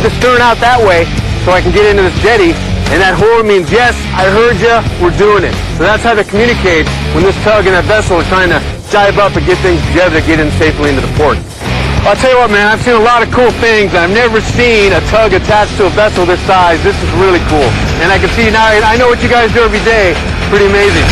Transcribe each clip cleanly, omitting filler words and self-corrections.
the stern out that way so I can get into this jetty. And that horn means, yes, I heard you, we're doing it. So that's how they communicate when this tug and that vessel are trying to jive up and get things together to get in safely into the port. Well, I'll tell you what, man, I've seen a lot of cool things. I've never seen a tug attached to a vessel this size. This is really cool. And I can see now, I know what you guys do every day. Pretty amazing.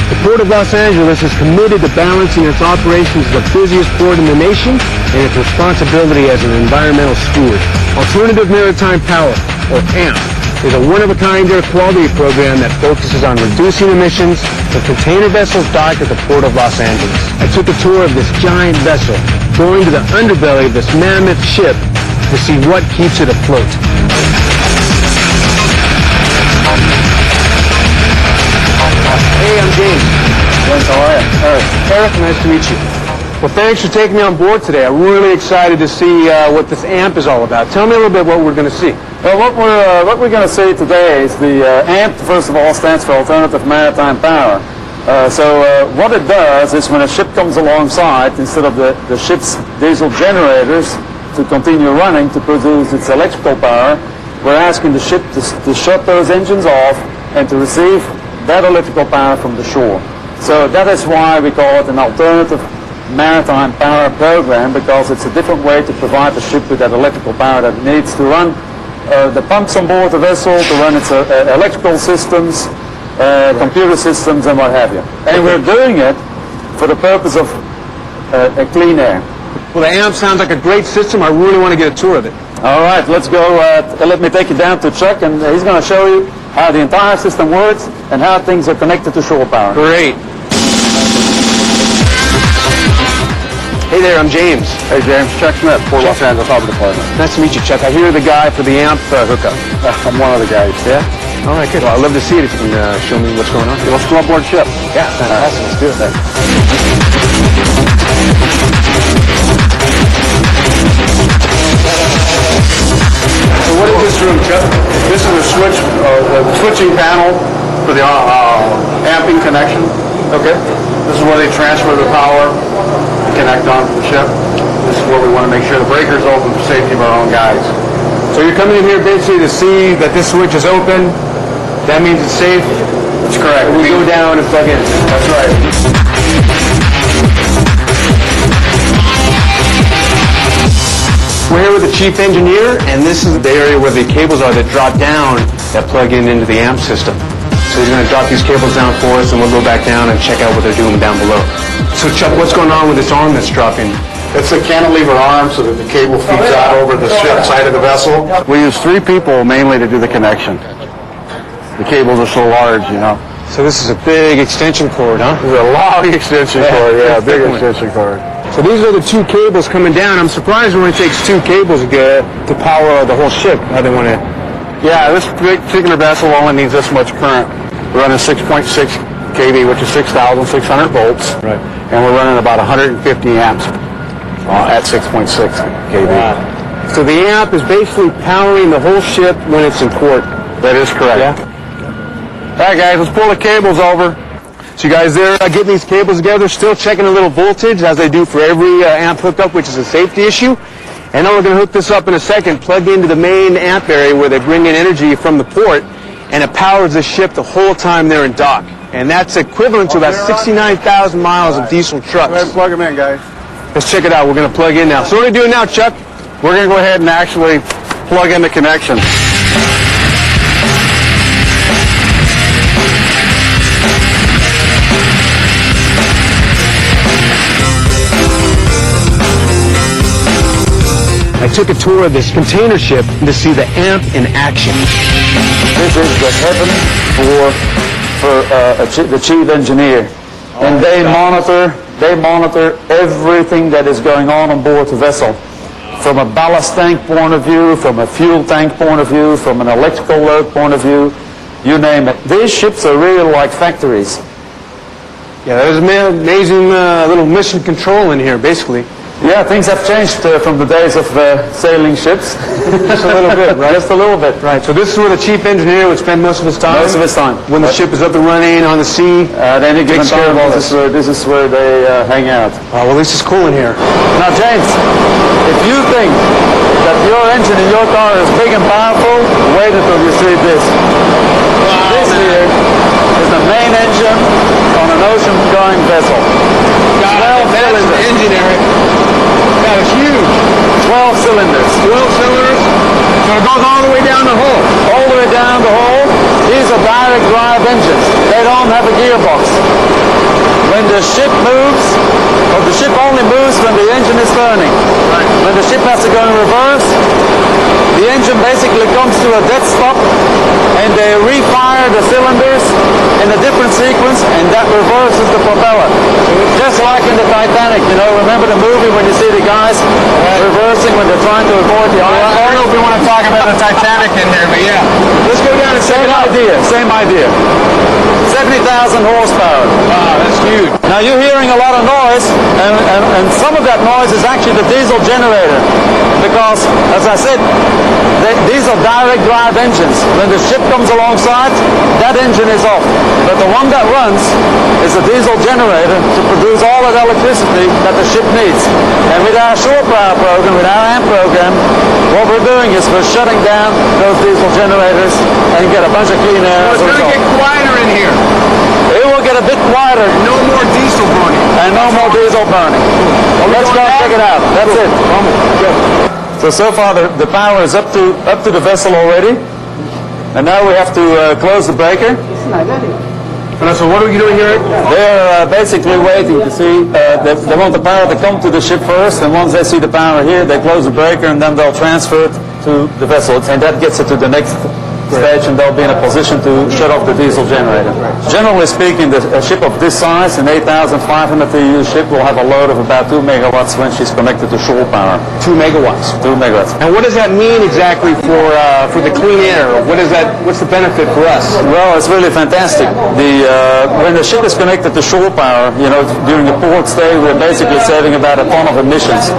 The Port of Los Angeles is committed to balancing its operations as the busiest port in the nation and its responsibility as an environmental steward. Alternative Maritime Power, or AMP, is a one-of-a-kind air quality program that focuses on reducing emissions for container vessels docked at the Port of Los Angeles. I took a tour of this giant vessel, going to the underbelly of this mammoth ship to see what keeps it afloat. Hey, I'm James. How are you? Eric, nice to meet you. Well, thanks for taking me on board today. I'm really excited to see what this AMP is all about. Tell me a little bit what we're going to see. Well, what we're going to see today is the AMP, first of all, stands for Alternative Maritime Power. What it does is when a ship comes alongside, instead of the ship's diesel generators to continue running to produce its electrical power, we're asking the ship to shut those engines off and to receive that electrical power from the shore. So that is why we call it an Alternative Maritime Power Program, because it's a different way to provide the ship with that electrical power that it needs to run the pumps on board the vessel, to run its electrical systems, computer systems, and what have you. And we're doing it for the purpose of clean air. Well, the AMP sounds like a great system. I really want to get a tour of it. All right, let's go. Let me take you down to Chuck, and he's going to show you how the entire system works and how things are connected to shore power. Great. Hey there, I'm James. Hey James, Chuck Smith, Port Los Angeles Harbor Department. Nice to meet you, Chuck. I hear you're the guy for the AMP hookup. I'm one of the guys. Yeah? All right, good. Well, I'd love to see it if you can show me what's going on. Let's come aboard ship. Yeah, fantastic. Let's do it. So what is this room, Chuck? This is a the switching panel for the amping connection. Okay. This is where they transfer the power to connect onto the ship. This is where we want to make sure the breaker's open for safety of our own guys. So you're coming in here basically to see that this switch is open. That means it's safe. That's correct. We go down and plug in. That's right. We're here with the chief engineer, and this is the area where the cables are that drop down that plug into the AMP system. So he's going to drop these cables down for us, and we'll go back down and check out what they're doing down below. So Chuck, what's going on with this arm that's dropping? It's a cantilever arm so that the cable feeds out over the side of the vessel. We use 3 people mainly to do the connection. The cables are so large, you know. So this is a big extension cord, huh? It's a long extension cord, yeah, big extension cord. So these are the 2 cables coming down. I'm surprised it only takes 2 cables to power the whole ship. How they want to... Yeah, this particular vessel only needs this much current. We're running 6.6 kV, which is 6,600 volts. Right. And we're running about 150 amps at 6.6 kV. Wow. So the AMP is basically powering the whole ship when it's in port. That is correct. Yeah. All right, guys, let's pull the cables over. So you guys there getting these cables together, still checking a little voltage as they do for every AMP hookup, which is a safety issue. And now we're going to hook this up in a second, plug into the main AMP area where they bring in energy from the port, and it powers the ship the whole time they're in dock. And that's equivalent to about 69,000 miles of diesel trucks. Go ahead and plug them in, guys. Let's check it out. We're going to plug in now. So what are we doing now, Chuck? We're going to go ahead and actually plug in the connection. I took a tour of this container ship to see the AMP in action. This is the heaven for the chief engineer, and they monitor everything that is going on board the vessel, from a ballast tank point of view, from a fuel tank point of view, from an electrical load point of view, you name it. These ships are really like factories. Yeah, there's amazing little mission control in here, basically. Yeah, things have changed from the days of sailing ships. Just a little bit, right? Just a little bit. Right, so this is where the chief engineer would spend most of his time? Most of his time. When the ship is up and running on the sea? At any given Takes care of time, all this is where they hang out. Well, this is cool in here. Now, James, if you think that your engine in your car is big and powerful, wait until you see this. This here is the main engine on an ocean-going vessel. God, that's the engine, Eric. God, it's huge. 12 cylinders. 12 cylinders. So it goes all the way down the hull. All the way down the hull. These are direct drive engines. They don't have a gearbox. When the ship moves, or the ship only moves when the engine is turning. Right. When the ship has to go in reverse, the engine basically comes to a dead stop and they refire the cylinders in a different sequence and that reverses the propeller. Just like in the Titanic, you know, remember the movie when you see the guys reversing when they're trying to avoid the I don't iceberg? know if we want to talk about the Titanic in there, but yeah. Let's go down and check it out. Same idea. 70,000 horsepower. Wow, that's huge. Now you're hearing a lot of noise, and some of that noise is actually the diesel generator. Because, as I said, these are direct drive engines. When the ship comes alongside, that engine is off. But the one that runs is a diesel generator to produce all that electricity that the ship needs. And with our shore power program, with our AMP program, what we're doing is we're shutting down those diesel generators and get a bunch of clean air. Well, it's as a going to result. get quieter in here. It will get a bit quieter. No more diesel burning. And no more diesel burning. Well, let's go check it out. That's it. So far the power is up to the vessel already. And now we have to close the breaker. So what are you doing here? They're basically waiting to see, they want the power to come to the ship first, and once they see the power here, they close the breaker and then they'll transfer it to the vessel. And that gets it to the next stage and they'll be in a position to shut off the diesel generator. Generally speaking, a ship of this size, an 8,500 TEU ship, will have a load of about 2 megawatts when she's connected to shore power. 2 megawatts. 2 megawatts. And what does that mean exactly for the clean air? What's the benefit for us? Well, it's really fantastic. When the ship is connected to shore power, you know, during the port stay, we're basically saving about a ton of emissions.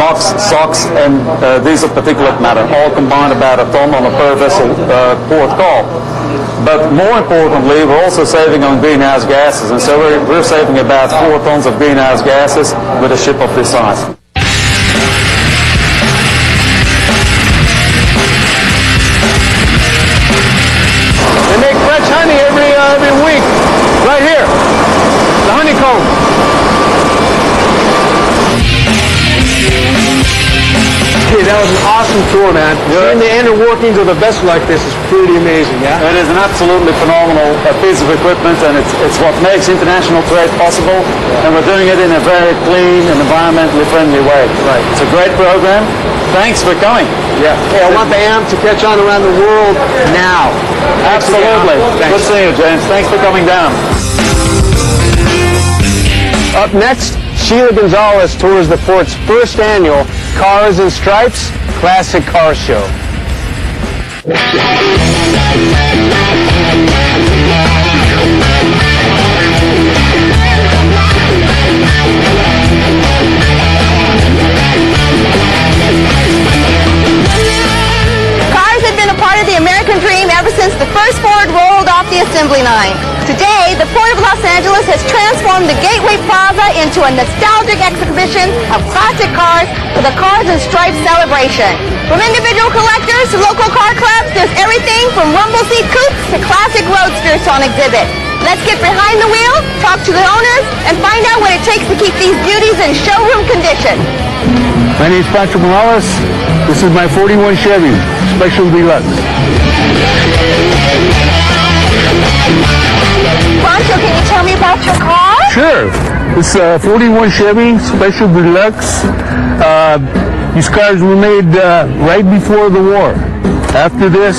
NOx, SOx, and diesel particulate matter, all combined about a ton on a per vessel port call. But more importantly, we're also saving on greenhouse gases, and so we're saving about 4 tons of greenhouse gases with a ship of this size. They make fresh honey every week, right here. The honeycomb. Okay, that was an awesome tour, man. Seeing the inner workings of a vessel like this is pretty amazing, yeah? It is an absolutely phenomenal piece of equipment, and it's what makes international trade possible, and we're doing it in a very clean and environmentally friendly way. Right. It's a great program. Thanks for coming. Yeah. Hey, I want the AMP to catch on around the world now. Absolutely. Thanks. Good seeing you, James. Thanks for coming down. Up next, Sheila Gonzalez tours the port's first annual Cars and Stripes Classic Car Show. Cars have been a part of the American dream ever since the first Ford rolled off the assembly line. Today, the Port of Los Angeles has transformed the Gateway Plaza into a nostalgic exhibition of classic cars for the Cars and Stripes celebration. From individual collectors to local car clubs, there's everything from rumble seat coupes to classic roadsters on exhibit. Let's get behind the wheel, talk to the owners, and find out what it takes to keep these beauties in showroom condition. My name is Patrick Morales. This is my 41 Chevy Special Deluxe. Pancho, can you tell me about your car? Sure. It's a 41 Chevy Special Deluxe. These cars were made right before the war. After this,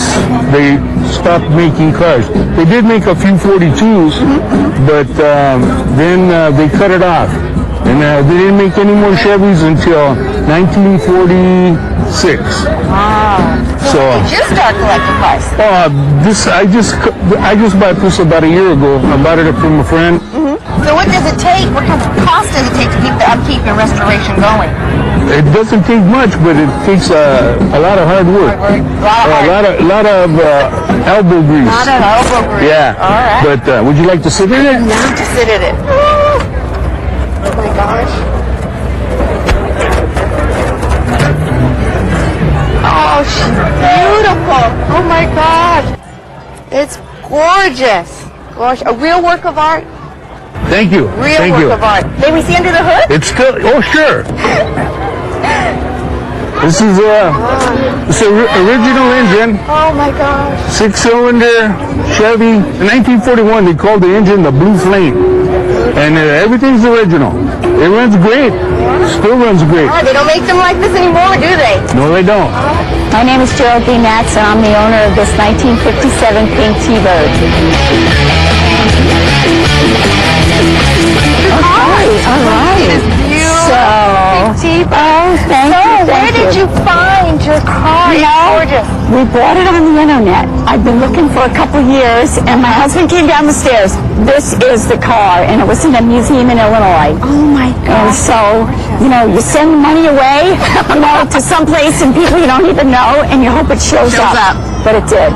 they stopped making cars. They did make a few 42s, but then they cut it off. And they didn't make any more Chevys until 1946. Wow. So Did you start collecting cars? I just bought this about a year ago. I bought it from a friend. So what does it take? What kind of cost does it take to keep the upkeep and restoration going? It doesn't take much, but it takes a lot of hard work. A lot of elbow grease. Not an elbow grease. Yeah. All right. But would you like to sit in it? Love to sit in it. Oh my gosh. Oh, she's beautiful. Oh my gosh. It's gorgeous. Gosh, a real work of art. Thank you. Real Thank work you. of art. May we see under the hood? It's still. Oh, sure. This is it's an original engine, Oh my gosh. 6-cylinder Chevy. In 1941, they called the engine the Blue Flame, and everything's original. It runs great. Still runs great. Ah, they don't make them like this anymore, do they? No, they don't. My name is Geraldine Natz, and I'm the owner of this 1957 pink T-Bird. All right. Thank you. Where did you find your car? You It's know, gorgeous. we bought it on the internet. I've been looking for a couple years, and my husband came down the stairs. This is the car, and it was in a museum in Illinois. Oh my And so, you send money away, to some place and people you don't even know, and you hope it shows up. But it did.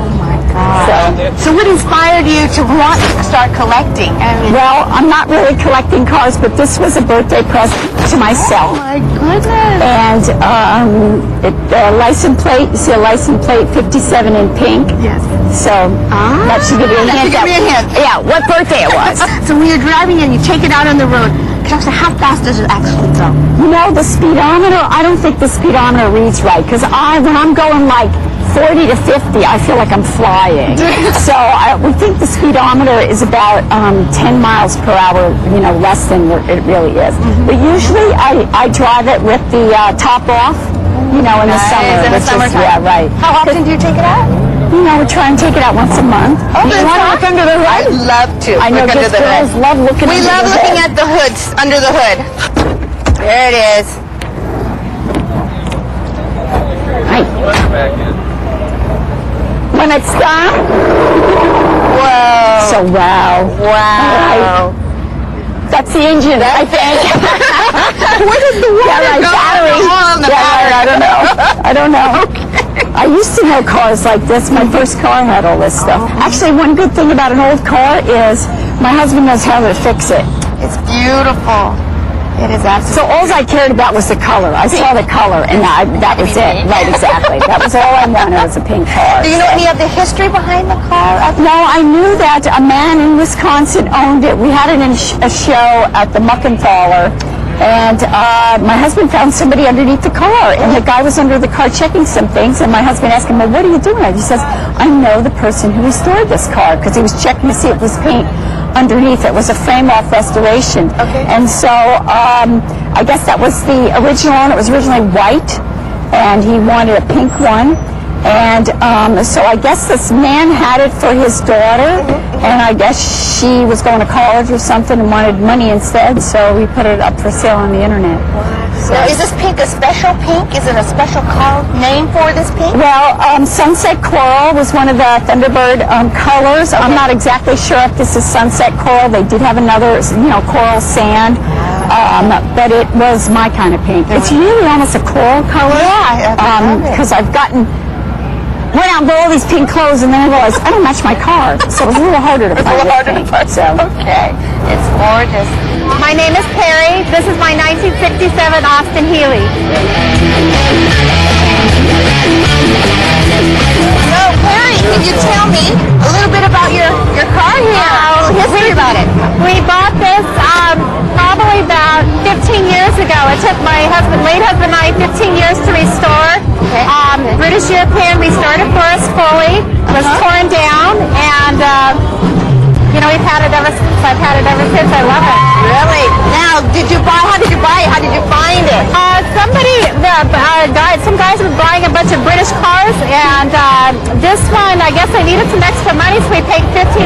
So what inspired you to want to start collecting? I mean, Well, I'm not really collecting cars, but this was a birthday present to myself. my goodness. And license plate, you see a license plate 57 in pink? Yes. So that should give you a That hint. should give me a hint. Yeah, what birthday it was. So when you're driving and you take it out on the road, Joshua, how fast does it actually go? The speedometer, I don't think the speedometer reads right, because when I'm going like 40 to 50, I feel like I'm flying. So we think the speedometer is about 10 miles per hour, less than it really is. But usually I drive it with the top off, in the summer. In the which is- summertime. Yeah, right. How often do you take it out? We try and take it out once a month. Oh, you want to look under the I hood? love to. I know look under kids the girls hood. love looking We under love the looking hood. at the hoods under the hood. There it is. Right. When it's done, Whoa. so wow. Wow. That's the engine, I think. Where does the water Yeah, right, go? battery. The oil in the battery. I don't know. I used to know cars like this. My first car had all this stuff. Actually, one good thing about an old car is my husband knows how to fix it. It's beautiful. It is absolutely. So all I cared about was the color. I saw the color, and that was it. Right, exactly. That was all I wanted was a pink car. Do you know any of the history behind the car? No, I knew that a man in Wisconsin owned it. We had it in a show at the Muckenthaler, and my husband found somebody underneath the car, and the guy was under the car checking some things, and my husband asked him, well, what are you doing? He says, I know the person who restored this car, because he was checking to see if it was paint underneath. It was a frame-off restoration. Okay. And so I guess that was the original one. It was originally white, and he wanted a pink one. And so I guess this man had it for his daughter, and I guess she was going to college or something and wanted money instead, so we put it up for sale on the internet. Now, is this pink a special pink? Is it a special name for this pink? Well, Sunset Coral was one of the Thunderbird colors. I'm not exactly sure if this is Sunset Coral. They did have another, coral sand, but it was my kind of pink. It's really almost a coral color. Yeah, I love it. Because I've went out and bought all these pink clothes, and then I realized I don't match my car, so it was a little harder to find this pink. So. Okay. It's gorgeous. My name is Perry. This is my 1967 Austin Healey. So, Perry, can you tell me a little bit about your car here? History about it. We bought this probably about 15 years ago. It took my late husband and I 15 years to restore. Okay. British European restored it for us fully. It was torn down, and we've had it ever since. I've had it ever since. I love it. Really? Now, how did you buy it? How did you find it? Some guys were buying a bunch of British cars, and this one, I guess I needed some extra money, so we paid $1,500.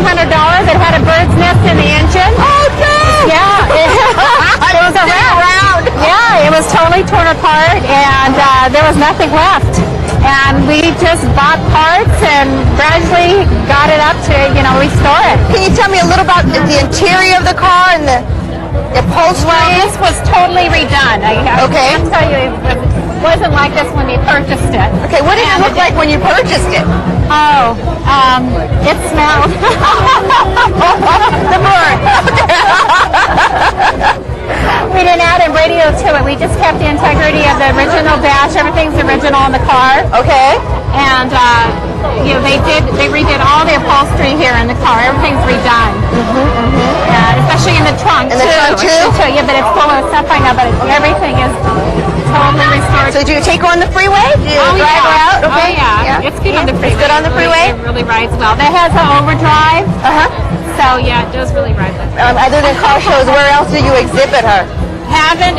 It had a bird's nest in the engine. Oh, no! Yeah. It was around. Yeah, it was totally torn apart, and there was nothing left. And we just bought parts and gradually got it up to, restore it. Can you tell me a little about the interior of the car and the upholstery? This was totally redone. I Okay. can't tell you, it wasn't like this when we purchased it. Okay, what did it look like when you purchased it? Oh, it smelled. The burn. We didn't add a radio to it. We just kept the integrity of the original dash. Everything's original in the car. Okay. And, they redid all the upholstery here in the car. Everything's redone. Yeah, especially in the trunk, In the trunk, too? Yeah, but it's full of stuff right now, but everything is totally restored. So do you take her on the freeway? Do you drive her out? Okay. Oh, yeah. It's good on the freeway. It's good on the freeway? It really rides well. It has an overdrive. Uh-huh. So, yeah, it does really ride well. Other than car shows, where else do you exhibit her?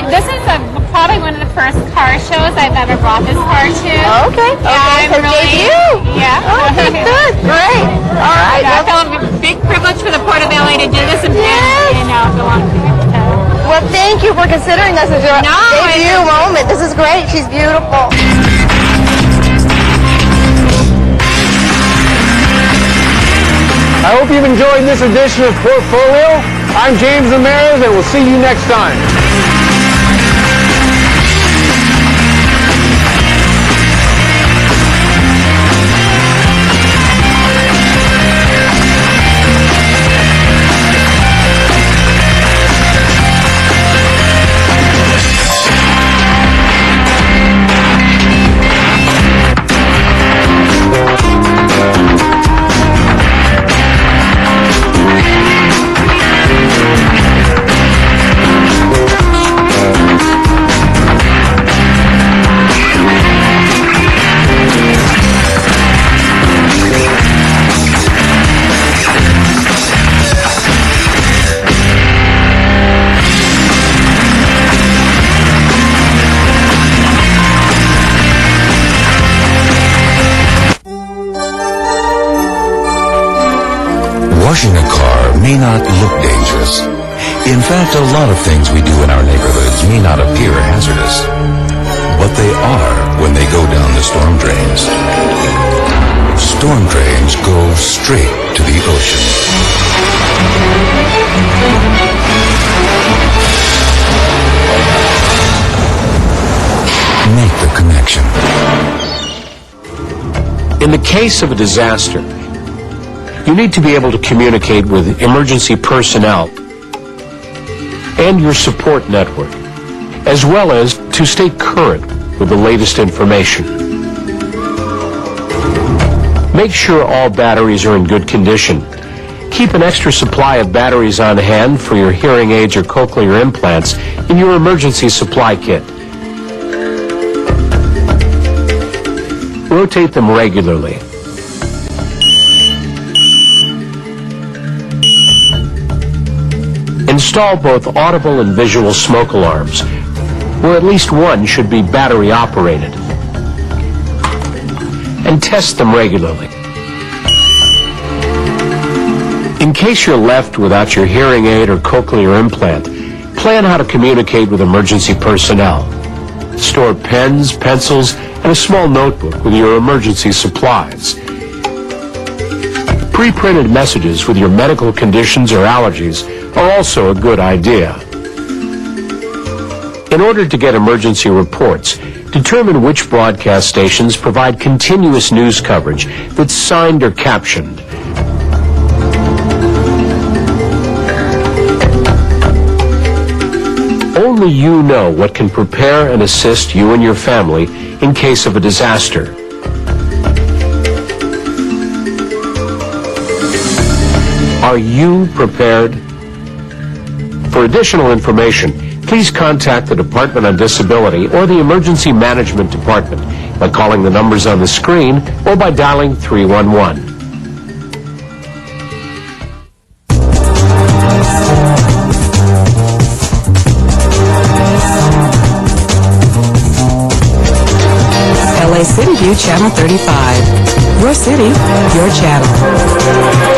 This is probably one of the first car shows I've ever brought this car to. Okay. Yeah, Okay. I'm really, yeah. Okay, good. Great. All right. I feel a big privilege for the Port of LA to do this and belong to it. So. Well, thank you for considering this as your No, debut moment. This is great. She's beautiful. I hope you've enjoyed this edition of Portfolio. I'm James Ramirez, and we'll see you next time. Washing a car may not look dangerous. In fact, a lot of things we do in our neighborhoods may not appear hazardous. But they are when they go down the storm drains. Storm drains go straight to the ocean. Make the connection. In the case of a disaster, you need to be able to communicate with emergency personnel and your support network, as well as to stay current with the latest information. Make sure all batteries are in good condition. Keep an extra supply of batteries on hand for your hearing aids or cochlear implants in your emergency supply kit. Rotate them regularly. Install both audible and visual smoke alarms, where at least one should be battery operated. And test them regularly. In case you're left without your hearing aid or cochlear implant, plan how to communicate with emergency personnel. Store pens, pencils, and a small notebook with your emergency supplies. Pre-printed messages with your medical conditions or allergies are also a good idea. In order to get emergency reports, determine which broadcast stations provide continuous news coverage that's signed or captioned. Only you know what can prepare and assist you and your family in case of a disaster. Are you prepared? For additional information, please contact the Department on Disability or the Emergency Management Department by calling the numbers on the screen or by dialing 311. LA City View Channel 35. Your city, your channel.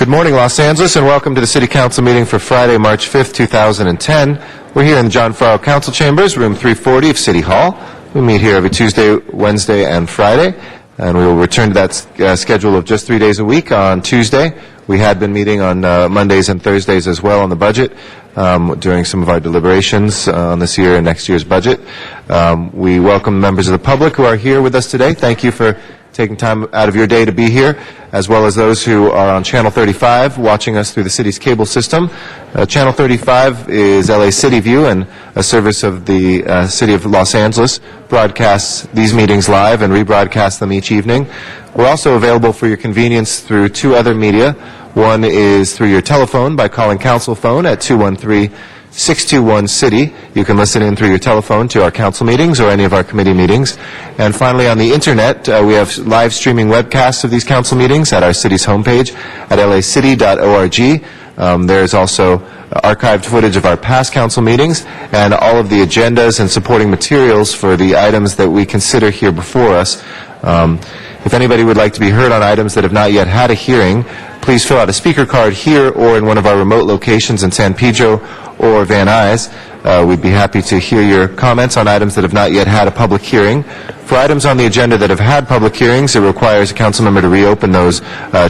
Good morning, Los Angeles, and welcome to the City Council meeting for Friday, March 5th, 2010. We're here in the John Farrell Council Chambers, room 340 of City Hall. We meet here every Tuesday, Wednesday, and Friday, and we will return to that schedule of just 3 days a week on Tuesday. We had been meeting on Mondays and Thursdays as well on the budget during some of our deliberations on this year and next year's budget. We welcome members of the public who are here with us today. Thank you for taking time out of your day to be here, as well as those who are on Channel 35 watching us through the city's cable system. Channel 35 is LA City View, and a service of the City of Los Angeles broadcasts these meetings live and rebroadcasts them each evening. We're also available for your convenience through two other media. One is through your telephone by calling Council Phone at 213-621-CITY. You can listen in through your telephone to our council meetings or any of our committee meetings. And finally, on the Internet, we have live streaming webcasts of these council meetings at our city's homepage at lacity.org. There's also archived footage of our past council meetings and all of the agendas and supporting materials for the items that we consider here before us. If anybody would like to be heard on items that have not yet had a hearing, please fill out a speaker card here or in one of our remote locations in San Pedro or Van Nuys. We'd be happy to hear your comments on items that have not yet had a public hearing. For items on the agenda that have had public hearings, it requires a council member to reopen those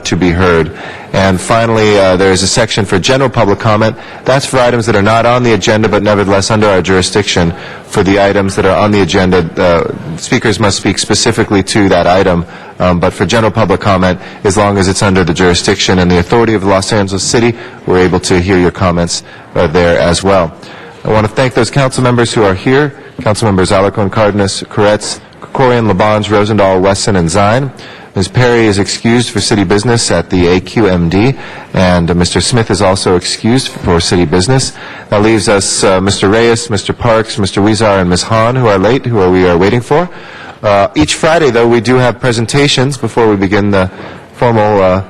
to be heard. And finally, there is a section for general public comment. That's for items that are not on the agenda but nevertheless under our jurisdiction. For the items that are on the agenda, speakers must speak specifically to that item. But for general public comment, as long as it's under the jurisdiction and the authority of the Los Angeles City, we're able to hear your comments there as well. I want to thank those council members who are here, Council members Alarcon, Cardenas, Koretz, Krikorian, Labange, Rosendahl, Wesson, and Zine. Ms. Perry is excused for city business at the AQMD, and Mr. Smith is also excused for city business. That leaves us Mr. Reyes, Mr. Parks, Mr. Weezar, and Ms. Hahn, who are late, who we are waiting for. Each Friday, though, we do have presentations before we begin the formal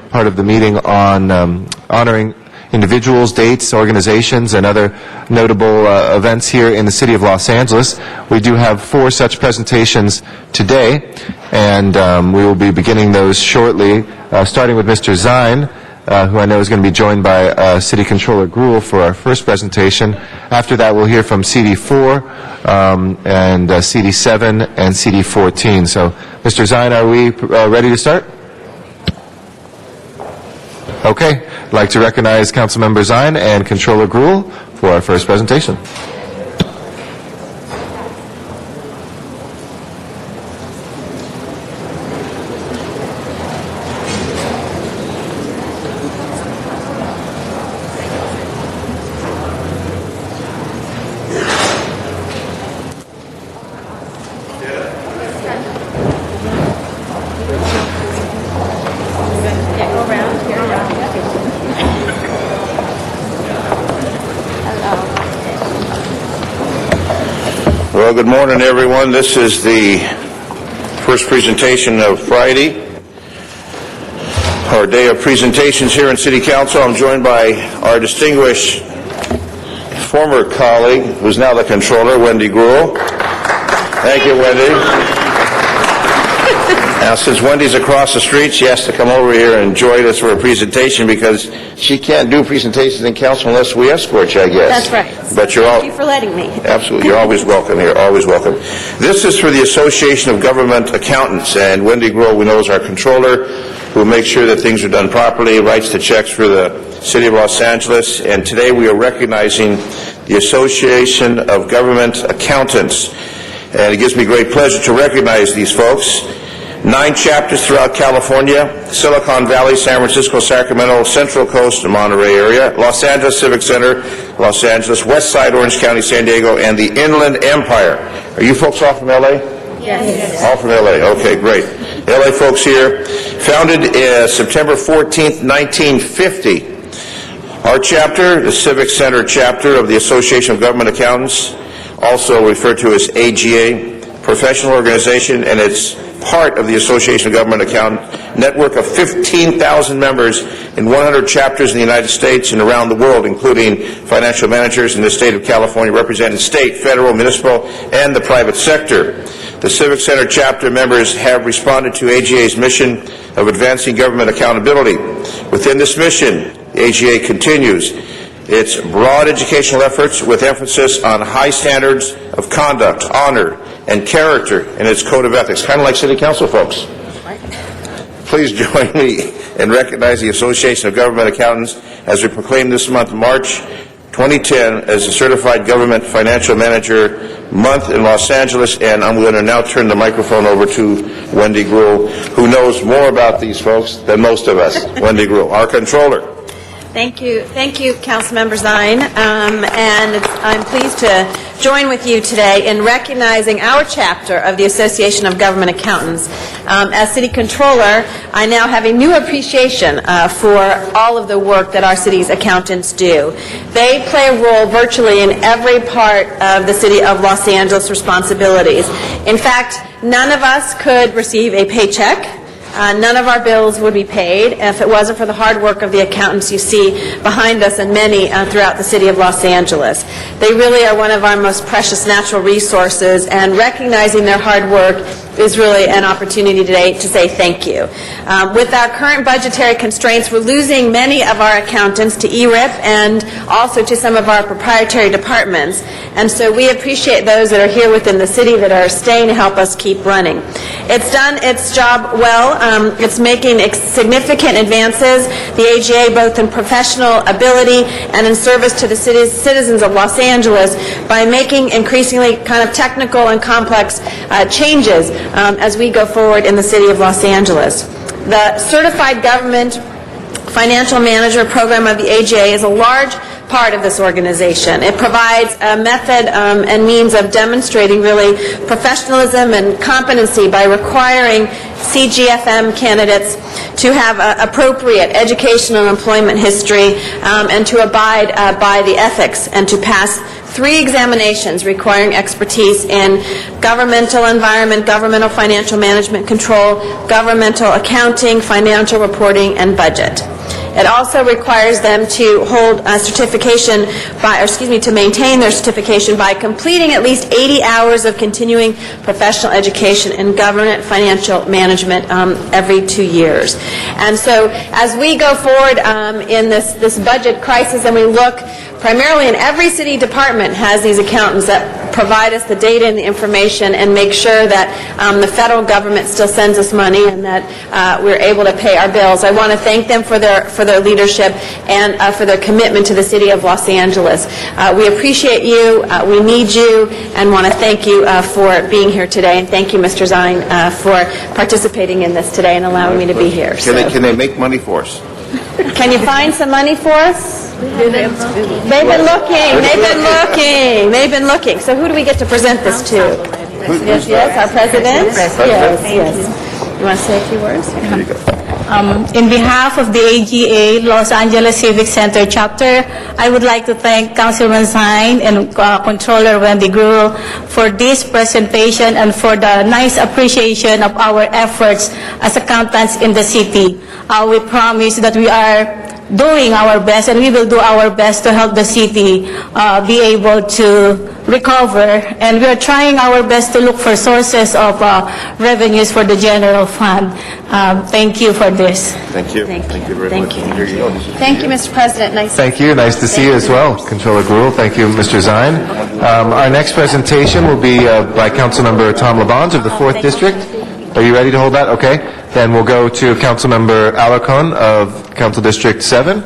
part of the meeting on honoring individuals, dates, organizations, and other notable events here in the city of Los Angeles. We do have 4 such presentations today, and we will be beginning those shortly, starting with Mr. Zine, who I know is going to be joined by City Controller Gruhl for our first presentation. After that, we'll hear from CD4 and CD7 and CD14. So, Mr. Zine, are we ready to start? Okay. I'd like to recognize Councilmember Zine and Controller Gruhl for our first presentation. Well, good morning, everyone. This is the first presentation of Friday, our day of presentations here in City Council. I'm joined by our distinguished former colleague, who's now the controller, Wendy Gruhl. Thank you, Wendy. Now, since Wendy's across the street, she has to come over here and join us for a presentation because she can't do presentations in council unless we escort you, I guess. That's right. But you're all, Thank you for letting me. Absolutely. You're always welcome here, always welcome. This is for the Association of Government Accountants, and Wendy Gruhl, we know, is our controller, who makes sure that things are done properly, writes the checks for the City of Los Angeles, and today we are recognizing the Association of Government Accountants. And it gives me great pleasure to recognize these folks. 9 chapters throughout California, Silicon Valley, San Francisco, Sacramento, Central Coast, and Monterey area, Los Angeles Civic Center, Los Angeles, West Side, Orange County, San Diego, and the Inland Empire. Are you folks all from L.A.? Yes. All from L.A. Okay, great. L.A. folks here. Founded September 14th, 1950. Our chapter, the Civic Center chapter of the Association of Government Accountants, also referred to as AGA, professional organization, and it's part of the Association of Government Accountant network of 15,000 members in 100 chapters in the United States and around the world, including financial managers in the state of California representing state, federal, municipal, and the private sector. The Civic Center chapter members have responded to AGA's mission of advancing government accountability. Within this mission, the AGA continues its broad educational efforts with emphasis on high standards of conduct, honor, and character in its code of ethics, kind of like City Council folks. Please join me in recognizing the Association of Government Accountants as we proclaim this month, March 2010, as the Certified Government Financial Manager Month in Los Angeles. And I'm going to now turn the microphone over to Wendy Gruhl, who knows more about these folks than most of us. Wendy Gruhl, our controller. Thank you, Councilmember Zine, and I'm pleased to join with you today in recognizing our chapter of the Association of Government Accountants. As City Controller, I now have a new appreciation for all of the work that our city's accountants do. They play a role virtually in every part of the City of Los Angeles' responsibilities. In fact, none of us could receive a paycheck. None of our bills would be paid if it wasn't for the hard work of the accountants you see behind us and many throughout the City of Los Angeles. They really are one of our most precious natural resources, and recognizing their hard work is really an opportunity today to say thank you. With our current budgetary constraints, we're losing many of our accountants to ERIP and also to some of our proprietary departments, and so we appreciate those that are here within the city that are staying to help us keep running. It's done its job well. It's making significant advances, the AGA, both in professional ability and in service to the citizens of Los Angeles, by making increasingly kind of technical and complex changes as we go forward in the City of Los Angeles. The Certified Government Financial Manager program of the AGA is a large part of this organization. It provides a method and means of demonstrating really professionalism and competency by requiring CGFM candidates to have appropriate educational and employment history and to abide by the ethics and to pass 3 examinations requiring expertise in governmental environment, governmental financial management control, governmental accounting, financial reporting, and budget. It also requires them to hold a certification to maintain their certification by completing at least 80 hours of continuing professional education in government financial management every 2 years. And so as we go forward in this budget crisis, and we look primarily in every city department has these accountants that provide us the data and the information and make sure that the federal government still sends us money and that we're able to pay our bills. I want to thank them for their leadership and for their commitment to the City of Los Angeles. We appreciate you, we need you, and want to thank you for being here today. And thank you, Mr. Zine, for participating in this today and allowing me to be here. Can they make money for us? Can you find some money for us? They've been looking. So who do we get to present this to? Yes, our president. Yes. You want to say a few words? Here you go. In behalf of the AGA Los Angeles Civic Center chapter, I would like to thank Councilman Zine and Controller Wendy Gruhl for this presentation and for the nice appreciation of our efforts as accountants in the city. We promise that we are doing our best, and we will do our best to help the city be able to recover, and we are trying our best to look for sources of revenues for the general fund. Thank you for this. Thank you. Thank you very much. Here you go. Thank you, Mr. President. Thank you. Nice to see you as well, Controller Gruhl. Thank you, Mr. Zine. Our next presentation will be by Councilmember Tom LaBonge of the 4th District. Are you ready to hold that? Okay. Then we'll go to Councilmember Alarcon of Council District 7.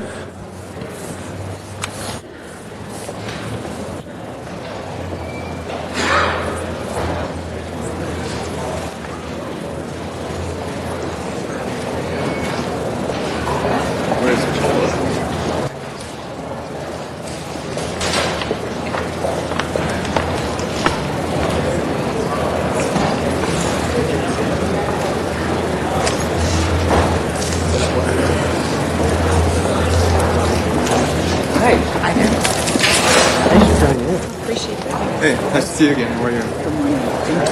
Hey, nice to see you again. How are you? Good morning. Thank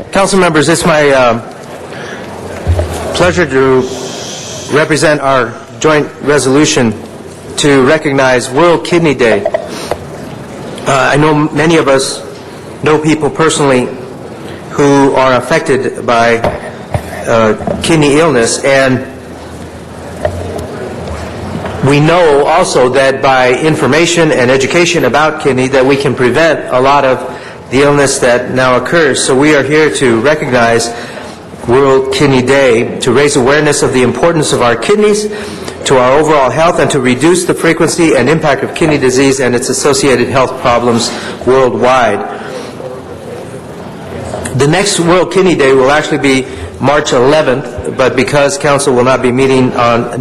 you. Council members, it's my pleasure to represent our joint resolution to recognize World Kidney Day. I know many of us know people personally who are affected by kidney illness, and we know also that by information and education about kidney that we can prevent a lot of the illness that now occurs. So we are here to recognize World Kidney Day to raise awareness of the importance of our kidneys to our overall health and to reduce the frequency and impact of kidney disease and its associated health problems worldwide. The next World Kidney Day will actually be March 11th, but because Council will not be meeting on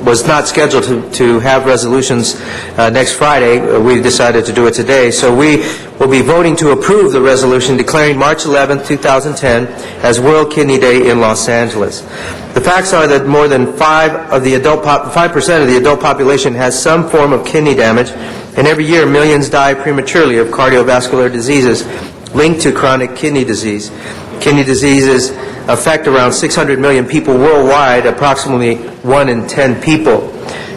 was not scheduled to have resolutions next Friday, we decided to do it today. So we will be voting to approve the resolution declaring March 11th, 2010 as World Kidney Day in Los Angeles. The facts are that more than 5% of the adult population has some form of kidney damage, and every year millions die prematurely of cardiovascular diseases linked to chronic kidney disease. Kidney diseases affect around 600 million people worldwide, approximately 1 in 10 people.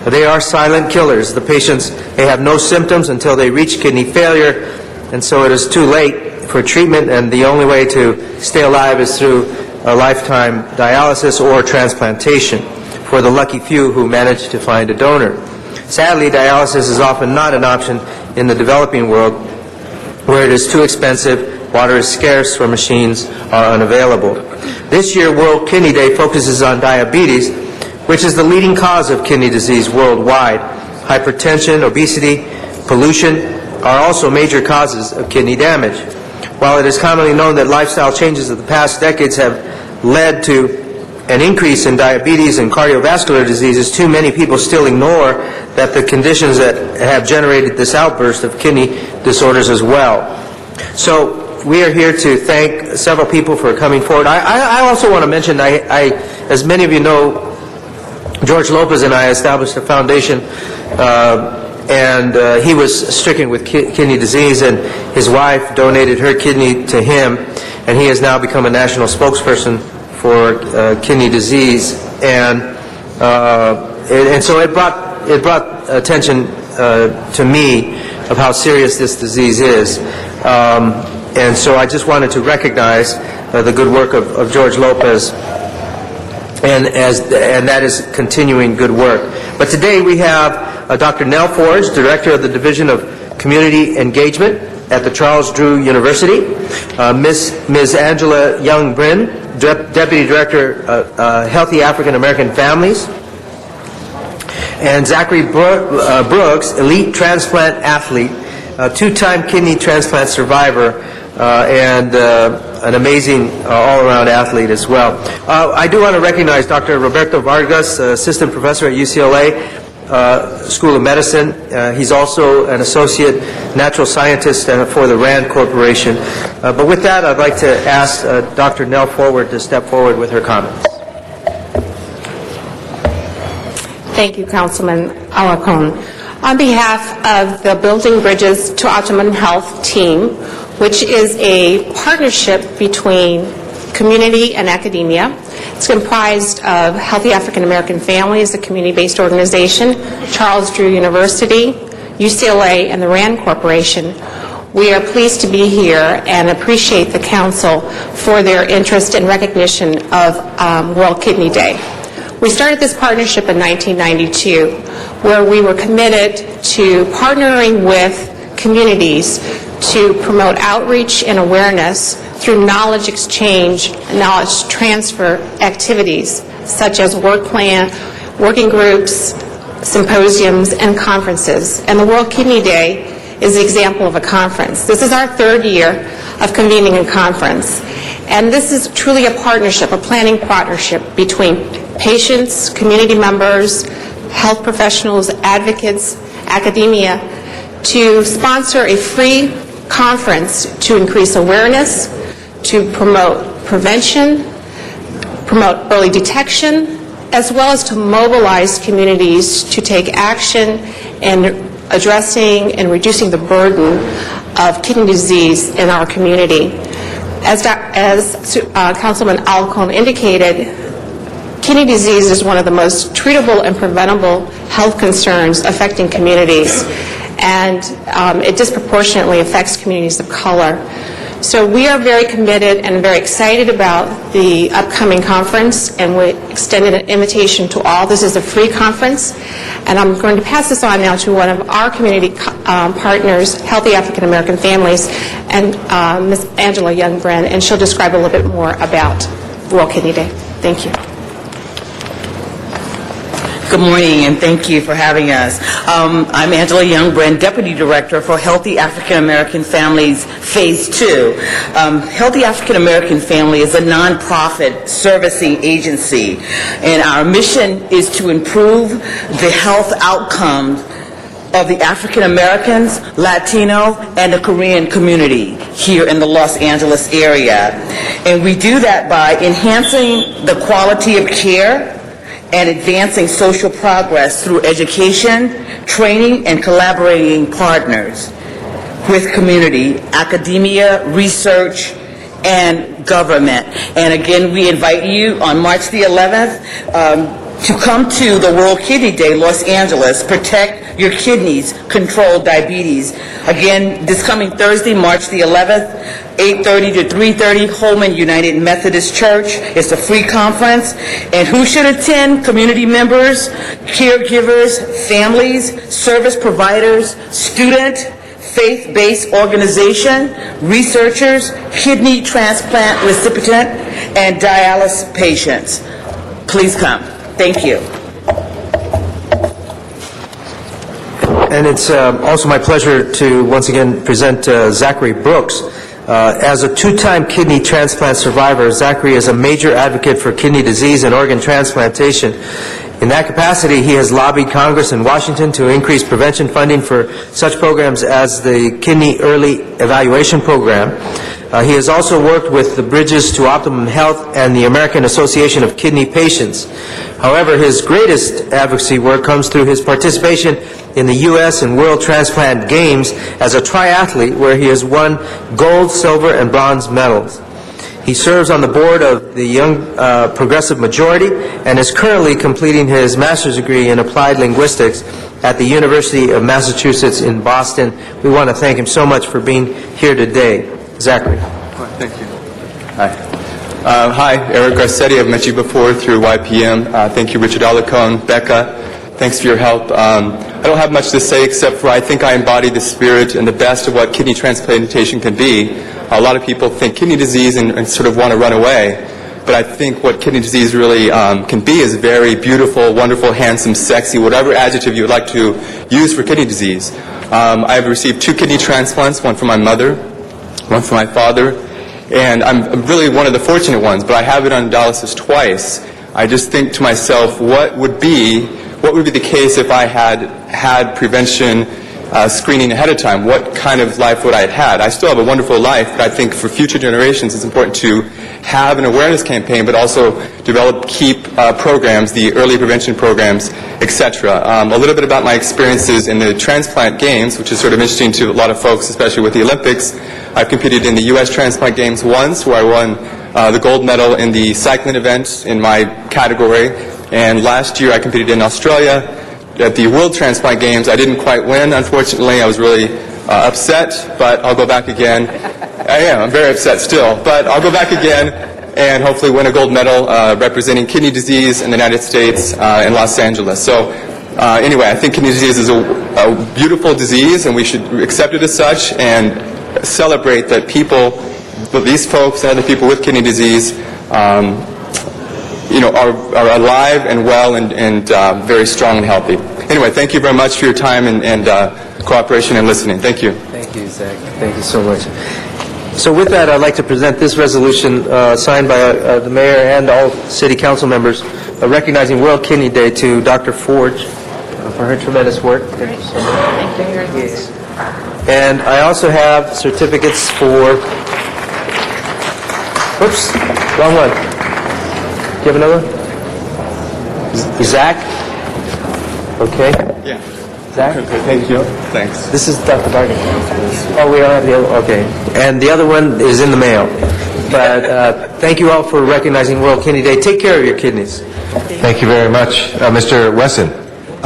They are silent killers. The patients, they have no symptoms until they reach kidney failure, and so it is too late for treatment, and the only way to stay alive is through a lifetime dialysis or transplantation for the lucky few who manage to find a donor. Sadly, dialysis is often not an option in the developing world, where it is too expensive, water is scarce, or machines are unavailable. This year, World Kidney Day focuses on diabetes, which is the leading cause of kidney disease worldwide. Hypertension, obesity, pollution are also major causes of kidney damage. While it is commonly known that lifestyle changes of the past decades have led to an increase in diabetes and cardiovascular diseases, too many people still ignore that the conditions that have generated this outburst of kidney disorders as well. So we are here to thank several people for coming forward. I also want to mention, as many of you know, George Lopez and I established a foundation, and he was stricken with kidney disease, and his wife donated her kidney to him, and he has now become a national spokesperson for kidney disease, and so it brought attention to me of how serious this disease is. And so I just wanted to recognize the good work of George Lopez, and that is continuing good work. But today we have Dr. Nell Forge, Director of the Division of Community Engagement at the Charles Drew University, Ms. Angela Young-Brin, Deputy Director of Healthy African American Families, and Zachary Brooks, elite transplant athlete, two-time kidney transplant survivor, and an amazing all-around athlete as well. I do want to recognize Dr. Roberto Vargas, Assistant Professor at UCLA School of Medicine. He's also an Associate Natural Scientist for the RAND Corporation. But with that, I'd like to ask Dr. Nell Forward to step forward with her comments. Thank you, Councilman Alarcon. On behalf of the Building Bridges to Optimum Health team, which is a partnership between community and academia, it's comprised of Healthy African American Families, a community-based organization, Charles Drew University, UCLA, and the RAND Corporation. We are pleased to be here and appreciate the Council for their interest and recognition of World Kidney Day. We started this partnership in 1992, where we were committed to partnering with communities to promote outreach and awareness through knowledge exchange and knowledge transfer activities, such as work plan, working groups, symposiums, and conferences. And the World Kidney Day is an example of a conference. This is our third year of convening a conference. And this is truly a partnership, a planning partnership between patients, community members, health professionals, advocates, academia, to sponsor a free conference to increase awareness, to promote prevention, promote early detection, as well as to mobilize communities to take action in addressing and reducing the burden of kidney disease in our community. As Councilman Alarcon indicated, kidney disease is one of the most treatable and preventable health concerns affecting communities. and it disproportionately affects communities of color. So we are very committed and very excited about the upcoming conference, and we extended an invitation to all. This is a free conference, and I'm going to pass this on now to one of our community partners, Healthy African American Families, and Ms. Angela Young-Bren, and she'll describe a little bit more about World Kidney Day. Thank you. Good morning, and thank you for having us. I'm Angela Young-Bren, Deputy Director for Healthy African American Families Phase 2. Healthy African American Family is a nonprofit servicing agency, and our mission is to improve the health outcomes of the African Americans, Latino, and the Korean community here in the Los Angeles area. And we do that by enhancing the quality of care and advancing social progress through education, training, and collaborating partners with community, academia, research, and government. And again, we invite you on March the 11th to come to the World Kidney Day, Los Angeles. Protect your kidneys, control diabetes. Again, this coming Thursday, March the 11th, 8:30 to 3:30, Holman United Methodist Church. It's a free conference. And who should attend? Community members, caregivers, families, service providers, student, faith-based organization, researchers, kidney transplant recipient, and dialysis patients. Please come. Thank you. And it's also my pleasure to once again present Zachary Brooks. As a two-time kidney transplant survivor, Zachary is a major advocate for kidney disease and organ transplantation. In that capacity, he has lobbied Congress in Washington to increase prevention funding for such programs as the Kidney Early Evaluation Program. He has also worked with the Bridges to Optimum Health and the American Association of Kidney Patients. However, his greatest advocacy work comes through his participation in the U.S. and World Transplant Games as a triathlete, where he has won gold, silver, and bronze medals. He serves on the board of the Young Progressive Majority and is currently completing his master's degree in applied linguistics at the University of Massachusetts in Boston. We want to thank him so much for being here today. Zachary. Thank you. Hi. Hi, Eric Garcetti. I've met you before through YPM. Thank you, Richard Alarcon, Becca. Thanks for your help. I don't have much to say except for I think I embody the spirit and the best of what kidney transplantation can be. A lot of people think kidney disease and sort of want to run away. But I think what kidney disease really can be is very beautiful, wonderful, handsome, sexy, whatever adjective you would like to use for kidney disease. I've received 2 kidney transplants, one from my mother, one for my father, and I'm really one of the fortunate ones, but I have it on dialysis twice. I just think to myself, what would be the case if I had prevention screening ahead of time? What kind of life would I have had? I still have a wonderful life, but I think for future generations it's important to have an awareness campaign, but also develop key programs, the early prevention programs, etc. A little bit about my experiences in the transplant games, which is sort of interesting to a lot of folks, especially with the Olympics. I've competed in the U.S. Transplant Games once, where I won the gold medal in the cycling event in my category. And last year I competed in Australia at the World Transplant Games. I didn't quite win, unfortunately. I was really upset, but I'll go back again. I'm very upset still, but I'll go back again and hopefully win a gold medal representing kidney disease in the United States in Los Angeles. So anyway, I think kidney disease is a beautiful disease, and we should accept it as such and celebrate that people, these folks and other people with kidney disease, are alive and well and very strong and healthy. Anyway, thank you very much for your time and cooperation and listening. Thank you. Thank you, Zach. Thank you so much. So with that, I'd like to present this resolution signed by the mayor and all city council members recognizing World Kidney Day to Dr. Forge for her tremendous work. Thank you so much. Thank you. Yes. And I also have certificates for... Oops, wrong one. Do you have another one? Zach? Okay. Yeah. Zach? Okay, thank you. Thanks. This is Dr. Bargan. Oh, we don't have the other. Okay. And the other one is in the mail. But thank you all for recognizing World Kidney Day. Take care of your kidneys. Thank you very much. Mr. Wesson.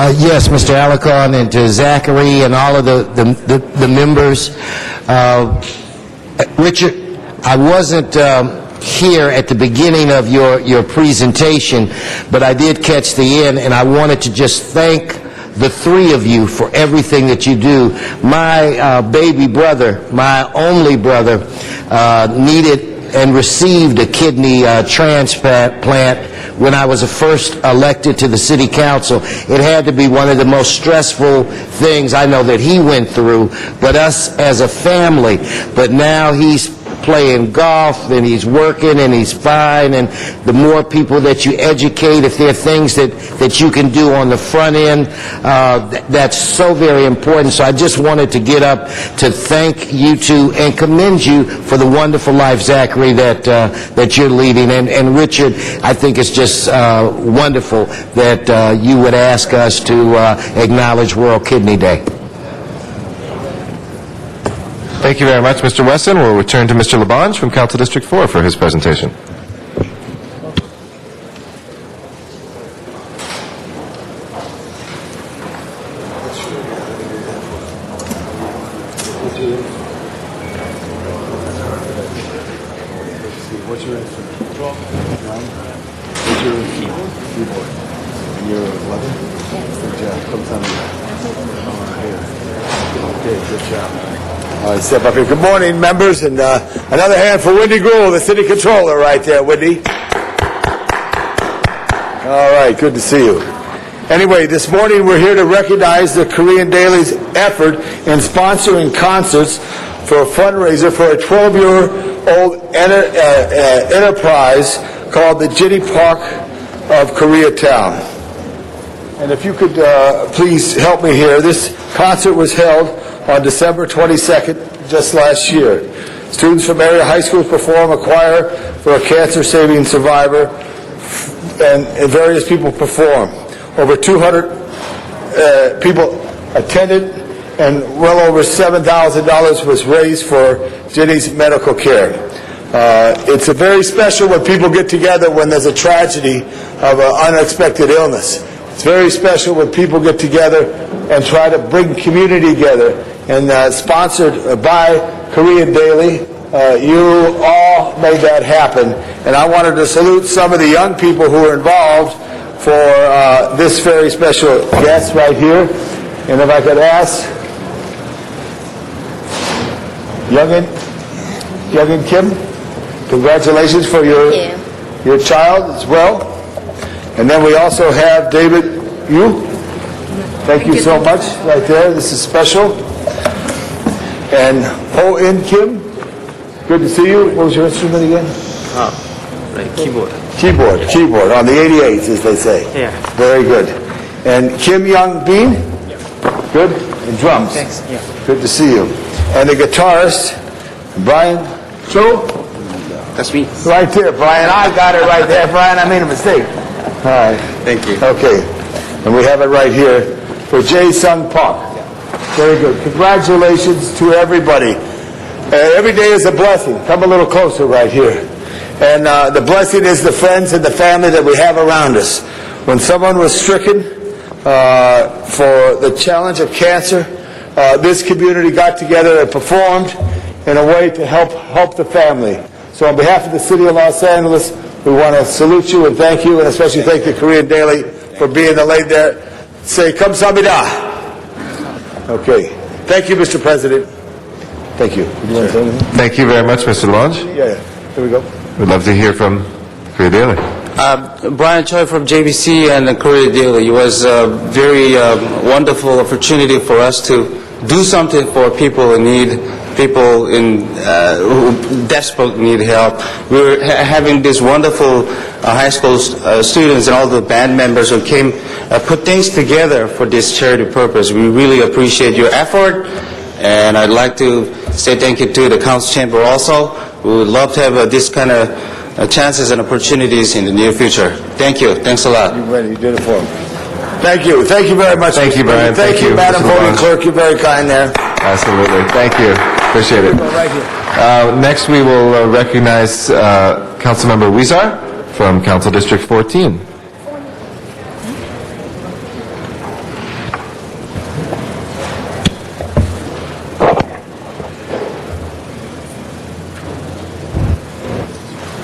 Yes, Mr. Alarcon, and to Zachary and all of the members. Richard, I wasn't here at the beginning of your presentation, but I did catch the end, and I wanted to just thank the three of you for everything that you do. My baby brother, my only brother, needed and received a kidney transplant when I was first elected to the city council. It had to be one of the most stressful things I know that he went through, but us as a family. But now he's playing golf and he's working and he's fine, and the more people that you educate, if there are things that you can do on the front end, that's so very important. So I just wanted to get up to thank you two and commend you for the wonderful life, Zachary, that you're leading. And Richard, I think it's just wonderful that you would ask us to acknowledge World Kidney Day. Thank you very much, Mr. Wesson. We'll return to Mr. Labange from Council District 4 for his presentation. What's your instrument? 12. What's your keyboard? Keyboard. And you're 11? Good job. Come tell me that. Okay, good job. All right, step up here. Good morning, members, and another hand for Wendy Gruhl, the city controller, right there, Wendy. All right, good to see you. Anyway, this morning we're here to recognize the Korean Daily's effort in sponsoring concerts for a fundraiser for a 12-year-old enterprise called the Jitty Park of Koreatown. And if you could please help me here, this concert was held on December 22nd, just last year. Students from area high schools perform, a choir for a cancer-saving survivor, and various people perform. Over 200 people attended, and well over $7,000 was raised for Jenny's medical care. It's a very special when people get together when there's a tragedy of an unexpected illness. It's very special when people get together and try to bring community together. And sponsored by Korean Daily, you all made that happen. And I wanted to salute some of the young people who are involved for this very special guest right here. And if I could ask Youngin Kim, congratulations for your child as well. And then we also have David Yu. Thank you so much right there. This is special. And Ho In Kim, good to see you. What was your instrument again? Keyboard. Keyboard on the 88s, as they say. Yeah. Very good. And Kim Young Bean, good. And drums. Thanks. Yeah. Good to see you. And the guitarist, Brian Cho. That's me. Right there, Brian. I got it right there, Brian. I made a mistake. All right. Thank you. Okay. And we have it right here for Jae Sung Park. Very good. Congratulations to everybody. Every day is a blessing. Come a little closer right here. And the blessing is the friends and the family that we have around us. When someone was stricken for the challenge of cancer, this community got together and performed in a way to help the family. So on behalf of the city of Los Angeles, we want to salute you and thank you, and especially thank the Korean Daily for being the lead there. Say, 감사합니다. Okay. Thank you, Mr. President. Thank you. Would you want to say anything? Thank you very much, Mr. Labange. Yeah. Here we go. We'd love to hear from Korea Daily. Brian Choi from JBC and Korea Daily. It was a very wonderful opportunity for us to do something for people in need, people who desperately need help. We were having these wonderful high school students and all the band members who came, put things together for this charity purpose. We really appreciate your effort, and I'd like to say thank you to the council chamber also. We would love to have this kind of chances and opportunities in the near future. Thank you. Thanks a lot. You ready? You did it for me. Thank you. Thank you very much. Thank you, Brian. Thank you, Madam Voting Clerk. You're very kind there. Absolutely. Thank you. Appreciate it. Right here. Next, we will recognize Councilmember Huizar from Council District 14.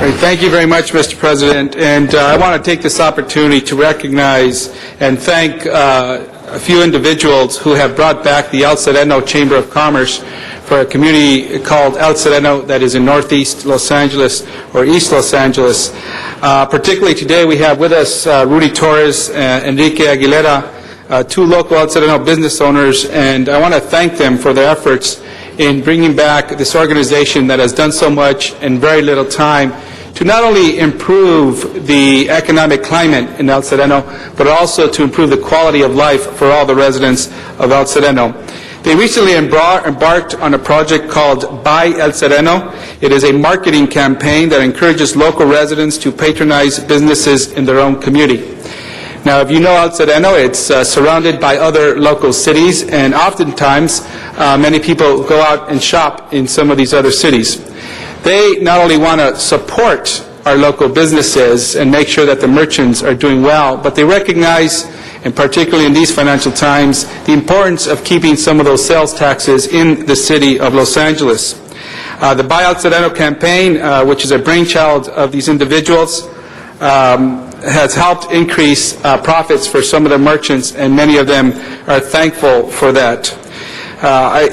All right, thank you very much, Mr. President. And I want to take this opportunity to recognize and thank a few individuals who have brought back the El Sereno Chamber of Commerce for a community called El Sereno that is in northeast Los Angeles or East Los Angeles. Particularly today we have with us Rudy Torres and Enrique Aguilera, two local El Sereno business owners, and I want to thank them for their efforts in bringing back this organization that has done so much in very little time to not only improve the economic climate in El Sereno, but also to improve the quality of life for all the residents of El Sereno. They recently embarked on a project called Buy El Sereno. It is a marketing campaign that encourages local residents to patronize businesses in their own community. Now, if you know El Sereno, it's surrounded by other local cities, and oftentimes many people go out and shop in some of these other cities. They not only want to support our local businesses and make sure that the merchants are doing well, but they recognize, and particularly in these financial times, the importance of keeping some of those sales taxes in the city of Los Angeles. The Buy El Sereno campaign, which is a brainchild of these individuals, has helped increase profits for some of the merchants, and many of them are thankful for that.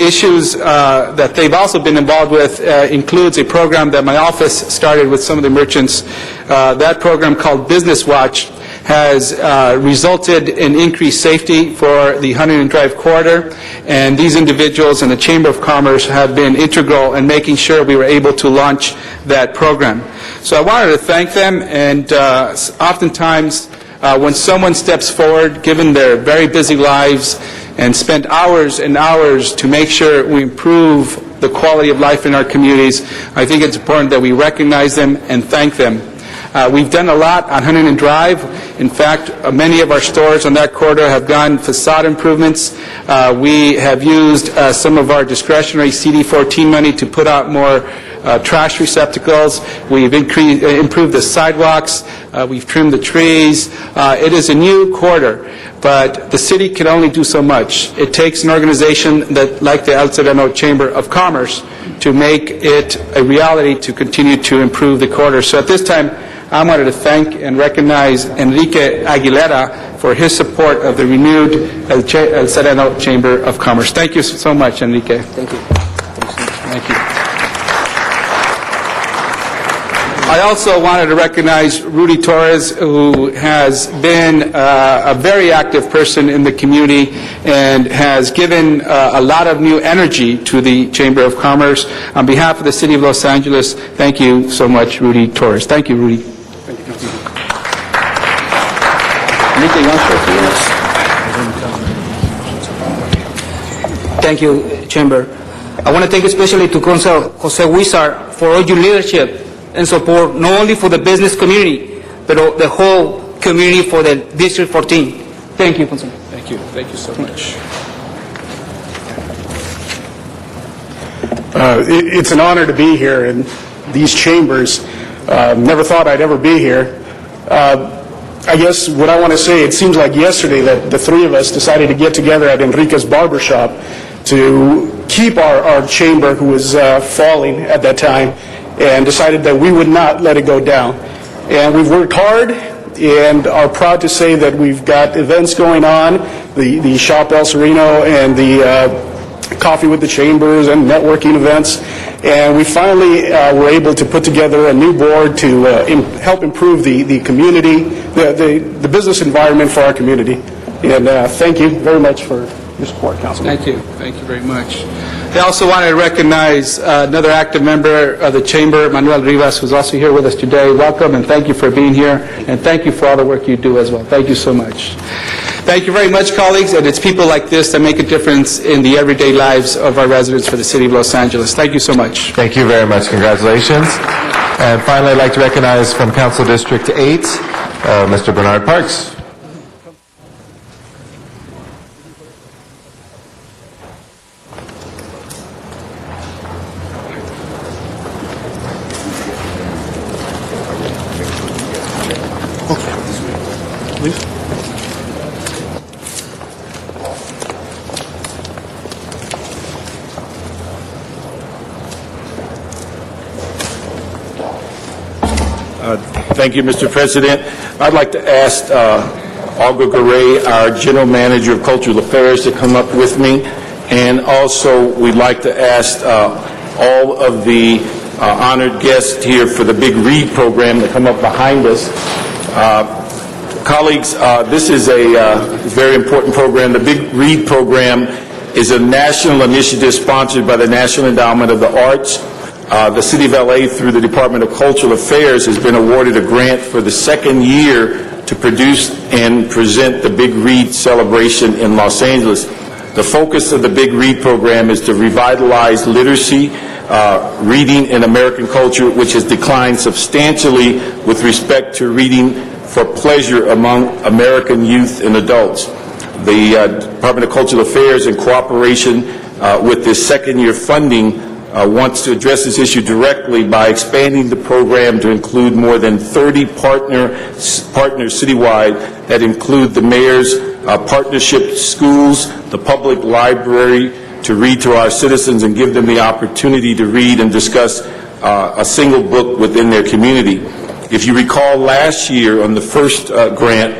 Issues that they've also been involved with includes a program that my office started with some of the merchants. That program, called Business Watch, has resulted in increased safety for the Huntington Drive corridor, and these individuals and the Chamber of Commerce have been integral in making sure we were able to launch that program. So I wanted to thank them, and oftentimes when someone steps forward, given their very busy lives, and spend hours and hours to make sure we improve the quality of life in our communities, I think it's important that we recognize them and thank them. We've done a lot on Huntington Drive. In fact, many of our stores on that corridor have gone facade improvements. We have used some of our discretionary CD14 money to put out more trash receptacles. We've improved the sidewalks. We've trimmed the trees. It is a new corridor, but the city can only do so much. It takes an organization that, like the El Sereno Chamber of Commerce, to make it a reality to continue to improve the corridor. So at this time, I wanted to thank and recognize Enrique Aguilera for his support of the renewed El Sereno Chamber of Commerce. Thank you so much, Enrique. Thank you. Thank you. I also wanted to recognize Rudy Torres, who has been a very active person in the community and has given a lot of new energy to the Chamber of Commerce. On behalf of the City of Los Angeles, thank you so much, Rudy Torres. Thank you, Rudy. Thank you. Anything else for Thank you, Chamber. I want to thank especially to Councilor Jose Huizar for all your leadership and support, not only for the business community, but the whole community for the District 14. Thank you, Councilor. Thank you. Thank you so much. It's an honor to be here in these chambers. Never thought I'd ever be here. I guess what I want to say, it seems like yesterday that the three of us decided to get together at Enrique's barbershop to keep our chamber, who was falling at that time, and decided that we would not let it go down. And we've worked hard and are proud to say that we've got events going on, the Shop El Sereno and the Coffee with the Chambers and networking events. And we finally were able to put together a new board to help improve the community, the business environment for our community. And thank you very much for your support, Councilman. Thank you. Thank you very much. I also wanted to recognize another active member of the Chamber, Manuel Rivas, who's also here with us today. Welcome, and thank you for being here, and thank you for all the work you do as well. Thank you so much. Thank you very much, colleagues, and it's people like this that make a difference in the everyday lives of our residents for the City of Los Angeles. Thank you so much. Thank you very much. Congratulations. And finally, I'd like to recognize from Council District 8, Mr. Bernard Parks. Thank you, Mr. President. I'd like to ask Olga Garay, our General Manager of Cultural Affairs, to come up with me. And also, we'd like to ask all of the honored guests here for the Big Read program to come up behind us. Colleagues, this is a very important program. The Big Read program is a national initiative sponsored by the National Endowment of the Arts. The City of LA, through the Department of Cultural Affairs, has been awarded a grant for the second year to produce and present the Big Read celebration in Los Angeles. The focus of the Big Read program is to revitalize literacy, reading in American culture, which has declined substantially with respect to reading for pleasure among American youth and adults. The Department of Cultural Affairs, in cooperation with this second-year funding, wants to address this issue directly by expanding the program to include more than 30 partners citywide that include the mayor's partnership schools, the public library, to read to our citizens and give them the opportunity to read and discuss a single book within their community. If you recall, last year on the first grant,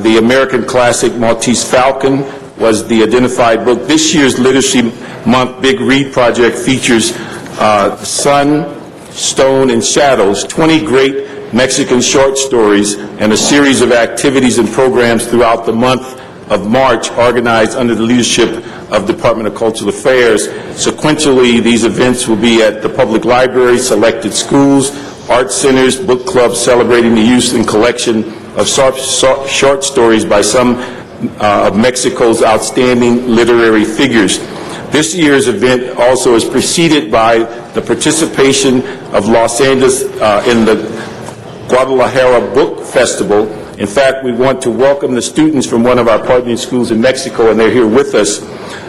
the American classic Maltese Falcon was the identified book. This year's Literacy Month Big Read project features Sun, Stone, and Shadows, 20 great Mexican short stories, and a series of activities and programs throughout the month of March, organized under the leadership of Department of Cultural Affairs. Sequentially, these events will be at the public library, selected schools, art centers, book clubs, celebrating the use and collection of short stories by some of Mexico's outstanding literary figures. This year's event also is preceded by the participation of Los Angeles in the Guadalajara Book Festival. In fact, we want to welcome the students from one of our partnering schools in Mexico, and they're here with us.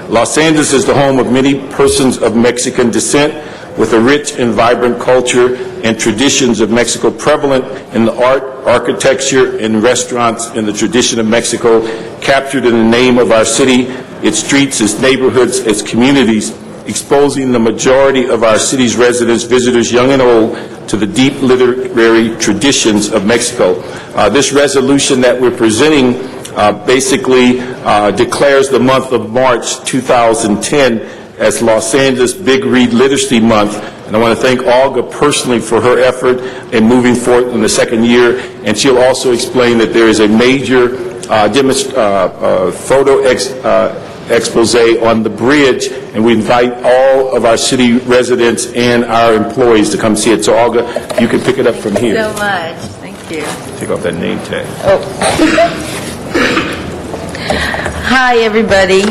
Los Angeles is the home of many persons of Mexican descent, with a rich and vibrant culture and traditions of Mexico prevalent in the art, architecture, and restaurants in the tradition of Mexico, captured in the name of our city, its streets, its neighborhoods, its communities, exposing the majority of our city's residents, visitors, young and old, to the deep literary traditions of Mexico. This resolution that we're presenting basically declares the month of March 2010 as Los Angeles Big Read Literacy Month. And I want to thank Olga personally for her effort in moving forward in the second year. And she'll also explain that there is a major photo expose on the bridge, and we invite all of our city residents and our employees to come see it. So Olga, you can pick it up from here. So much. Thank you. Take off that name tag. Hi, everybody.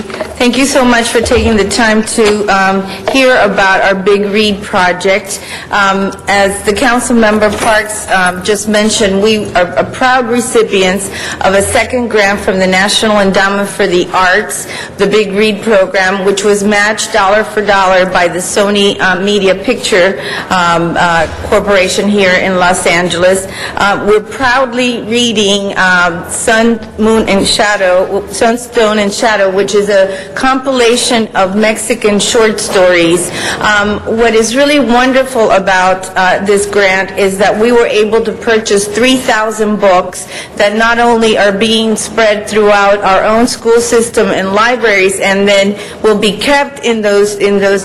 Thank you so much for taking the time to hear about our Big Read project. As the council member Parks just mentioned, we are proud recipients of a second grant from the National Endowment for the Arts, the Big Read program, which was matched dollar for dollar by the Sony Media Picture Corporation here in Los Angeles. We're proudly reading Sun, Moon, and Shadow, Sunstone and Shadow, which is a compilation of Mexican short stories. What is really wonderful about this grant is that we were able to purchase 3,000 books that not only are being spread throughout our own school system and libraries, and then will be kept in those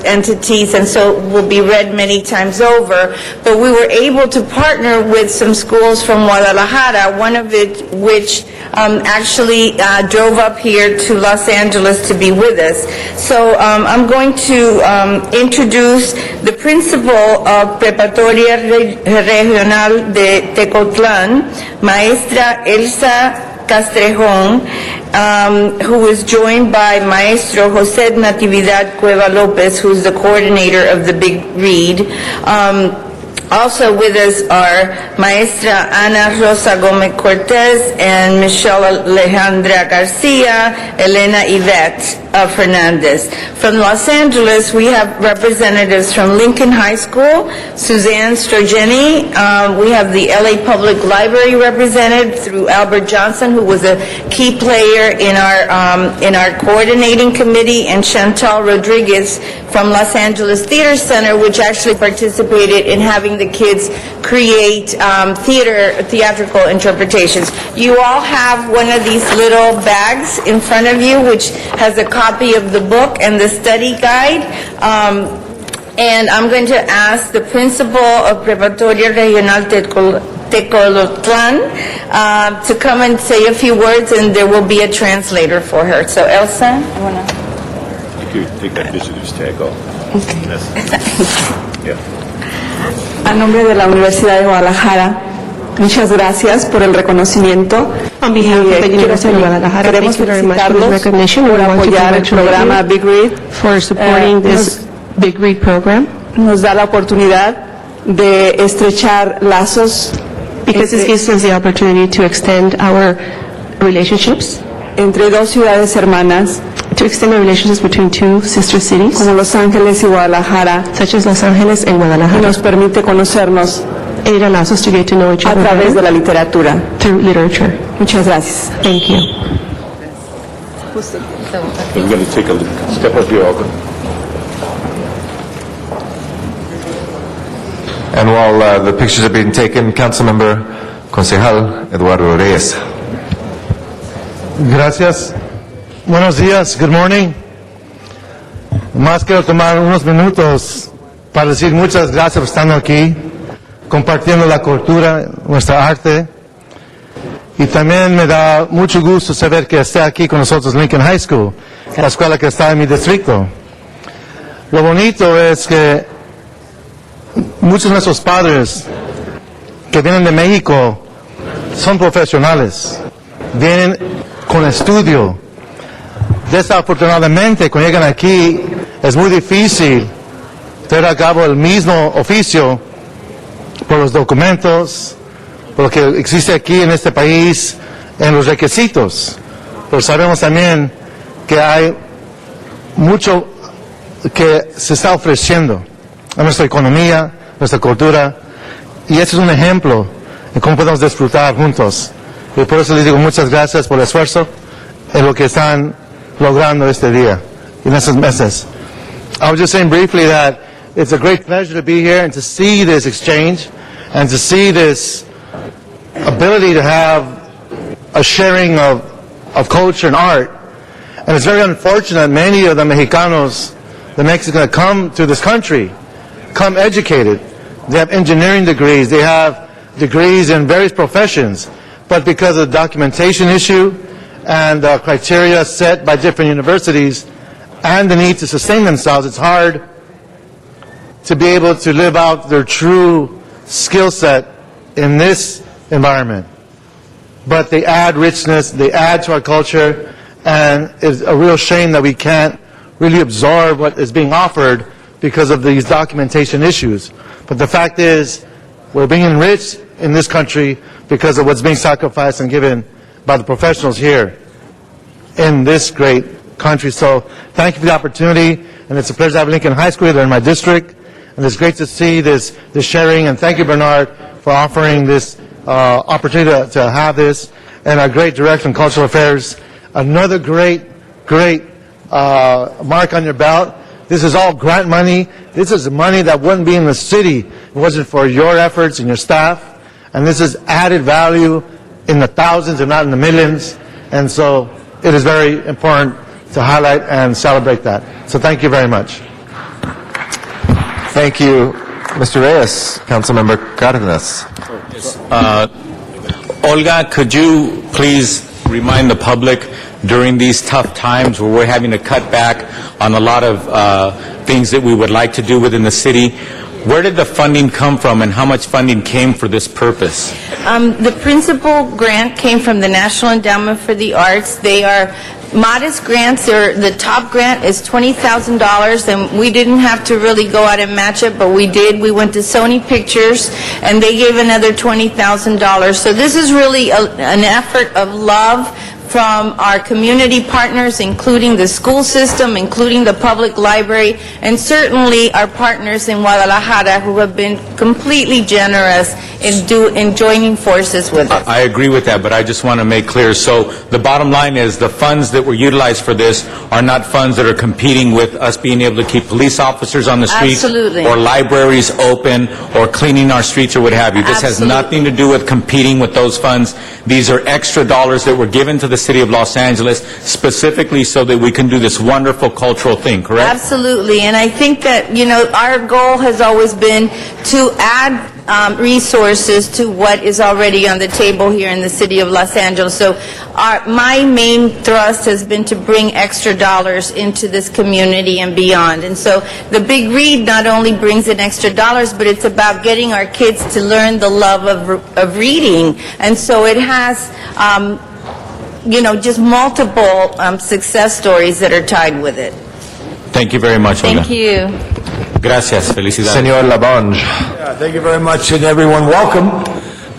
entities, and so will be read many times over, but we were able to partner with some schools from Guadalajara, one of which actually drove up here to Los Angeles to be with us. So I'm going to introduce the principal of Preparatoria Regional de Tecotlan, Maestra Elsa Castrejón, who is joined by Maestro José Natividad Cueva Lopez, who's the coordinator of the Big Read. Also with us are Maestra Ana Rosa Gómez Cortez and Michelle Alejandra Garcia, Elena Yvette. Fernandez. From Los Angeles, we have representatives from Lincoln High School, Suzanne Strogeni. We have the LA Public Library represented through Albert Johnson, who was a key player in our coordinating committee, and Chantal Rodriguez from Los Angeles Theater Center, which actually participated in having the kids create theatrical interpretations. You all have one of these little bags in front of you, which has a copy of the book and the study guide. And I'm going to ask the principal of Preparatoria Regional Tecolotlan to come and say a few words, and there will be a translator for her. So, Elsa, you want to? You could take that visitor's tag off. Yeah. A nombre de la Universidad de Guadalajara, muchas gracias por el reconocimiento. On behalf of the University of Guadalajara, thank you very much for this recognition. We want to congratulate you Big Read for supporting this Big Read program. Nos da la oportunidad de estrechar lazos Because this gives us the opportunity to extend our relationships, entre dos ciudades hermanas, to extend the relationships between two sister cities, como Los Ángeles y Guadalajara, such as Los Angeles and y Guadalajara. nos permite conocernos And it allows us to get to know each a other través de better la literatura. through literature. Muchas gracias. Thank you. I'm going to take a step up here, Alvin. And while the pictures are being taken, Councilmember Concejal Eduardo Reyes. Gracias. Buenos días. Good morning. Más quiero tomar unos minutos para decir muchas gracias por estar aquí, compartiendo la cultura, nuestra arte. Y también me da mucho gusto saber que esté aquí con nosotros Lincoln High School, la escuela que está en mi distrito. Lo bonito es que muchos de nuestros padres que vienen de México son profesionales, vienen con estudio. Desafortunadamente, cuando llegan aquí, es muy difícil llevar a cabo el mismo oficio por los documentos, por lo que existe aquí en este país, en los requisitos. Pero sabemos también que hay mucho que se está ofreciendo a nuestra economía, nuestra cultura, y este es un ejemplo de cómo podemos disfrutar juntos. Y por eso les digo muchas gracias por el esfuerzo en lo que están logrando este día, en estos meses. I was just saying briefly that it's a great pleasure to be here and to see this exchange and to see this ability to have a sharing of culture and art. And it's very unfortunate many of the Mexicanos, the Mexicans that come to this country, come educated. They have engineering degrees, they have degrees in various professions, but because of the documentation issue and the criteria set by different universities and the need to sustain themselves, it's hard to be able to live out their true skill set in this environment. But they add richness, they add to our culture, and it's a real shame that we can't really absorb what is being offered because of these documentation issues. But the fact is, we're being enriched in this country because of what's being sacrificed and given by the professionals here in this great country. So thank you for the opportunity, and it's a pleasure to have Lincoln High School. They're in my district, and it's great to see this sharing, and thank you, Bernard, for offering this opportunity to have this, and our great Director of Cultural Affairs. Another great mark on your belt. This is all grant money. This is money that wouldn't be in the city if it wasn't for your efforts and your staff. And this is added value in the thousands and not in the millions. And so it is very important to highlight and celebrate that. So thank you very much. Thank you, Mr. Reyes. Councilmember Cardenas. Olga, could you please remind the public during these tough times where we're having to cut back on a lot of things that we would like to do within the city, where did the funding come from and how much funding came for this purpose? The principal grant came from the National Endowment for the Arts. They are modest grants. The top grant is $20,000, and we didn't have to really go out and match it, but we did. We went to Sony Pictures, and they gave another $20,000. So this is really an effort of love from our community partners, including the school system, including the public library, and certainly our partners in Guadalajara who have been completely generous in joining forces with us. I agree with that, but I just want to make clear, so the bottom line is the funds that were utilized for this are not funds that are competing with us being able to keep police officers on the streets Absolutely. or libraries open or cleaning our streets or what have you. This has Absolutely. nothing to do with competing with those funds. These are extra dollars that were given to the city of Los Angeles specifically so that we can do this wonderful cultural thing, correct? Absolutely, and I think that, our goal has always been to add resources to what is already on the table here in the city of Los Angeles. So my main thrust has been to bring extra dollars into this community and beyond. And so the Big Read not only brings in extra dollars, but it's about getting our kids to learn the love of reading. And so it has just multiple success stories that are tied with it. Thank you very much, Olga. Thank you. Gracias. Felicidades. Senor Labange. Thank you very much, and everyone, welcome.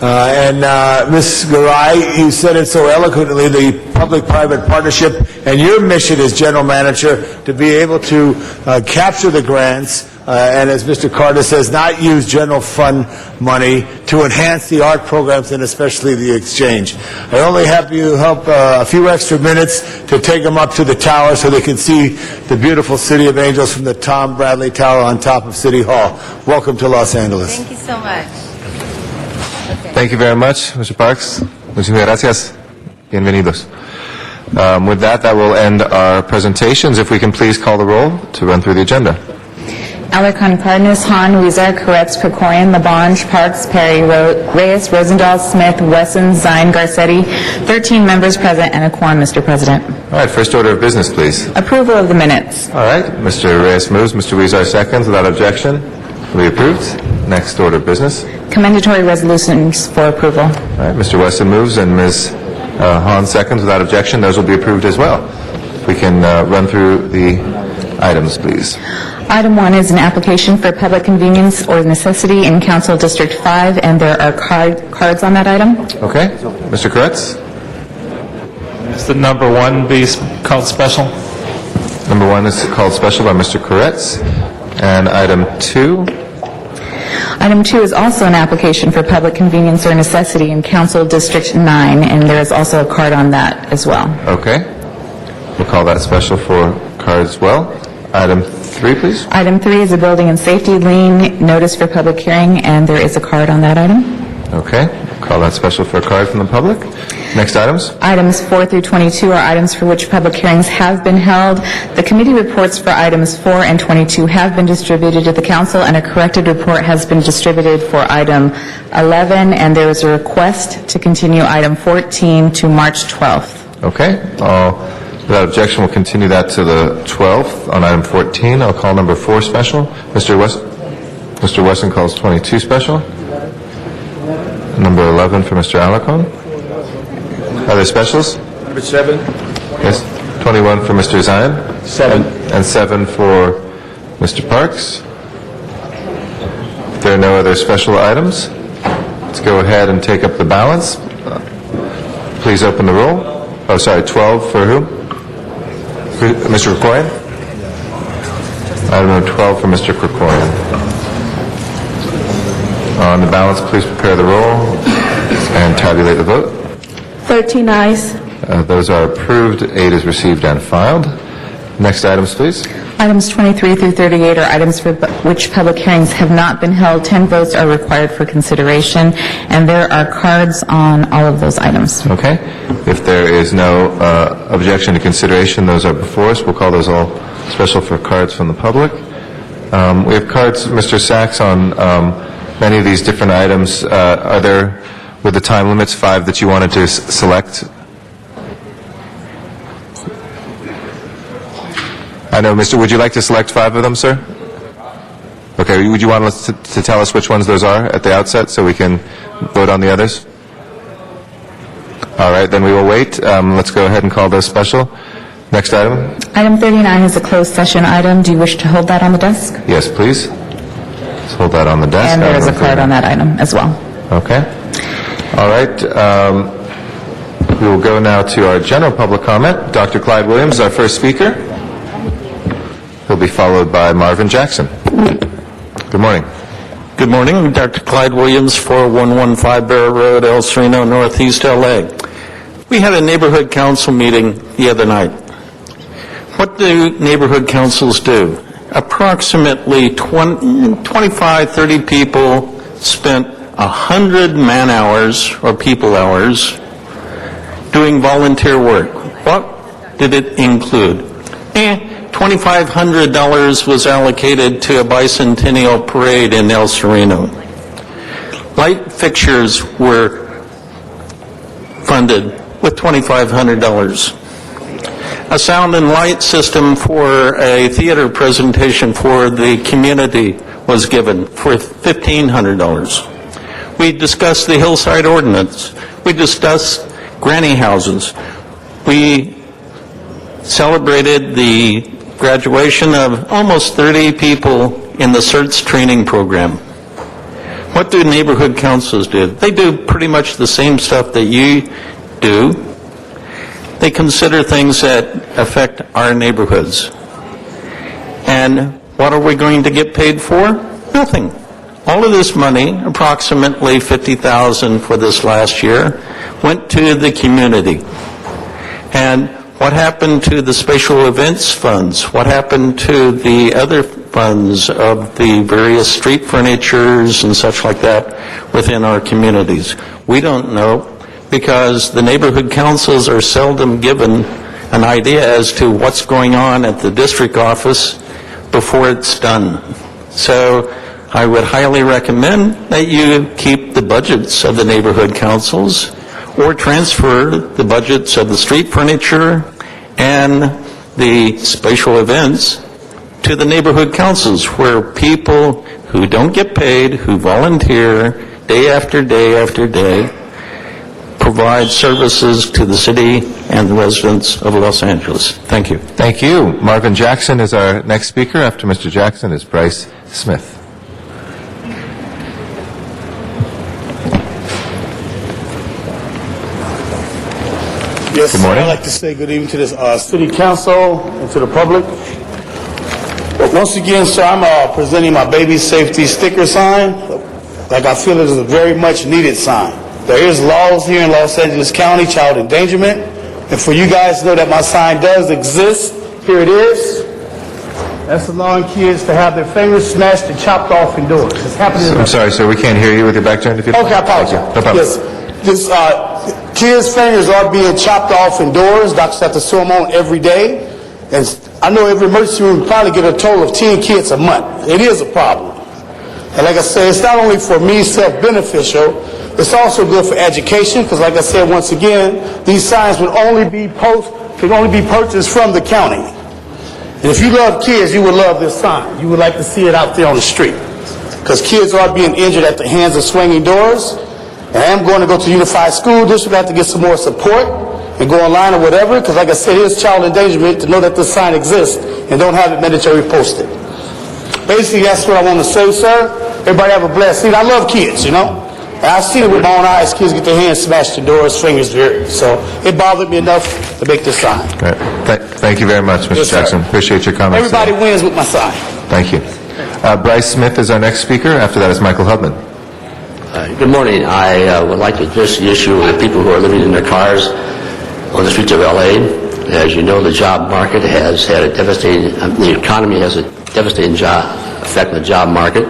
Ms. Garay, you said it so eloquently, the public-private partnership, and your mission as general manager to be able to capture the grants, and as Mr. Carter says, not use general fund money to enhance the art programs and especially the exchange. I only have you help a few extra minutes to take them up to the tower so they can see the beautiful City of Angels from the Tom Bradley Tower on top of City Hall. Welcome to Los Angeles. Thank you so much. Thank you very much, Mr. Parks. Muchísimas gracias. Bienvenidos. With that will end our presentations. If we can please call the roll to run through the agenda. Alarcon, Cardenas, Hahn, Weezer, Koretz, Krikorian, Labange, Parks, Perry, Reyes, Rosendahl, Smith, Wesson, Zine, Garcetti. 13 members present and a quorum, Mr. President. All right, first order of business, please. Approval of the minutes. All right, Mr. Reyes moves, Mr. Weezer seconds. Without objection, will be approved. Next order of business. Commendatory resolutions for approval. All right, Mr. Wesson moves and Ms. Hahn seconds. Without objection, those will be approved as well. We can run through the items, please. Item 1 is an application for public convenience or necessity in Council District 5, and there are cards on that item. Okay. Mr. Koretz? Is the number 1 be called special? Number 1 is called special by Mr. Koretz. And item 2? Item 2 is also an application for public convenience or necessity in Council District 9, and there is also a card on that as well. Okay. We'll call that special for cards as well. Item 3, please. Item 3 is a building and safety lien notice for public hearing, and there is a card on that item. Okay. Call that special for a card from the public. Next items. Items 4 through 22 are items for which public hearings have been held. The committee reports for items 4 and 22 have been distributed to the council, and a corrected report has been distributed for item 11, and there is a request to continue item 14 to March 12th. Okay. Without objection, we'll continue that to the 12th on item 14. I'll call number 4 special. Mr. Wesson calls 22 special. Number 11 for Mr. Alarcon. Are there specials? Number 7. Yes. 21 for Mr. Zion. 7. And 7 for Mr. Parks. If there are no other special items, let's go ahead and take up the balance. Please open the roll. Oh, sorry, 12 for who? Mr. Krikorian? Item number 12 for Mr. Krikorian. On the balance, please prepare the roll and tabulate the vote. 13 ayes. Those are approved. 8 is received and filed. Next items, please. Items 23 through 38 are items for which public hearings have not been held. 10 votes are required for consideration, and there are cards on all of those items. Okay. If there is no objection to consideration, those are before us. We'll call those all special for cards from the public. We have cards, Mr. Sachs, on many of these different items. Are there, with the time limits, 5 that you wanted to select? I know, Mr. Would you like to select 5 of them, sir? Okay. Would you want us to tell us which ones those are at the outset so we can vote on the others? All right, then we will wait. Let's go ahead and call those special. Next item. Item 39 is a closed session item. Do you wish to hold that on the desk? Yes, please. Let's hold that on the desk. And there is a card on that item as well. Okay. All right. We will go now to our general public comment. Dr. Clyde Williams, our first speaker. He'll be followed by Marvin Jackson. Good morning. Good morning. Dr. Clyde Williams, 4115 Bear Road, El Sereno, Northeast LA. We had a neighborhood council meeting the other night. What do neighborhood councils do? Approximately 25, 30 people spent 100 man-hours or people hours doing volunteer work. What did it include? $2,500 was allocated to a bicentennial parade in El Sereno. Light fixtures were funded with $2,500. A sound and light system for a theater presentation for the community was given for $1,500. We discussed the hillside ordinance. We discussed granny houses. We celebrated the graduation of almost 30 people in the CERTS training program. What do neighborhood councils do? They do pretty much the same stuff that you do. They consider things that affect our neighborhoods. And what are we going to get paid for? Nothing. All of this money, approximately $50,000 for this last year, went to the community. And what happened to the special events funds? What happened to the other funds of the various street furnitures and such like that within our communities? We don't know, because the neighborhood councils are seldom given an idea as to what's going on at the district office before it's done. So I would highly recommend that you keep the budgets of the neighborhood councils or transfer the budgets of the street furniture and the special events to the neighborhood councils, where people who don't get paid, who volunteer day after day after day, provide services to the city and the residents of Los Angeles. Thank you. Thank you. Marvin Jackson is our next speaker. After Mr. Jackson is Bryce Smith. Yes, good morning. I'd like to say good evening to this city council and to the public. Once again, sir, I'm presenting my baby safety sticker sign. Like, I feel it is a very much needed sign. There is laws here in Los Angeles County, child endangerment, and for you guys to know that my sign does exist, here it is. That's allowing kids to have their fingers smashed and chopped off indoors. It's happening. I'm sorry, sir, we can't hear you with your back turned. Okay, I apologize. No problem. Yes, this, kids' fingers are being chopped off indoors. Doctors have to sew them on every day. And I know every emergency room probably get a total of 10 kids a month. It is a problem. And like I said, it's not only for me self-beneficial, it's also good for education, because like I said, once again, these signs would only be purchased from the county. And if you love kids, you would love this sign. You would like to see it out there on the street. Because kids are being injured at the hands of swinging doors. And I am going to go to Unified School District. I have to get some more support and go online or whatever, because like I said, it is child endangerment to know that this sign exists and don't have it mandatory posted. Basically, that's what I want to say, sir. Everybody have a blessed evening. I love kids, you know. And I've seen it with my own eyes. Kids get their hands smashed in doors, fingers hurt. So it bothered me enough to make this sign. Right. Thank you very much, Mr. Yes, Jackson. Appreciate your comments. Everybody wins with my sign. Thank you. Bryce Smith is our next speaker. After that is Michael Hubman. Good morning. I would like to address the issue of the people who are living in their cars on the streets of L.A. As you know, the job market has had a devastating, the economy has a devastating effect on the job market.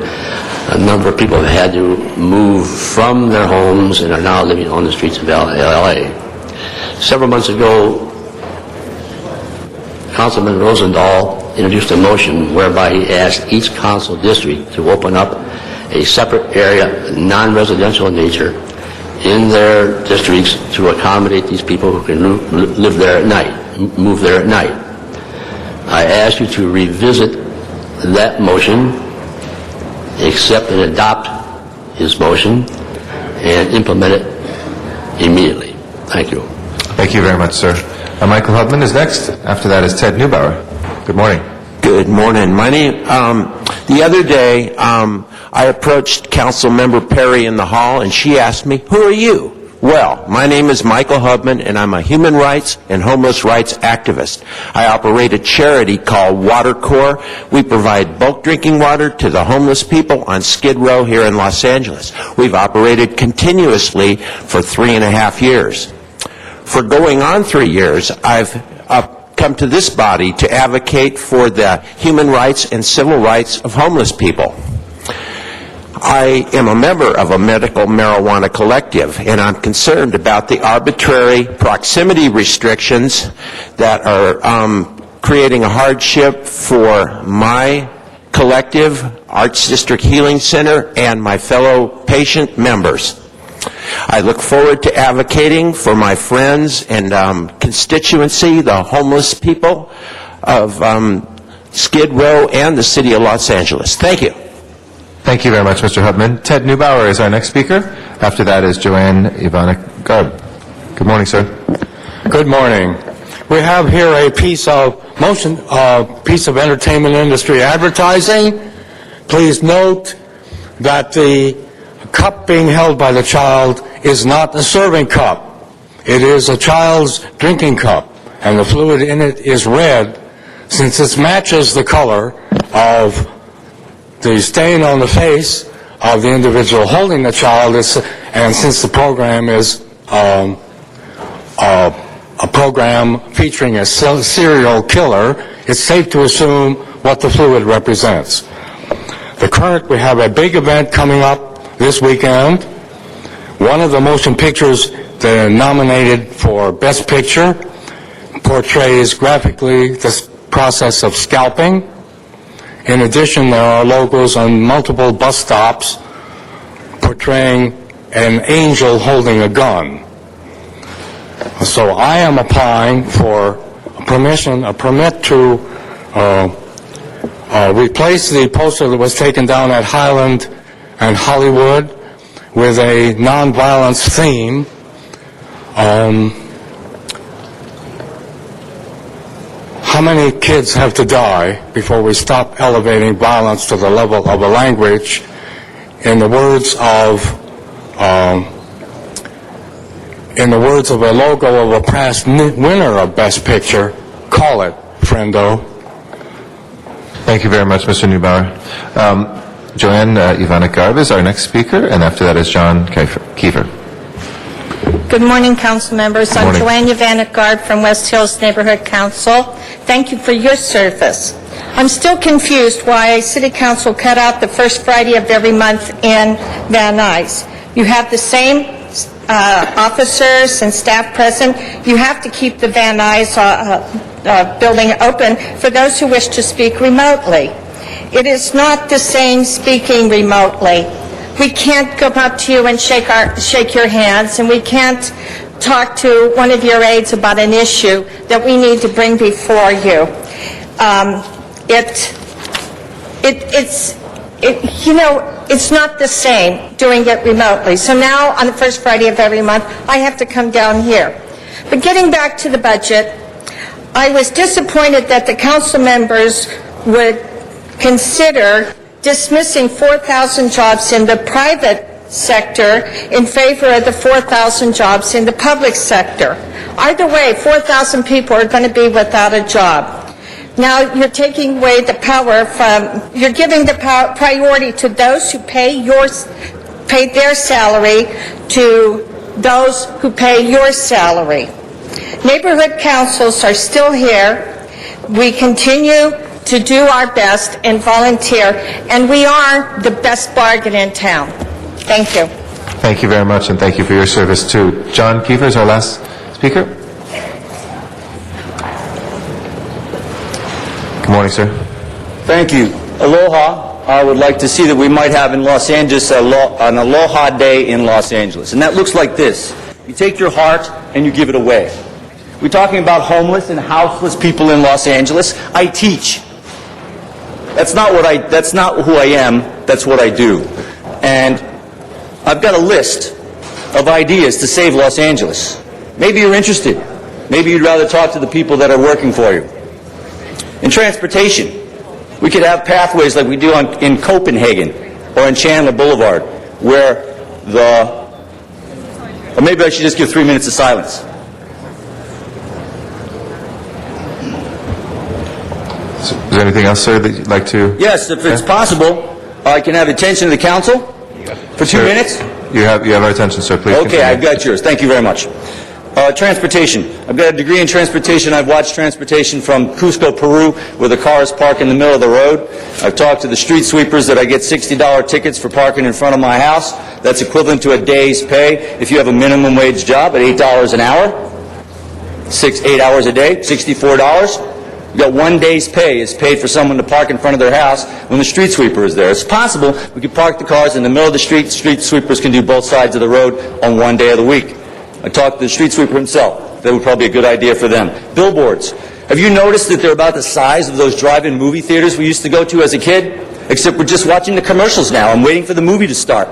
A number of people have had to move from their homes and are now living on the streets of L.A. Several months ago, Councilman Rosendahl introduced a motion whereby he asked each council district to open up a separate area, non-residential in nature, in their districts to accommodate these people who can live there at night, move there at night. I ask you to revisit that motion, accept and adopt his motion, and implement it immediately. Thank you. Thank you very much, sir. Michael Hubman is next. After that is Ted Neubauer. Good morning. Good morning. My name, the other day, I approached Council Member Perry in the hall, and she asked me, "Who are you?" Well, my name is Michael Hubman, and I'm a human rights and homeless rights activist. I operate a charity called Water Corps. We provide bulk drinking water to the homeless people on Skid Row here in Los Angeles. We've operated continuously for 3.5 years. For going on 3 years, I've come to this body to advocate for the human rights and civil rights of homeless people. I am a member of a medical marijuana collective, and I'm concerned about the arbitrary proximity restrictions that are creating a hardship for my collective, Arts District Healing Center, and my fellow patient members. I look forward to advocating for my friends and constituency, the homeless people of Skid Row and the City of Los Angeles. Thank you. Thank you very much, Mr. Hubman. Ted Neubauer is our next speaker. After that is Joanne Ivanek Garb. Good morning, sir. Good morning. We have here a piece of entertainment industry advertising. Please note that the cup being held by the child is not a serving cup. It is a child's drinking cup, and the fluid in it is red, since this matches the color of the stain on the face of the individual holding the child, and since the program is a program featuring a serial killer, it's safe to assume what the fluid represents. We have a big event coming up this weekend. One of the motion pictures that are nominated for Best Picture portrays graphically this process of scalping. In addition, there are logos on multiple bus stops portraying an angel holding a gun. So I am applying for a permit to replace the poster that was taken down at Highland and Hollywood with a nonviolence theme. How many kids have to die before we stop elevating violence to the level of a language? In the words of a logo of a past winner of Best Picture, call it, friendo. Thank you very much, Mr. Neubauer. Joanne Ivanek Garb is our next speaker, and after that is John Kiefer. Good morning, council members. I'm Joanne Ivanek Garb from West Hills Neighborhood Council. Thank you for your service. I'm still confused why City Council cut out the first Friday of every month in Van Nuys. You have the same officers and staff present. You have to keep the Van Nuys building open for those who wish to speak remotely. It is not the same speaking remotely. We can't go up to you and shake your hands, and we can't talk to one of your aides about an issue that we need to bring before you. It's not the same doing it remotely. So now, on the first Friday of every month, I have to come down here. But getting back to the budget, I was disappointed that the council members would consider dismissing 4,000 jobs in the private sector in favor of the 4,000 jobs in the public sector. Either way, 4,000 people are going to be without a job. Now you're taking away the power you're giving the priority to those who pay their salary to those who pay your salary. Neighborhood councils are still here. We continue to do our best and volunteer, and we are the best bargain in town. Thank you. Thank you very much, and thank you for your service, too. John Kiefer is our last speaker. Good morning, sir. Thank you. Aloha. I would like to see that we might have in Los Angeles an Aloha Day in Los Angeles. And that looks like this. You take your heart and you give it away. We're talking about homeless and houseless people in Los Angeles. I teach. That's not who I am. That's what I do. And I've got a list of ideas to save Los Angeles. Maybe you're interested. Maybe you'd rather talk to the people that are working for you. In transportation, we could have pathways like we do in Copenhagen or in Chandler Boulevard, where Or maybe I should just give 3 minutes of silence. Is there anything else, sir, that you'd like to? Yes, if it's possible, I can have attention of the council for 2 minutes. You have our attention, sir. Please Okay, continue. I've got yours. Thank you very much. Transportation. I've got a degree in transportation. I've watched transportation from Cusco, Peru, where the cars park in the middle of the road. I've talked to the street sweepers that I get $60 tickets for parking in front of my house. That's equivalent to a day's pay if you have a minimum wage job at $8 an hour, 8 hours a day, $64. You got 1 day's pay is paid for someone to park in front of their house when the street sweeper is there. It's possible we could park the cars in the middle of the street. Street sweepers can do both sides of the road on 1 day of the week. I talked to the street sweeper himself. That would probably be a good idea for them. Billboards. Have you noticed that they're about the size of those drive-in movie theaters we used to go to as a kid? Except we're just watching the commercials now and waiting for the movie to start.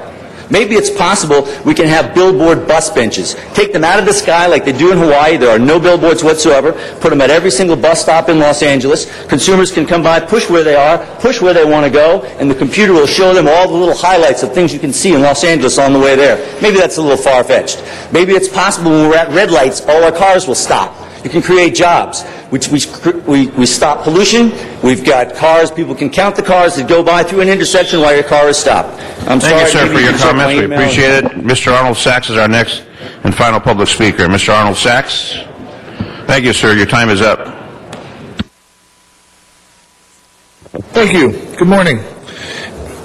Maybe it's possible we can have billboard bus benches. Take them out of the sky like they do in Hawaii. There are no billboards whatsoever. Put them at every single bus stop in Los Angeles. Consumers can come by, push where they are, push where they want to go, and the computer will show them all the little highlights of things you can see in Los Angeles on the way there. Maybe that's a little far-fetched. Maybe it's possible when we're at red lights, all our cars will stop. You can create jobs. We stop pollution. We've got cars. People can count the cars that go by through an intersection while your car is stopped. I'm sorry. Thank you, sir, maybe for you your can check my comments. We email. appreciate it. Mr. Arnold Sachs is our next and final public speaker. Mr. Arnold Sachs. Thank you, sir. Your time is up. Thank you. Good morning.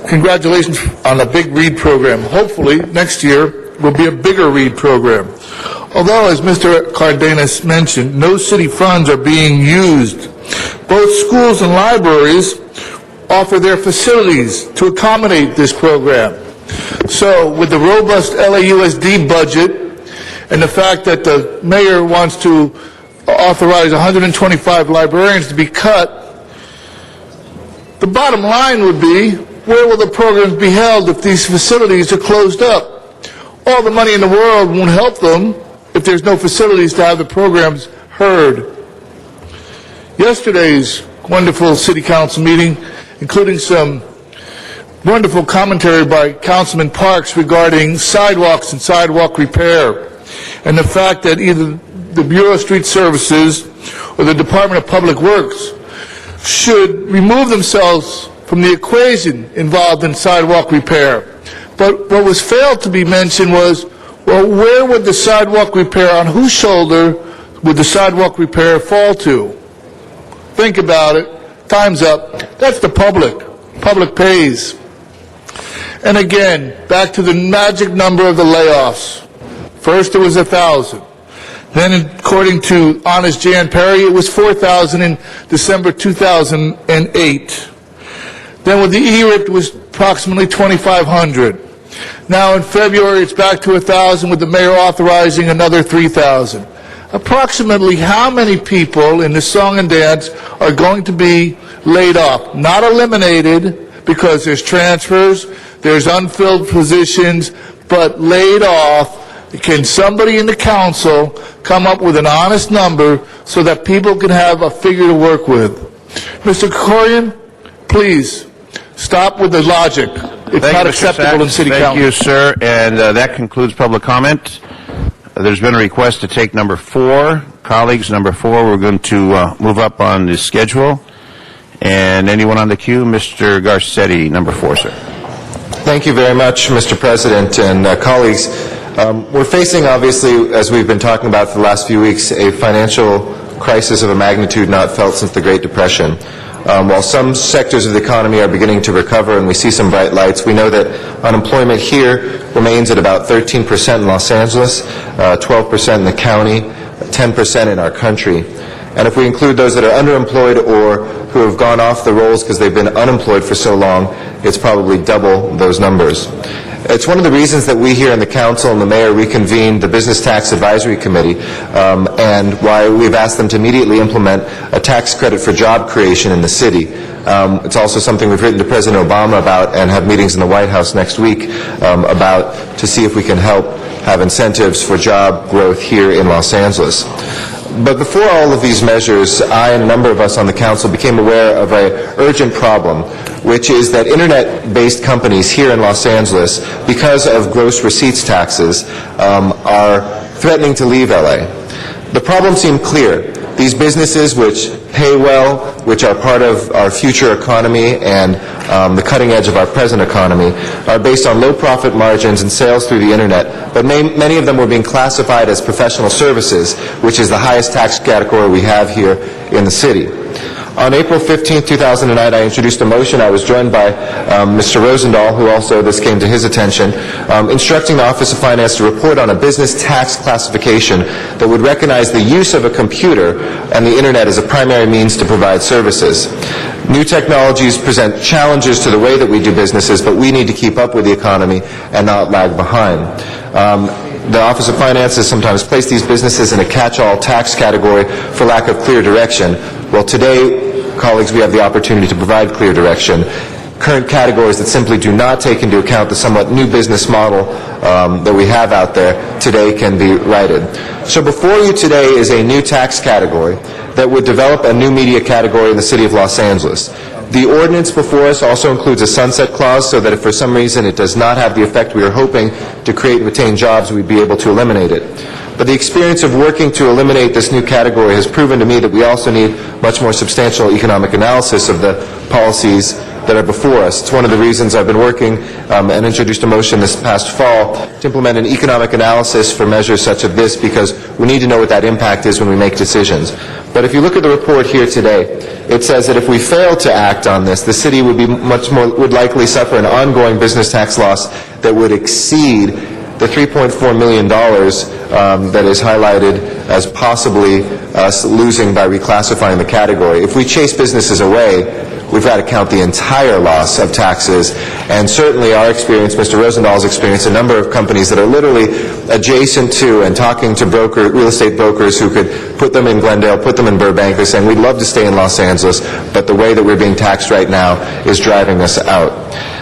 Congratulations on the big READ program. Hopefully, next year will be a bigger READ program. Although, as Mr. Cardenas mentioned, no city funds are being used. Both schools and libraries offer their facilities to accommodate this program. So, with the robust LAUSD budget and the fact that the mayor wants to authorize 125 librarians to be cut, the bottom line would be, where will the programs be held if these facilities are closed up? All the money in the world won't help them if there's no facilities to have the programs heard. Yesterday's wonderful city council meeting, including some wonderful commentary by Councilman Parks regarding sidewalks and sidewalk repair, and the fact that either the Bureau of Street Services or the Department of Public Works should remove themselves from the equation involved in sidewalk repair. But what was failed to be mentioned was, well, where would the sidewalk repair, on whose shoulder would the sidewalk repair fall to? Think about it. Time's up. That's the public. Public pays. And again, back to the magic number of the layoffs. First it was 1,000. Then, according to Honest Jan Perry, it was 4,000 in December 2008. Then with the ERIP, it was approximately 2,500. Now in February, it's back to 1,000 with the mayor authorizing another 3,000. Approximately how many people in this song and dance are going to be laid off? Not eliminated, because there's transfers, there's unfilled positions, but laid off. Can somebody in the council come up with an honest number so that people can have a figure to work with? Mr. Krikorian, please, stop with the logic. It's not acceptable in city council. Thank you, sir. And that concludes public comment. There's been a request to take number 4. Colleagues, number 4, we're going to move up on the schedule. And anyone on the queue? Mr. Garcetti, number 4, sir. Thank you very much, Mr. President and colleagues. We're facing, obviously, as we've been talking about for the last few weeks, a financial crisis of a magnitude not felt since the Great Depression. While some sectors of the economy are beginning to recover and we see some bright lights, we know that unemployment here remains at about 13% in Los Angeles, 12% in the county, 10% in our country. And if we include those that are underemployed or who have gone off the rolls because they've been unemployed for so long, it's probably double those numbers. It's one of the reasons that we here in the council and the mayor reconvened the Business Tax Advisory Committee and why we've asked them to immediately implement a tax credit for job creation in the city. It's also something we've written to President Obama about and have meetings in the White House next week about to see if we can help have incentives for job growth here in Los Angeles. But before all of these measures, I and a number of us on the council became aware of an urgent problem which is that internet-based companies here in Los Angeles, because of gross receipts taxes, are threatening to leave LA. The problem seemed clear. These businesses which pay well, which are part of our future economy and the cutting edge of our present economy, are based on low profit margins and sales through the internet, but many of them were being classified as professional services, which is the highest tax category we have here in the city. On April 15, 2009, I introduced a motion. I was joined by Mr. Rosendahl, who also this came to his attention, instructing the Office of Finance to report on a business tax classification that would recognize the use of a computer and the internet as a primary means to provide services. New technologies present challenges to the way that we do businesses, but we need to keep up with the economy and not lag behind. The Office of Finance has sometimes placed these businesses in a catch-all tax category for lack of clear direction. Well, today, colleagues, we have the opportunity to provide clear direction. Current categories that simply do not take into account the somewhat new business model that we have out there today can be righted. So before you today is a new tax category that would develop a new media category in the city of Los Angeles. The ordinance before us also includes a sunset clause so that if for some reason it does not have the effect we are hoping to create and retain jobs, we'd be able to eliminate it. But the experience of working to eliminate this new category has proven to me that we also need much more substantial economic analysis of the policies that are before us. It's one of the reasons I've been working and introduced a motion this past fall to implement an economic analysis for measures such as this, because we need to know what that impact is when we make decisions. But if you look at the report here today, it says that if we fail to act on this, the city would would likely suffer an ongoing business tax loss that would exceed the $3.4 million that is highlighted as possibly us losing by reclassifying the category. If we chase businesses away, we've got to count the entire loss of taxes. And certainly our experience, Mr. Rosendahl's experience, a number of companies that are literally adjacent to and talking to real estate brokers who could put them in Glendale, put them in Burbank. They're saying, we'd love to stay in Los Angeles, but the way that we're being taxed right now is driving us out.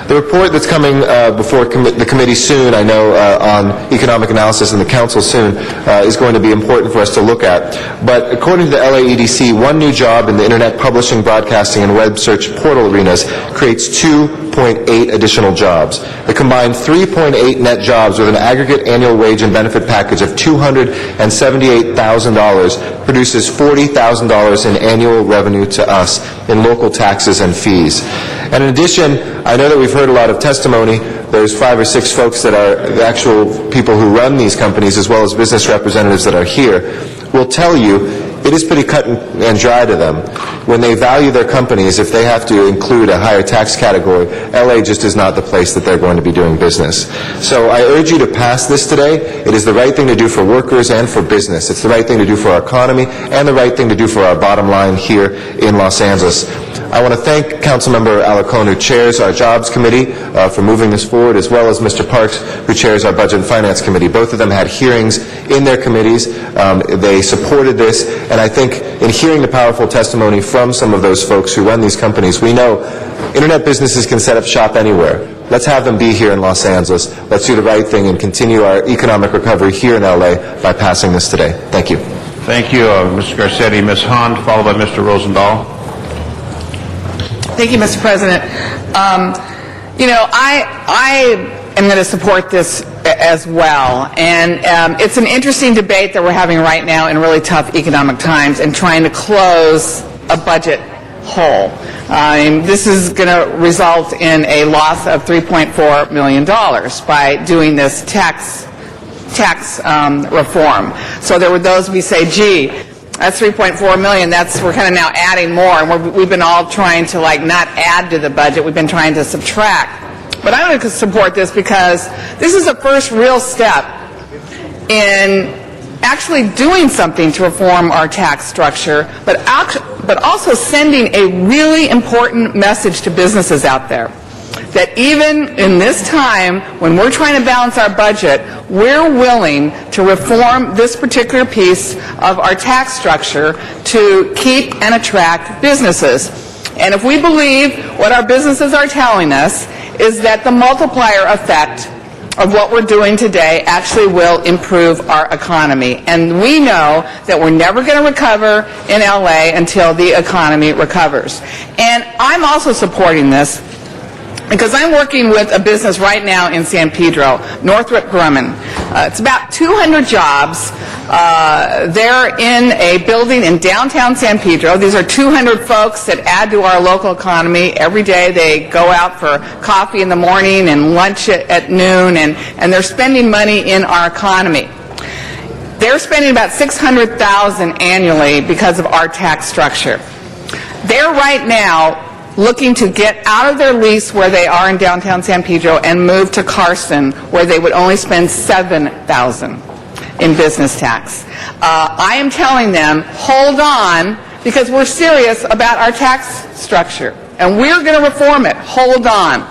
The report that's coming before the committee soon, I know, on economic analysis and the council soon, is going to be important for us to look at. But according to the LAEDC, one new job in the internet publishing, broadcasting, and web search portal arenas creates 2.8 additional jobs. The combined 3.8 net jobs with an aggregate annual wage and benefit package of $278,000 produces $40,000 in annual revenue to us in local taxes and fees. And in addition, I know that we've heard a lot of testimony. There's 5 or 6 folks that are the actual people who run these companies, as well as business representatives that are here, will tell you it is pretty cut and dry to them. When they value their companies, if they have to include a higher tax category, LA just is not the place that they're going to be doing business. So I urge you to pass this today. It is the right thing to do for workers and for business. It's the right thing to do for our economy and the right thing to do for our bottom line here in Los Angeles. I want to thank Councilmember Alarcon, who chairs our Jobs Committee, for moving this forward, as well as Mr. Parks, who chairs our Budget and Finance Committee. Both of them had hearings in their committees. They supported this, and I think in hearing the powerful testimony from some of those folks who run these companies, we know internet businesses can set up shop anywhere. Let's have them be here in Los Angeles. Let's do the right thing and continue our economic recovery here in LA by passing this today. Thank you. Thank you, Mr. Garcetti. Ms. Hahn, followed by Mr. Rosendahl. Thank you, Mr. President. I am going to support this as well. And it's an interesting debate that we're having right now in really tough economic times and trying to close a budget hole. This is going to result in a loss of $3.4 million by doing this tax reform. So there were those who say, gee, that's $3.4 million. We're kind of now adding more, and we've been all trying to not add to the budget. We've been trying to subtract. But I'm going to support this because this is the first real step in actually doing something to reform our tax structure, but also sending a really important message to businesses out there. That even in this time, when we're trying to balance our budget, we're willing to reform this particular piece of our tax structure to keep and attract businesses. And if we believe what our businesses are telling us is that the multiplier effect of what we're doing today actually will improve our economy. And we know that we're never going to recover in LA until the economy recovers. And I'm also supporting this Because I'm working with a business right now in San Pedro, Northrop Grumman. It's about 200 jobs. They're in a building in downtown San Pedro. These are 200 folks that add to our local economy. Every day they go out for coffee in the morning and lunch at noon, and they're spending money in our economy. They're spending about $600,000 annually because of our tax structure. They're right now looking to get out of their lease where they are in downtown San Pedro and move to Carson, where they would only spend $7,000 in business tax. I am telling them, hold on, because we're serious about our tax structure, and we're going to reform it. Hold on.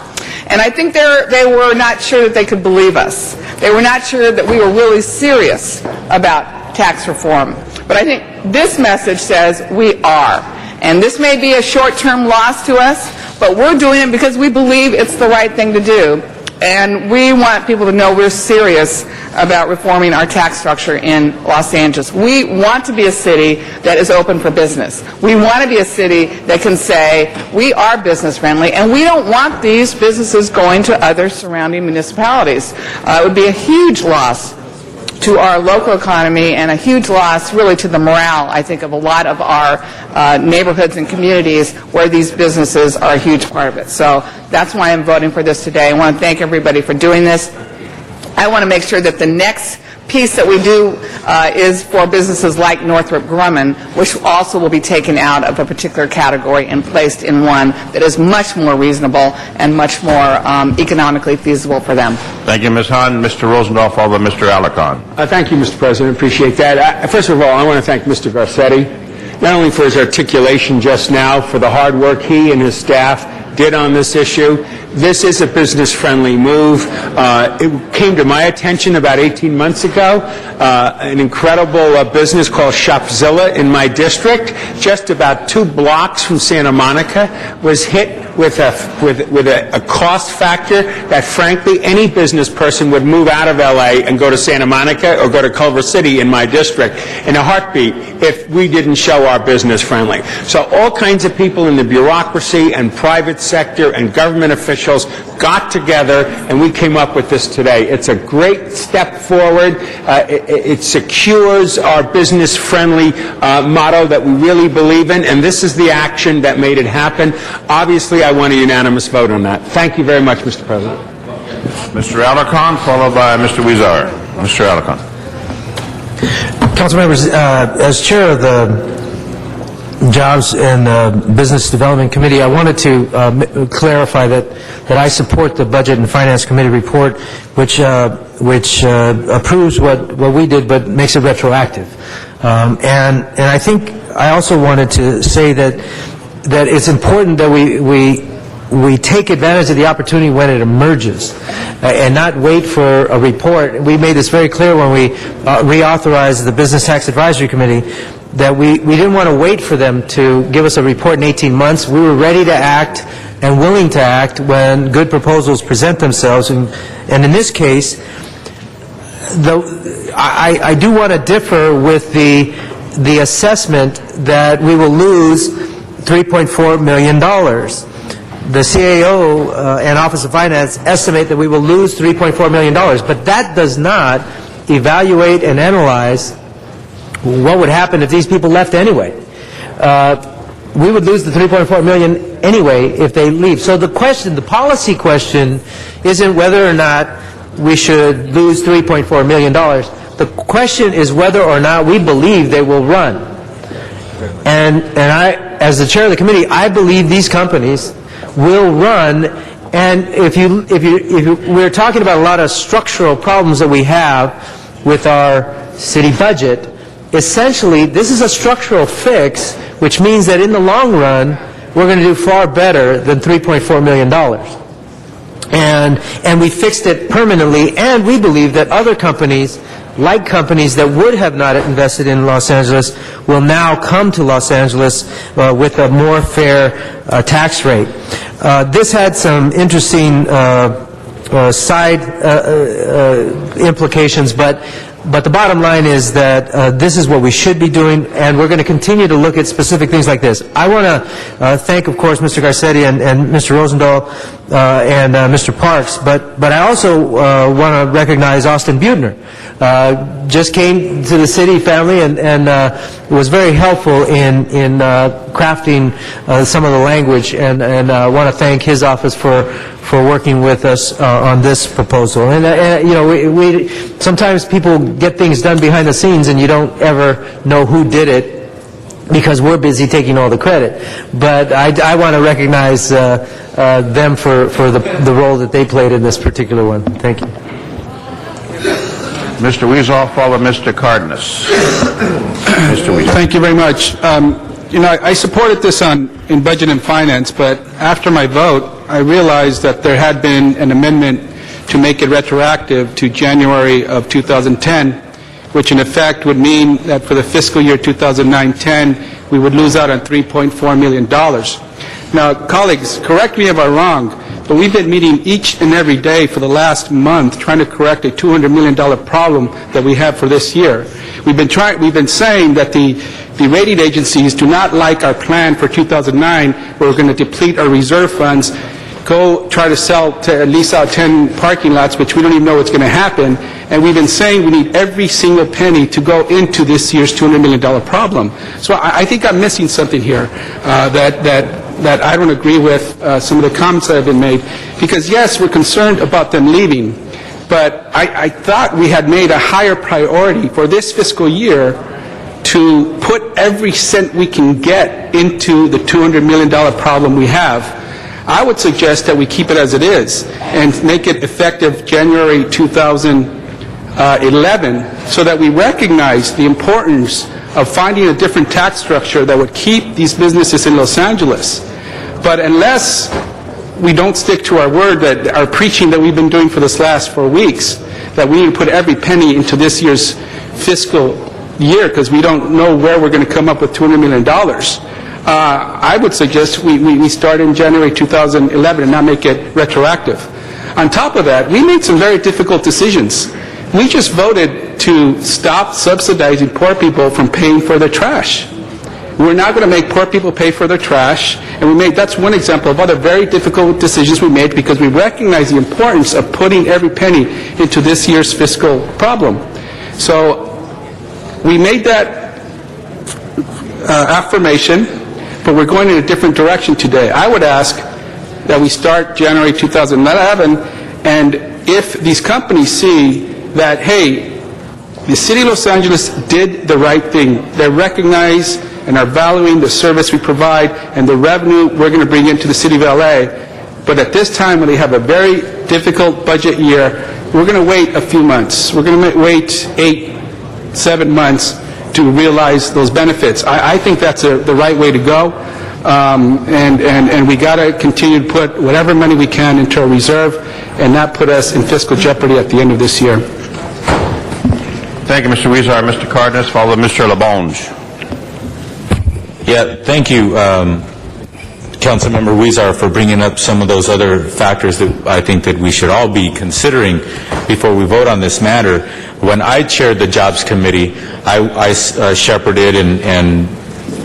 And I think they were not sure that they could believe us. They were not sure that we were really serious about tax reform. But I think this message says we are. And this may be a short-term loss to us, but we're doing it because we believe it's the right thing to do. And we want people to know we're serious about reforming our tax structure in Los Angeles. We want to be a city that is open for business. We want to be a city that can say we are business friendly, and we don't want these businesses going to other surrounding municipalities. It would be a huge loss to our local economy and a huge loss really to the morale, I think, of a lot of our neighborhoods and communities where these businesses are a huge part of it. So that's why I'm voting for this today. I want to thank everybody for doing this. I want to make sure that the next piece that we do is for businesses like Northrop Grumman, which also will be taken out of a particular category and placed in one that is much more reasonable and much more economically feasible for them. Thank you, Ms. Hahn. Mr. Rosendahl, followed by Mr. Alarcon. Thank you, Mr. President. Appreciate that. First of all, I want to thank Mr. Garcetti, not only for his articulation just now, for the hard work he and his staff did on this issue. This is a business-friendly move. It came to my attention about 18 months ago. An incredible business called Shopzilla in my district, just about 2 blocks from Santa Monica, was hit with a cost factor that, frankly, any business person would move out of L.A. and go to Santa Monica or go to Culver City in my district in a heartbeat if we didn't show our business friendly. So all kinds of people in the bureaucracy and private sector and government officials got together, and we came up with this today. It's a great step forward. It secures our business-friendly motto that we really believe in, and this is the action that made it happen. Obviously, I want a unanimous vote on that. Thank you very much, Mr. President. Mr. Alarcon, followed by Mr. Huizar. Mr. Alarcon. Council members, as chair of the Jobs and Business Development Committee, I wanted to clarify that I support the Budget and Finance Committee report, which approves what we did but makes it retroactive. And I think I also wanted to say that it's important that we take advantage of the opportunity when it emerges and not wait for a report. We made this very clear when we reauthorized the Business Tax Advisory Committee that we didn't want to wait for them to give us a report in 18 months. We were ready to act and willing to act when good proposals present themselves. And in this case, I do want to differ with the assessment that we will lose $3.4 million. The CAO and Office of Finance estimate that we will lose $3.4 million, but that does not evaluate and analyze what would happen if these people left anyway. We would lose the $3.4 million anyway if they leave. So the policy question isn't whether or not we should lose $3.4 million. The question is whether or not we believe they will run. And I, as the chair of the committee, I believe these companies will run. And if we're talking about a lot of structural problems that we have with our city budget, essentially this is a structural fix, which means that in the long run we're going to do far better than $3.4 million. And we fixed it permanently, and we believe that other companies, like companies that would have not invested in Los Angeles, will now come to Los Angeles with a more fair tax rate. This had some interesting side implications, but the bottom line is that this is what we should be doing, and we're going to continue to look at specific things like this. I want to thank, of course, Mr. Garcetti and Mr. Rosendahl and Mr. Parks, but I also want to recognize Austin Butner. Just came to the city family and was very helpful in crafting some of the language, and I want to thank his office for working with us on this proposal. And you know, we sometimes people get things done behind the scenes and you don't ever know who did it, because we're busy taking all the credit. But I want to recognize them for the role that they played in this particular one. Thank you. Mr. Weezoff, followed Mr. Cardenas. Mr. Weezoff. Thank you very much. You know, I supported this in Budget and Finance, but after my vote, I realized that there had been an amendment to make it retroactive to January of 2010, which in effect would mean that for the fiscal year 2009-10, we would lose out on $3.4 million. Now, colleagues, correct me if I'm wrong, but we've been meeting each and every day for the last month trying to correct a $200 million problem that we have for this year. We've been saying that the rating agencies do not like our plan for 2009, where we're going to deplete our reserve funds, go try to lease out 10 parking lots, which we don't even know what's going to happen. And we've been saying we need every single penny to go into this year's $200 million problem. So I think I'm missing something here that I don't agree with some of the comments that have been made. Because yes, we're concerned about them leaving, but I thought we had made a higher priority for this fiscal year to put every cent we can get into the $200 million problem we have. I would suggest that we keep it as it is and make it effective January 2011, so that we recognize the importance of finding a different tax structure that would keep these businesses in Los Angeles. But unless we don't stick to our word, that our preaching that we've been doing for this last 4 weeks, that we need to put every penny into this year's fiscal year, because we don't know where we're going to come up with $200 million. I would suggest we start in January 2011 and not make it retroactive. On top of that, we made some very difficult decisions. We just voted to stop subsidizing poor people from paying for their trash. We're not going to make poor people pay for their trash, and that's one example of other very difficult decisions we made, because we recognize the importance of putting every penny into this year's fiscal problem. So we made that affirmation, but we're going in a different direction today. I would ask that we start January 2011, and if these companies see that, hey, the City of Los Angeles did the right thing, they recognize and are valuing the service we provide and the revenue we're going to bring into the City of LA, but at this time when they have a very difficult budget year, we're going to wait a few months. We're going to wait 8-7 months to realize those benefits. I think that's the right way to go, and we got to continue to put whatever money we can into our reserve and not put us in fiscal jeopardy at the end of this year. Thank you, Mr. Weezer. Mr. Cardenas, followed Mr. LaBonge. Yeah, thank you, Councilmember Weezer, for bringing up some of those other factors that I think that we should all be considering before we vote on this matter. When I chaired the Jobs Committee, I shepherded and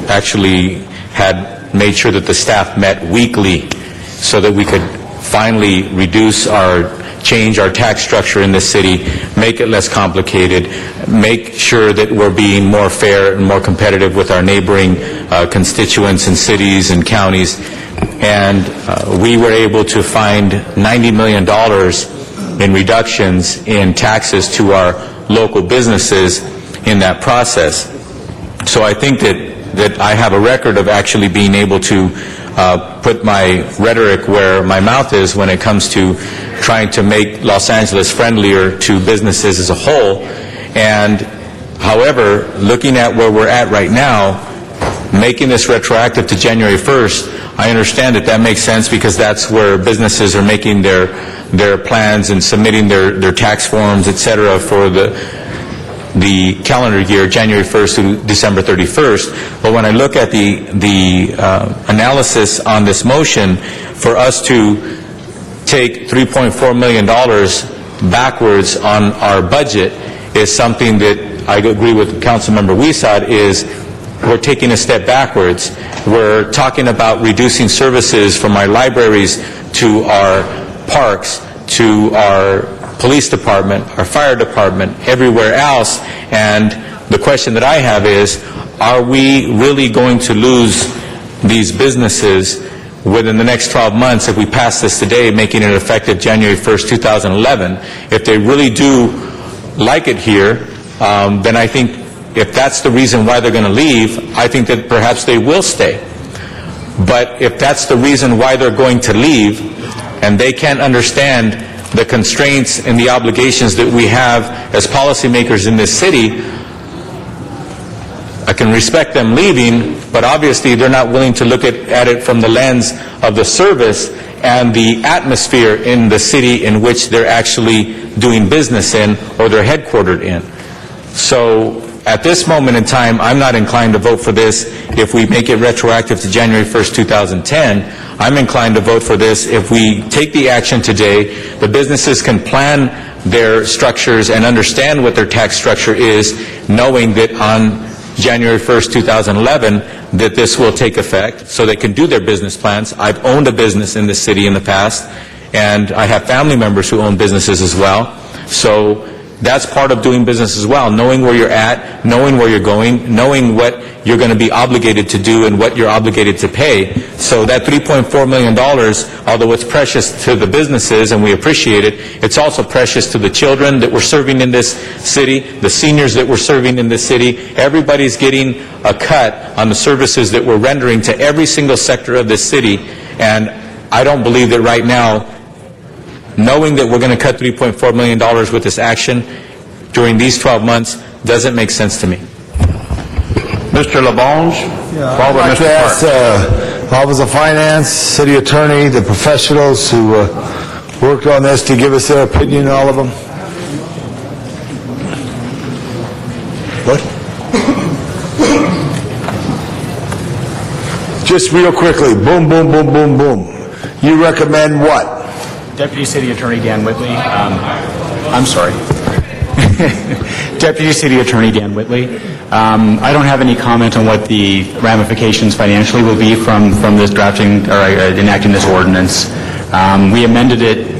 actually had made sure that the staff met weekly so that we could finally change our tax structure in the city, make it less complicated, make sure that we're being more fair and more competitive with our neighboring constituents and cities and counties. And we were able to find $90 million in reductions in taxes to our local businesses in that process. So I think that I have a record of actually being able to put my rhetoric where my mouth is when it comes to trying to make Los Angeles friendlier to businesses as a whole. And however, looking at where we're at right now, making this retroactive to January 1st, I understand that makes sense, because that's where businesses are making their plans and submitting their tax forms, et cetera, for the calendar year, January 1st to December 31st. But when I look at the analysis on this motion, for us to take $3.4 million backwards on our budget is something that I agree with Councilmember Weisad is we're taking a step backwards. We're talking about reducing services from our libraries to our parks, to our police department, our fire department, everywhere else. And the question that I have is, are we really going to lose these businesses within the next 12 months if we pass this today, making it effective January 1st, 2011? If they really do like it here, then I think if that's the reason why they're going to leave, I think that perhaps they will stay. But if that's the reason why they're going to leave, and they can't understand the constraints and the obligations that we have as policymakers in this city, I can respect them leaving, but obviously they're not willing to look at it from the lens of the service and the atmosphere in the city in which they're actually doing business in or they're headquartered in. So at this moment in time, I'm not inclined to vote for this if we make it retroactive to January 1st, 2010. I'm inclined to vote for this if we take the action today. The businesses can plan their structures and understand what their tax structure is, knowing that on January 1st, 2011, that this will take effect, so they can do their business plans. I've owned a business in this city in the past, and I have family members who own businesses as well. So that's part of doing business as well, knowing where you're at, knowing where you're going, knowing what you're going to be obligated to do and what you're obligated to pay. So that $3.4 million, although it's precious to the businesses and we appreciate it, it's also precious to the children that we're serving in this city, the seniors that we're serving in this city. Everybody's getting a cut on the services that we're rendering to every single sector of this city. And I don't believe that right now, knowing that we're going to cut $3.4 million with this action during these 12 months doesn't make sense to me. Mr. LaBonge, followed by I'd like Mr. to ask Office of Finance, City Attorney, the professionals who worked on this to give us their opinion, all of them. What? Just real quickly, boom, boom, boom, boom, boom. You recommend what? Deputy City Attorney Dan Whitley. I'm sorry. Deputy City Attorney Dan Whitley. I don't have any comment on what the ramifications financially will be from this drafting or enacting this ordinance. We amended it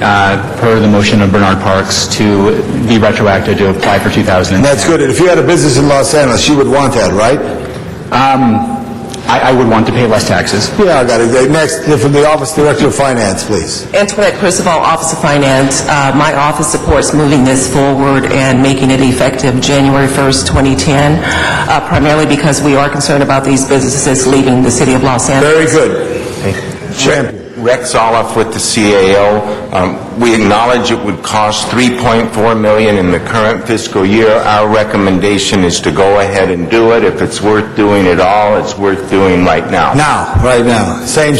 per the motion of Bernard Parks to be retroactive to apply for 2010. That's good. If you had a business in Los Angeles, you would want that, right? I would want to pay less taxes. Yeah, I got it. Next, from the Office Director of Finance, please. Antoinette Percival, Office of Finance. My office supports moving this forward and making it effective January 1st, 2010, primarily because we are concerned about these businesses leaving the city of Los Angeles. Very good. Champion. Rex Zoloff with the CAO. We acknowledge it would cost $3.4 million in the current fiscal year. Our recommendation is to go ahead and do it. If it's worth doing at all, it's worth doing right now. Right now. Same.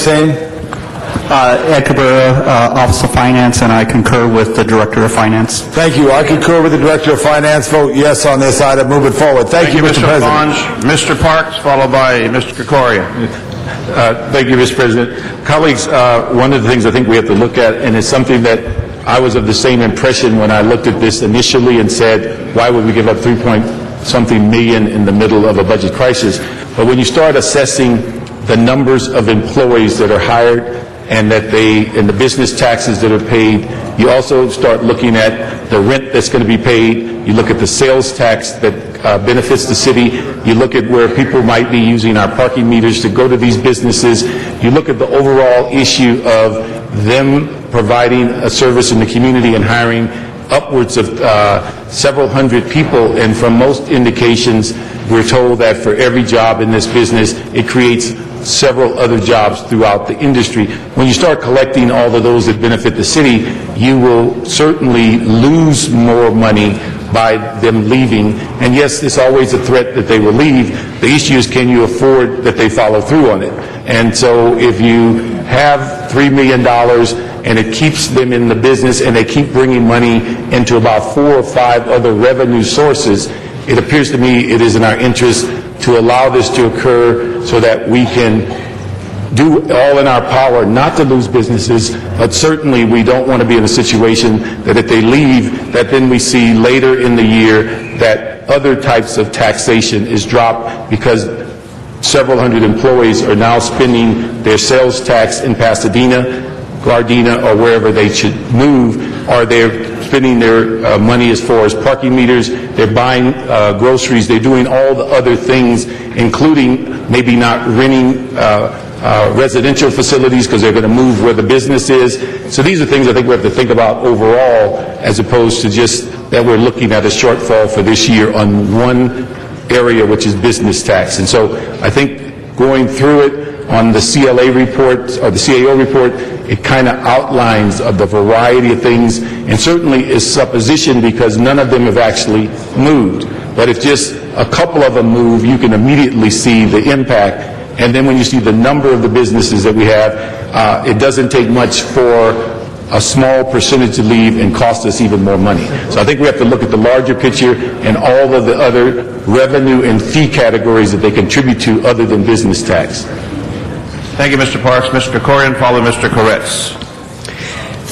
Ed Cabrera, Office of Finance, and I concur with the Director of Finance. Thank you. I concur with the Director of Finance. Vote yes on this item. Move it forward. Thank you, Mr. President. Mr. Parks, followed by Mr. Krikoria. Thank you, Mr. President. Colleagues, one of the things I think we have to look at, and it's something that I was of the same impression when I looked at this initially and said, why would we give up $3-point-something million in the middle of a budget crisis? But when you start assessing the numbers of employees that are hired and the business taxes that are paid, you also start looking at the rent that's going to be paid. You look at the sales tax that benefits the city. You look at where people might be using our parking meters to go to these businesses. You look at the overall issue of them providing a service in the community and hiring upwards of several hundred people. And from most indications, we're told that for every job in this business, it creates several other jobs throughout the industry. When you start collecting all of those that benefit the city, you will certainly lose more money by them leaving. And yes, there's always a threat that they will leave. The issue is, can you afford that they follow through on it? And so if you have $3 million and it keeps them in the business and they keep bringing money into about 4 or 5 other revenue sources, it appears to me it is in our interest to allow this to occur so that we can do all in our power not to lose businesses, but certainly we don't want to be in a situation that if they leave, that then we see later in the year that other types of taxation is dropped because several hundred employees are now spending their sales tax in Pasadena, Gardena, or wherever they should move, or they're spending their money as far as parking meters, they're buying groceries, they're doing all the other things, including maybe not renting residential facilities because they're going to move where the business is. So these are things I think we have to think about overall, as opposed to just that we're looking at a shortfall for this year on one area, which is business tax. And so I think going through it on the CLA report, or the CAO report, it kind of outlines the variety of things, and certainly is supposition because none of them have actually moved. But if just a couple of them move, you can immediately see the impact. And then when you see the number of the businesses that we have, it doesn't take much for a small percentage to leave and cost us even more money. So I think we have to look at the larger picture and all of the other revenue and fee categories that they contribute to other than business tax. Thank you, Mr. Parks. Mr. Krikorian, followed Mr. Koretz.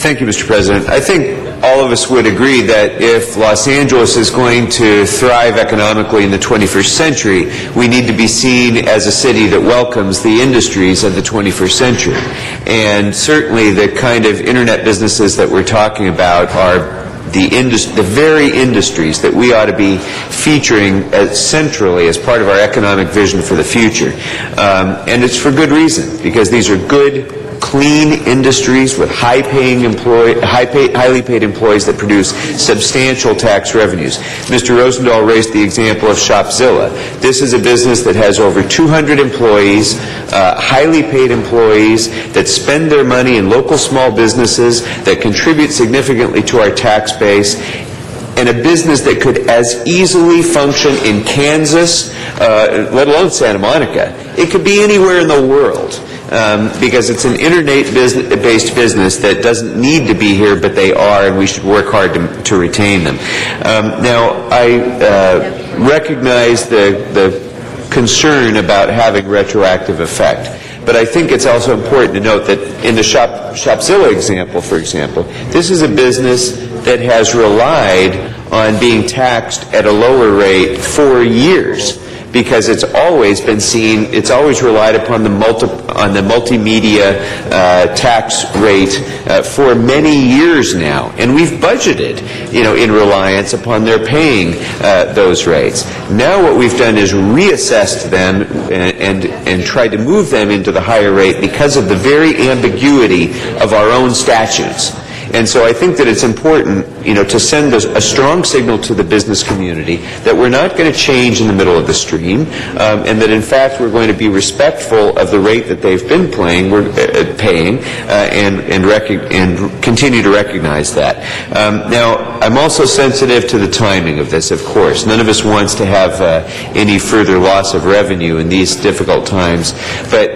Thank you, Mr. President. I think all of us would agree that if Los Angeles is going to thrive economically in the 21st century, we need to be seen as a city that welcomes the industries of the 21st century. And certainly the kind of internet businesses that we're talking about are the very industries that we ought to be featuring centrally as part of our economic vision for the future. And it's for good reason, because these are good, clean industries with highly paid employees that produce substantial tax revenues. Mr. Rosendahl raised the example of Shopzilla. This is a business that has over 200 employees, highly paid employees that spend their money in local small businesses that contribute significantly to our tax base, and a business that could as easily function in Kansas, let alone Santa Monica. It could be anywhere in the world. Because it's an internet-based business that doesn't need to be here, but they are, and we should work hard to retain them. Now, I recognize the concern about having retroactive effect, but I think it's also important to note that in the Shopzilla example, for example, this is a business that has relied on being taxed at a lower rate for years, because it's always been seen, it's always relied upon the multimedia tax rate for many years now, and we've budgeted, in reliance upon their paying those rates. Now what we've done is reassessed them and tried to move them into the higher rate because of the very ambiguity of our own statutes. And so I think that it's important, to send a strong signal to the business community that we're not going to change in the middle of the stream, and that in fact we're going to be respectful of the rate that they've been paying, and continue to recognize that. Now, I'm also sensitive to the timing of this, of course. None of us wants to have any further loss of revenue in these difficult times, but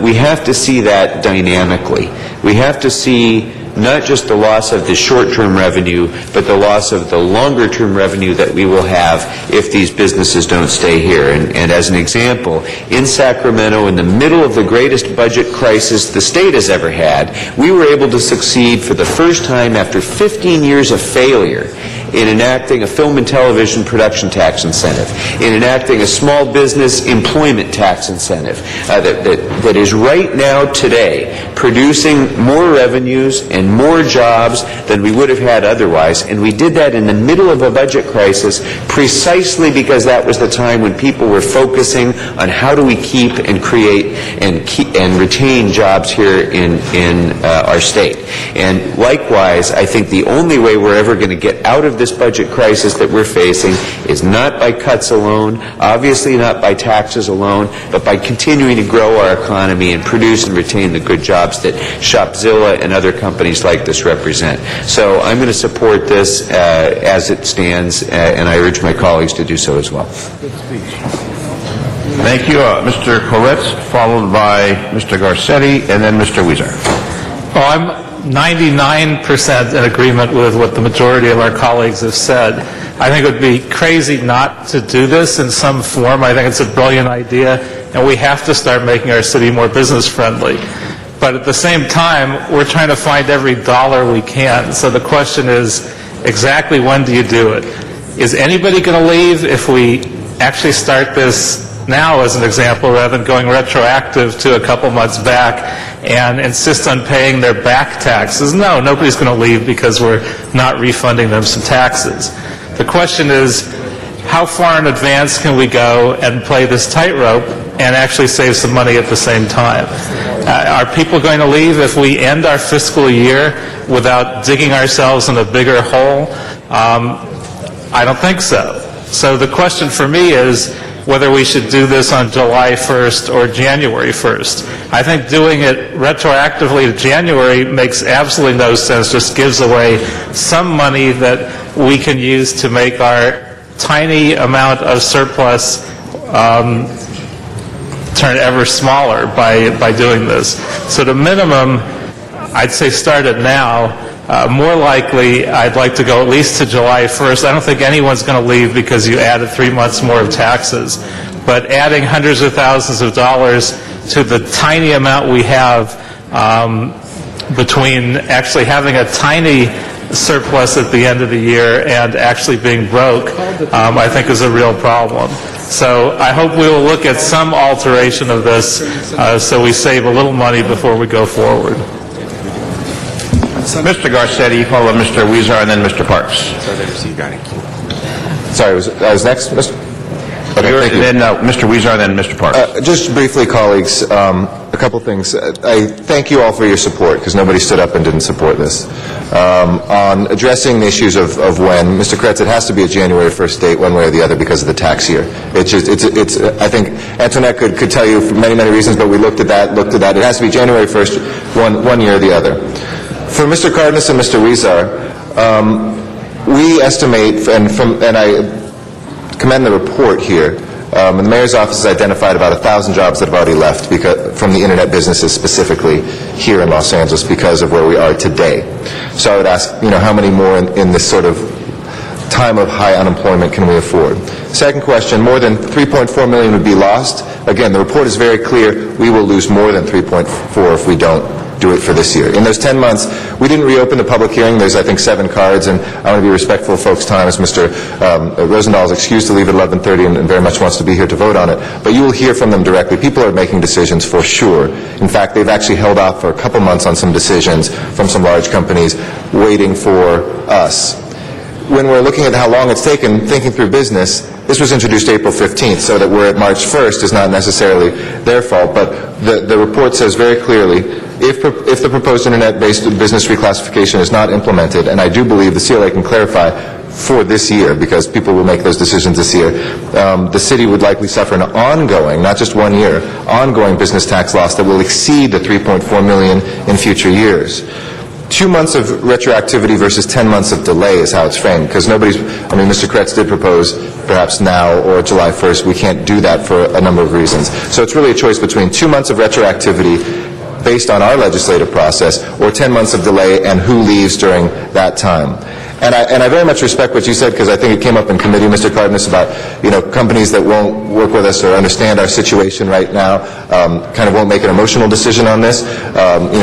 we have to see that dynamically. We have to see not just the loss of the short-term revenue, but the loss of the longer-term revenue that we will have if these businesses don't stay here. And as an example, in Sacramento, in the middle of the greatest budget crisis the state has ever had, we were able to succeed for the first time after 15 years of failure in enacting a film and television production tax incentive, in enacting a small business employment tax incentive that is right now today producing more revenues and more jobs than we would have had otherwise. And we did that in the middle of a budget crisis precisely because that was the time when people were focusing on how do we keep and create and retain jobs here in our state. And likewise, I think the only way we're ever going to get out of this budget crisis that we're facing is not by cuts alone, obviously not by taxes alone, but by continuing to grow our economy and produce and retain the good jobs that Shopzilla and other companies like this represent. So I'm going to support this as it stands, and I urge my colleagues to do so as well. Thank you, Mr. Koretz, followed by Mr. Garcetti, and then Mr. Weiser. Well, I'm 99% in agreement with what the majority of our colleagues have said. I think it would be crazy not to do this in some form. I think it's a brilliant idea, and we have to start making our city more business-friendly. But at the same time, we're trying to find every dollar we can. So the question is, exactly when do you do it? Is anybody going to leave if we actually start this now as an example rather than going retroactive to a couple months back and insist on paying their back taxes. No, nobody's going to leave because we're not refunding them some taxes. The question is, how far in advance can we go and play this tightrope and actually save some money at the same time? Are people going to leave if we end our fiscal year without digging ourselves in a bigger hole? I don't think so. So the question for me is whether we should do this on July 1st or January 1st. I think doing it retroactively to January makes absolutely no sense, just gives away some money that we can use to make our tiny amount of surplus turn ever smaller by doing this. So the minimum, I'd say start it now. More likely, I'd like to go at least to July 1st. I don't think anyone's going to leave because you added 3 months more of taxes. But adding hundreds of thousands of dollars to the tiny amount we have between actually having a tiny surplus at the end of the year and actually being broke, I think is a real problem. So I hope we will look at some alteration of this so we save a little money before we go forward. Mr. Garcetti, followed by Mr. Weezer, and then Mr. Parks. Sorry, I was next, Mr.? Okay, thank you. Then Mr. Weezer, and then Mr. Parks. Just briefly, colleagues, a couple things. I thank you all for your support, because nobody stood up and didn't support this. On addressing the issues of when, Mr. Kretz, it has to be a January 1st date, one way or the other, because of the tax year. I think Antoinette could tell you for many, many reasons, but we looked at that. It has to be January 1st, one year or the other. For Mr. Cardenas and Mr. Weezer, we estimate, and I commend the report here, the mayor's office has identified about 1,000 jobs that have already left from the internet businesses specifically here in Los Angeles because of where we are today. So I would ask, how many more in this sort of time of high unemployment can we afford? Second question, more than $3.4 million would be lost. Again, the report is very clear. We will lose more than $3.4 if we don't do it for this year. In those 10 months, we didn't reopen the public hearing. There's, I think, 7 cards, and I want to be respectful of folks' time, as Mr. Rosendahl is excused to leave at 11:30 and very much wants to be here to vote on it. But you will hear from them directly. People are making decisions for sure. In fact, they've actually held off for a couple months on some decisions from some large companies waiting for us. When we're looking at how long it's taken, thinking through business, this was introduced April 15th, so that we're at March 1st is not necessarily their fault, but the report says very clearly, if the proposed internet-based business reclassification is not implemented, and I do believe the CLA can clarify for this year, because people will make those decisions this year, the city would likely suffer an ongoing, not just 1 year, ongoing business tax loss that will exceed the $3.4 million in future years. 2 months of retroactivity versus 10 months of delay is how it's framed, because Mr. Kretz did propose perhaps now or July 1st. We can't do that for a number of reasons. So it's really a choice between 2 months of retroactivity based on our legislative process or 10 months of delay and who leaves during that time. And I very much respect what you said, because I think it came up in committee, Mr. Cardenas, about companies that won't work with us or understand our situation right now, kind of won't make an emotional decision on this,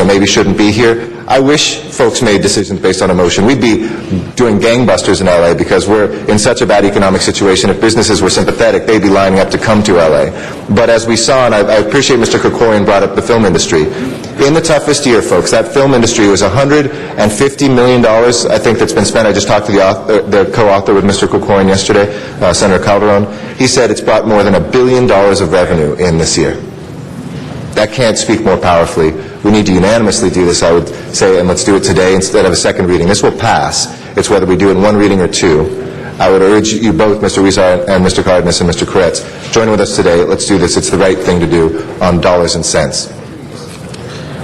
maybe shouldn't be here. I wish folks made decisions based on emotion. We'd be doing gangbusters in L.A. because we're in such a bad economic situation. If businesses were sympathetic, they'd be lining up to come to L.A. But as we saw, and I appreciate Mr. Krikorian brought up the film industry, in the toughest year, folks, that film industry was $150 million, I think, that's been spent. I just talked to the co-author with Mr. Krikorian yesterday, Senator Calderon. He said it's brought more than $1 billion of revenue in this year. That can't speak more powerfully. We need to unanimously do this, I would say, and let's do it today instead of a second reading. This will pass. It's whether we do it in 1 reading or 2. I would urge you both, Mr. Weezer and Mr. Cardenas and Mr. Kretz, join with us today. Let's do this. It's the right thing to do on dollars and cents.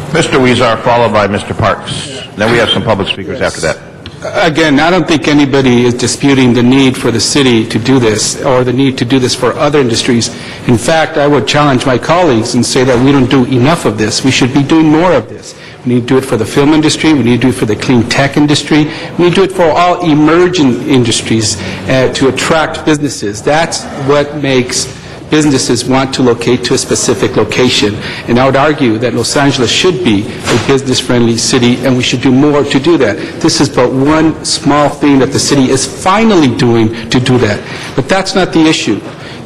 Mr. Weezer, followed by Mr. Parks. Then we have some public speakers after that. Again, I don't think anybody is disputing the need for the city to do this or the need to do this for other industries. In fact, I would challenge my colleagues and say that we don't do enough of this. We should be doing more of this. We need to do it for the film industry. We need to do it for the clean tech industry. We need to do it for all emerging industries to attract businesses. That's what makes businesses want to locate to a specific location. And I would argue that Los Angeles should be a business-friendly city, and we should do more to do that. This is but one small thing that the city is finally doing to do that. But that's not the issue.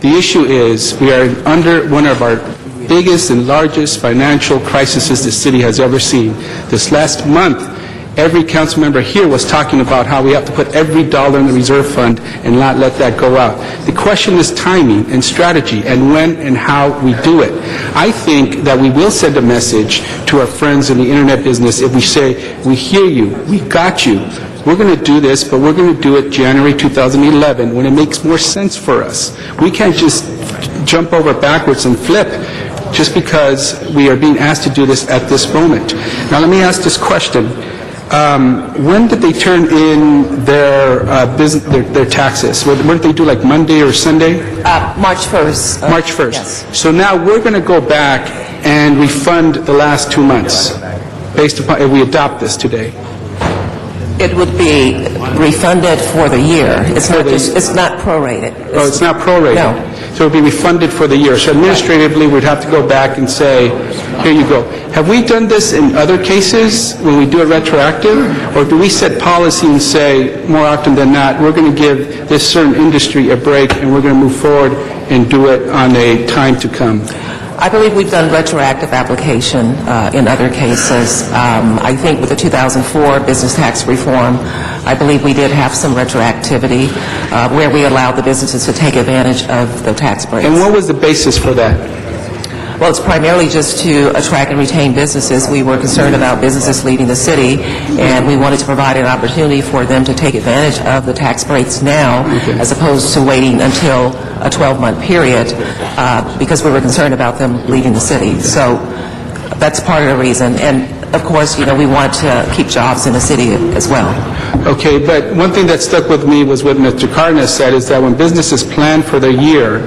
The issue is, we are under one of our biggest and largest financial crises the city has ever seen. This last month, every council member here was talking about how we have to put every dollar in the reserve fund and not let that go out. The question is timing and strategy and when and how we do it. I think that we will send a message to our friends in the internet business if we say, we hear you, we got you, we're going to do this, but we're going to do it January 2011 when it makes more sense for us. We can't just jump over backwards and flip just because we are being asked to do this at this moment. Now let me ask this question. When did they turn in their their taxes? What did they do, like Monday or Sunday? March 1st. March 1st. Yes. So now we're going to go back and refund the last 2 months, based upon, if we adopt this today. It would be refunded for the year. It's not prorated. Oh, it's not prorated? No. So it would be refunded for the year. So administratively, we'd have to go back and say, here you go. Have we done this in other cases when we do it retroactive? Or do we set policy and say, more often than not, we're going to give this certain industry a break and we're going to move forward and do it on a time to come? I believe we've done retroactive application in other cases. I think with the 2004 business tax reform, I believe we did have some retroactivity where we allowed the businesses to take advantage of the tax breaks. And what was the basis for that? Well, it's primarily just to attract and retain businesses. We were concerned about businesses leaving the city, and we wanted to provide an opportunity for them to take advantage of the tax breaks now, as opposed to waiting until a 12-month period, because we were concerned about them leaving the city. So that's part of the reason. And of course, you know, we want to keep jobs in the city as well. Okay, but one thing that stuck with me was what Mr. Cardenas said, is that when businesses plan for their year,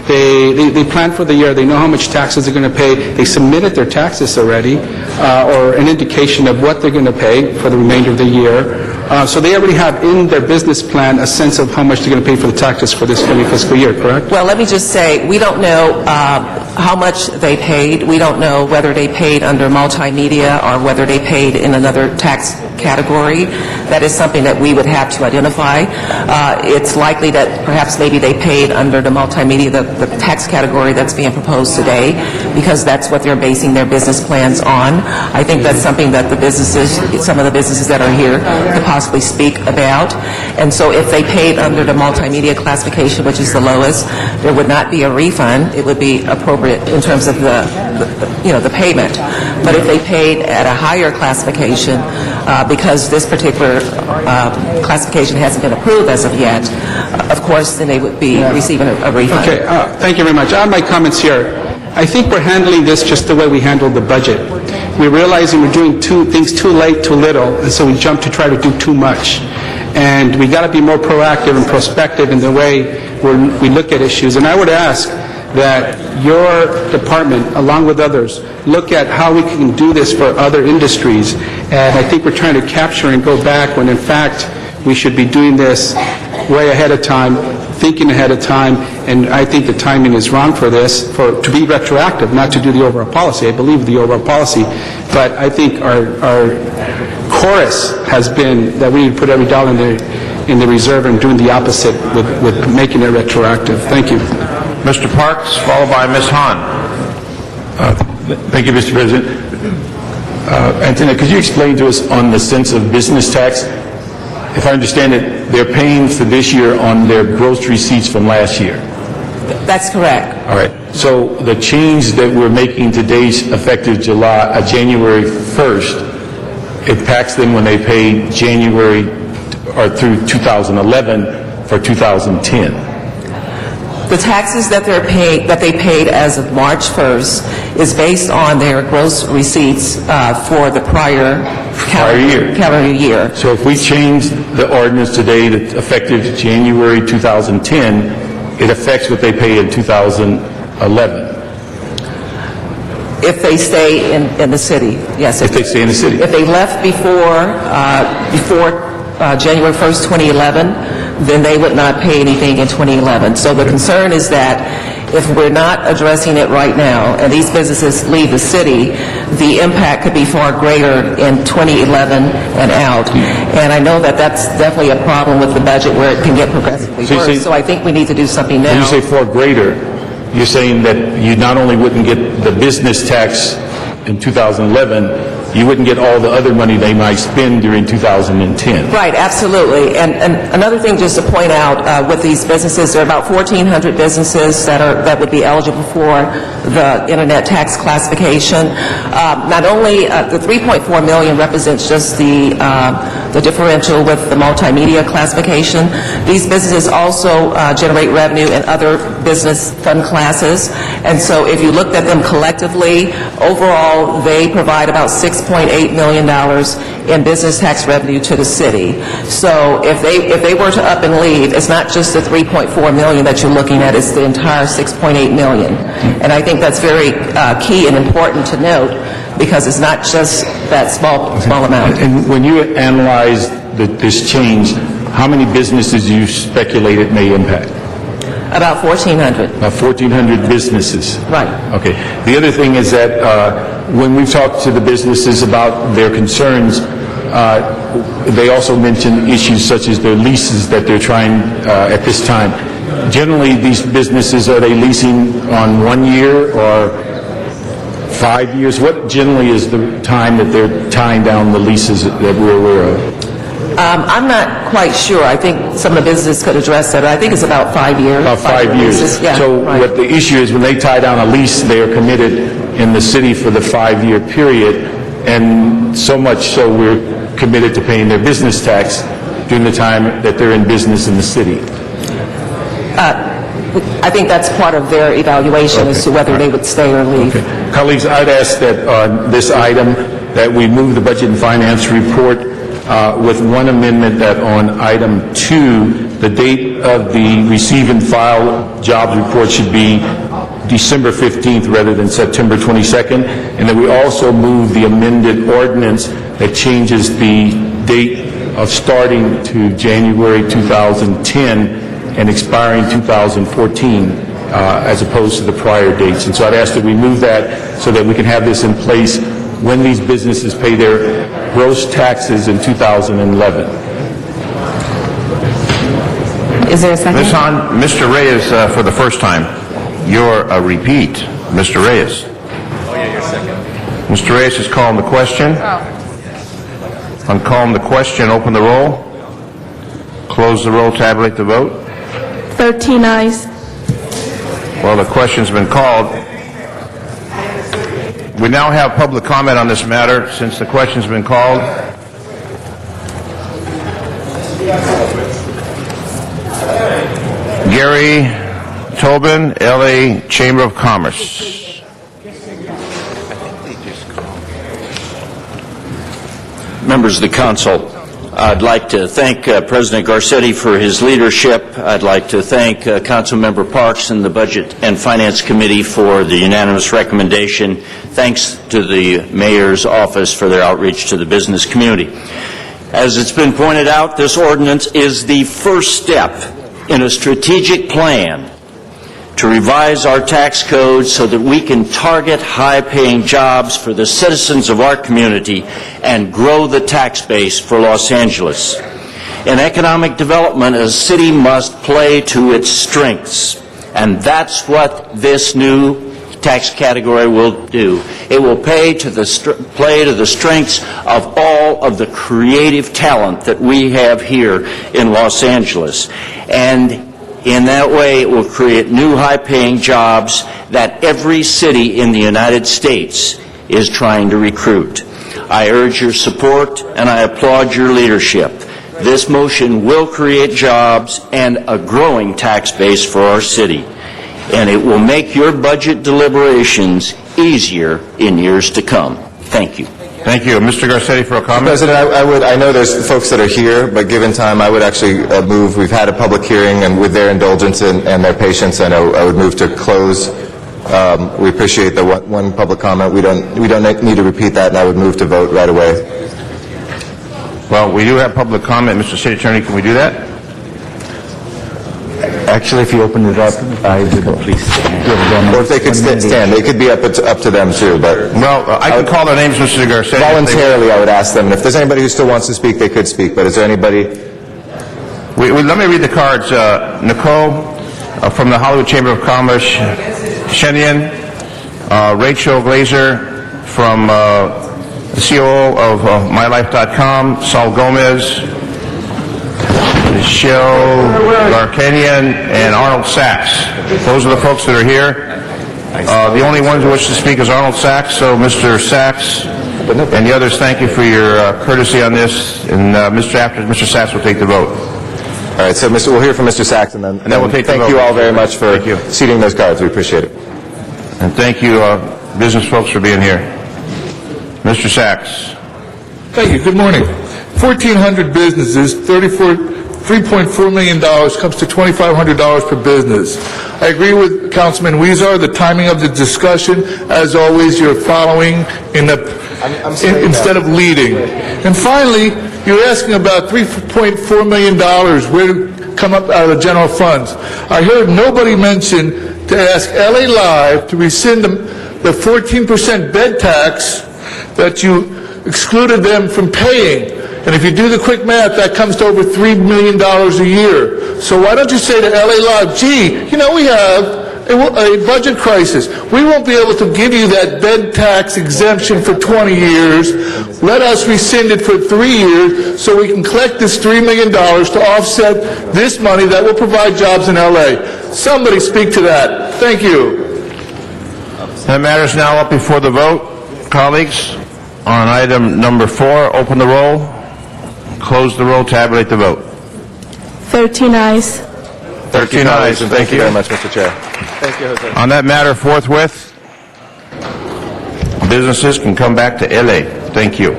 they plan for the year, they know how much taxes they're going to pay, they submitted their taxes already, or an indication of what they're going to pay for the remainder of the year. So they already have in their business plan a sense of how much they're going to pay for the taxes for this coming fiscal year, correct? Well, let me just say, we don't know how much they paid. We don't know whether they paid under multimedia or whether they paid in another tax category. That is something that we would have to identify. It's likely that perhaps maybe they paid under the multimedia, the tax category that's being proposed today, because that's what they're basing their business plans on. I think that's something that the businesses, some of the businesses that are here, could possibly speak about. And so if they paid under the multimedia classification, which is the lowest, there would not be a refund. It would be appropriate in terms of the payment. But if they paid at a higher classification, because this particular classification hasn't been approved as of yet, of course, then they would be receiving a refund. Okay, thank you very much. I have my comments here. I think we're handling this just the way we handled the budget. We're realizing we're doing things too late, too little, and so we jump to try to do too much. And we got to be more proactive and prospective in the way we look at issues. And I would ask that your department, along with others, look at how we can do this for other industries. And I think we're trying to capture and go back when, in fact, we should be doing this way ahead of time, thinking ahead of time, and I think the timing is wrong for this, to be retroactive, not to do the overall policy. I believe the overall policy, but I think our chorus has been that we need to put every dollar in the reserve and doing the opposite with making it retroactive. Thank you. Mr. Parks, followed by Ms. Hahn. Thank you, Mr. President. Antonio, could you explain to us on the sense of business tax? If I understand it, they're paying for this year on their gross receipts from last year. That's correct. All right. So the change that we're making today, effective January 1st, it impacts them when they pay January or through 2011 for 2010. The taxes that they paid as of March 1st is based on their gross receipts for the prior calendar year. So if we change the ordinance today that effective January 2010, it affects what they pay in 2011. If they stay in the city, yes. If they stay in the city. If they left before January 1st, 2011, then they would not pay anything in 2011. So the concern is that if we're not addressing it right now, and these businesses leave the city, the impact could be far greater in 2011 and out. And I know that that's definitely a problem with the budget where it can get progressively So you worse. say- So I think we need to do something now. When you say far greater, you're saying that you not only wouldn't get the business tax in 2011, you wouldn't get all the other money they might spend during 2010. Right, absolutely. And another thing just to point out, with these businesses, there are about 1,400 businesses that would be eligible for the internet tax classification. Not only, the 3.4 million represents just the differential with the multimedia classification. These businesses also generate revenue in other business fund classes. And so if you looked at them collectively, overall, they provide about $6.8 million in business tax revenue to the city. So if they were to up and leave, it's not just the 3.4 million that you're looking at, it's the entire 6.8 million. And I think that's very key and important to note, because it's not just that small amount. And when you analyze this change, how many businesses do you speculate it may impact? About 1,400. About 1,400 businesses. Right. Okay. The other thing is that when we talk to the businesses about their concerns, they also mention issues such as their leases that they're trying at this time. Generally, these businesses, are they leasing on 1 year or 5 years? What generally is the time that they're tying down the leases that we're aware of? I'm not quite sure. I think some of the businesses could address that. I think it's about 5 years. About 5 years. Leases. Yeah, So right. what the issue is, when they tie down a lease, they are committed in the city for the 5-year period, and so much so we're committed to paying their business tax during the time that they're in business in the city. I think that's part of their evaluation as to whether they would stay or leave. Colleagues, I'd ask that on this item, that we move the Budget and Finance report with one amendment, that on item 2, the date of the receive and file jobs report should be December 15th rather than September 22nd, and that we also move the amended ordinance that changes the date of starting to January 2010 and expiring 2014, as opposed to the prior dates. And so I'd ask that we move that so that we can have this in place when these businesses pay their gross taxes in 2011. Is there a second? Ms. Hahn, Mr. Reyes, for the first time, you're a repeat. Mr. Reyes. Oh, yeah, you're second. Mr. Reyes is calling the question. On calling the question, open the roll. Close the roll, tabulate the vote. 13 ayes. Well, the question's been called. We now have public comment on this matter since the question's been called. Gary Tobin, L.A. Chamber of Commerce. Members of the council, I'd like to thank President Garcetti for his leadership. I'd like to thank Councilmember Parks and the Budget and Finance Committee for the unanimous recommendation. Thanks to the Mayor's office for their outreach to the business community. As it's been pointed out, this ordinance is the first step in a strategic plan to revise our tax code so that we can target high-paying jobs for the citizens of our community and grow the tax base for Los Angeles. In economic development, a city must play to its strengths, and that's what this new tax category will do. It will play to the strengths of all of the creative talent that we have here in Los Angeles. And in that way, it will create new high-paying jobs that every city in the United States is trying to recruit. I urge your support, and I applaud your leadership. This motion will create jobs and a growing tax base for our city, and it will make your budget deliberations easier in years to come. Thank you. Thank you. Mr. Garcetti for a comment. President, I know there's folks that are here, but given time, I would actually move, we've had a public hearing, and with their indulgence and their patience, I would move to close. We appreciate the one public comment. We don't need to repeat that, and I would move to vote right away. Well, we do have public comment. Mr. City Attorney, can we do that? Actually, if you open it up, I would please give them... Or if they could stand, they could be up to them too, but... Well, I can call their names, Mr. Garcetti. Voluntarily, I would ask them, and if there's anybody who still wants to speak, they could speak, but is there anybody... Let me read the cards. Nicole from the Hollywood Chamber of Commerce, Shenian, Rachel Glazer from the COO of MyLife.com, Saul Gomez, Michelle Garcanian, and Arnold Sachs. Those are the folks that are here. The only ones who wish to speak is Arnold Sachs, so Mr. Sachs and the others, thank you for your courtesy on this, and Mr. Sachs will take the vote. All right, so we'll hear from Mr. Sachs, and then we'll take the thank vote. you all very much for seating those cards. We appreciate it. And thank you, business folks, for being here. Mr. Sachs. Thank you. Good morning. 1,400 businesses, $3.4 million comes to $2,500 per business. I agree with Councilman Weezer. The timing of the discussion, as always, you're following instead of leading. And finally, you're asking about $3.4 million, where to come up out of the general funds. I heard nobody mention to ask LA Live to rescind the 14% bed tax that you excluded them from paying. And if you do the quick math, that comes to over $3 million a year. So why don't you say to LA Live, gee, we have a budget crisis. We won't be able to give you that bed tax exemption for 20 years. Let us rescind it for 3 years so we can collect this $3 million to offset this money that will provide jobs in LA. Somebody speak to that. Thank you. That matter is now up before the vote. Colleagues, on item number 4, open the roll, close the roll, tabulate the vote. 13 ayes. 13 ayes, and Thank you very much, Mr. Chair. Thank you, Jose. On that matter, forthwith, businesses can come back to LA. Thank you.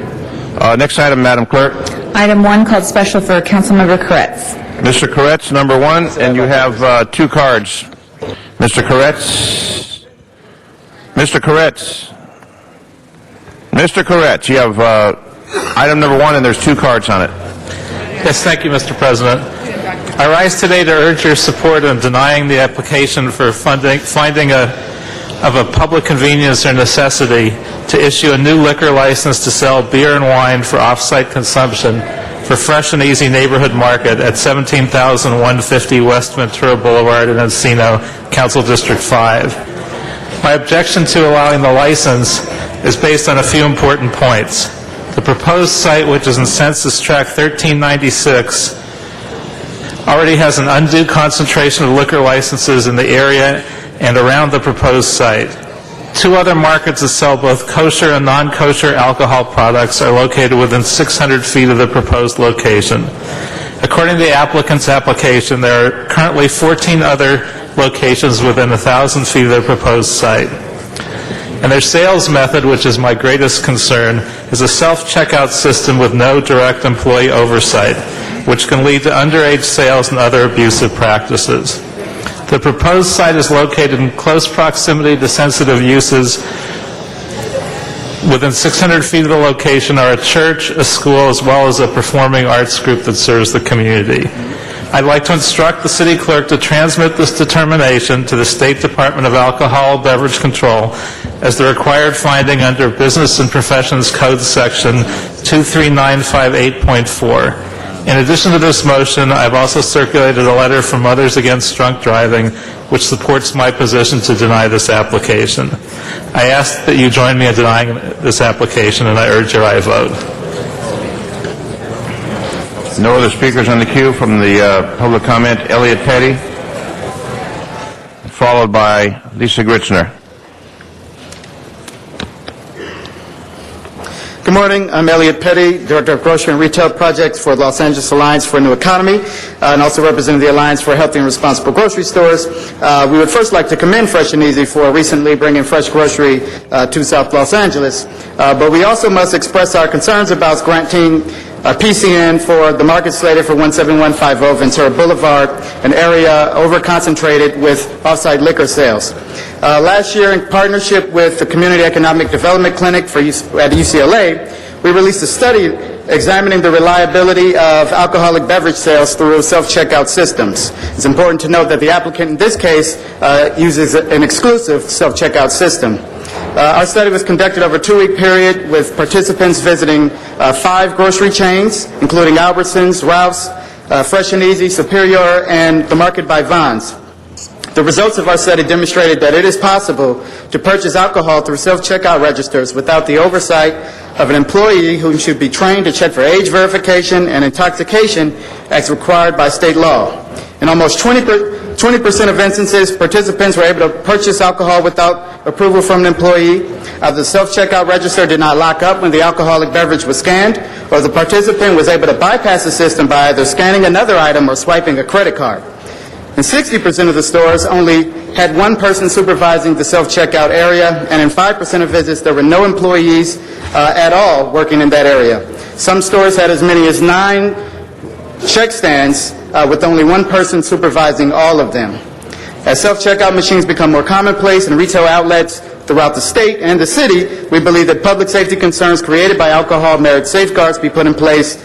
Next item, Madam Clerk. Item 1, called special for Councilmember Koretz. Mr. Koretz, number 1, and you have 2 cards. Mr. Koretz. Mr. Koretz. Mr. Koretz, you have item number 1, and there's 2 cards on it. Yes, thank you, Mr. President. I rise today to urge your support in denying the application for finding of a public convenience or necessity to issue a new liquor license to sell beer and wine for off-site consumption for Fresh and Easy Neighborhood Market at 17,150 West Ventura Boulevard in Encino, Council District 5. My objection to allowing the license is based on a few important points. The proposed site, which is in Census Tract 1396, already has an undue concentration of liquor licenses in the area and around the proposed site. 2 other markets that sell both kosher and non-kosher alcohol products are located within 600 feet of the proposed location. According to the applicant's application, there are currently 14 other locations within 1,000 feet of the proposed site. And their sales method, which is my greatest concern, is a self-checkout system with no direct employee oversight, which can lead to underage sales and other abusive practices. The proposed site is located in close proximity to sensitive uses. Within 600 feet of the location are a church, a school, as well as a performing arts group that serves the community. I'd like to instruct the city clerk to transmit this determination to the State Department of Alcohol and Beverage Control as the required finding under Business and Professions Code Section 23958.4. In addition to this motion, I've also circulated a letter from Mothers Against Drunk Driving, which supports my position to deny this application. I ask that you join me in denying this application, and I urge your aye vote. No other speakers on the queue from the public comment. Elliot Petty, followed by Lisa Gritzner. Good morning. I'm Elliot Petty, Director of Grocery and Retail Projects for Los Angeles Alliance for a New Economy, and also representing the Alliance for Healthy and Responsible Grocery Stores. We would first like to commend Fresh and Easy for recently bringing fresh grocery to South Los Angeles. But we also must express our concerns about granting PCN for the market slated for 17150 Ventura Boulevard, an area over-concentrated with off-site liquor sales. Last year, in partnership with the Community Economic Development Clinic at UCLA, we released a study examining the reliability of alcoholic beverage sales through self-checkout systems. It's important to note that the applicant in this case uses an exclusive self-checkout system. Our study was conducted over a 2-week period with participants visiting 5 grocery chains, including Albertsons, Ralph's, Fresh and Easy, Superior, and The Market by Vons. The results of our study demonstrated that it is possible to purchase alcohol through self-checkout registers without the oversight of an employee who should be trained to check for age verification and intoxication as required by state law. In almost 20% of instances, participants were able to purchase alcohol without approval from an employee. The self-checkout register did not lock up when the alcoholic beverage was scanned, or the participant was able to bypass the system by either scanning another item or swiping a credit card. In 60% of the stores, only had one person supervising the self-checkout area, and in 5% of visits, there were no employees at all working in that area. Some stores had as many as 9 check stands with only one person supervising all of them. As self-checkout machines become more commonplace in retail outlets throughout the state and the city, we believe that public safety concerns created by alcohol merit safeguards be put in place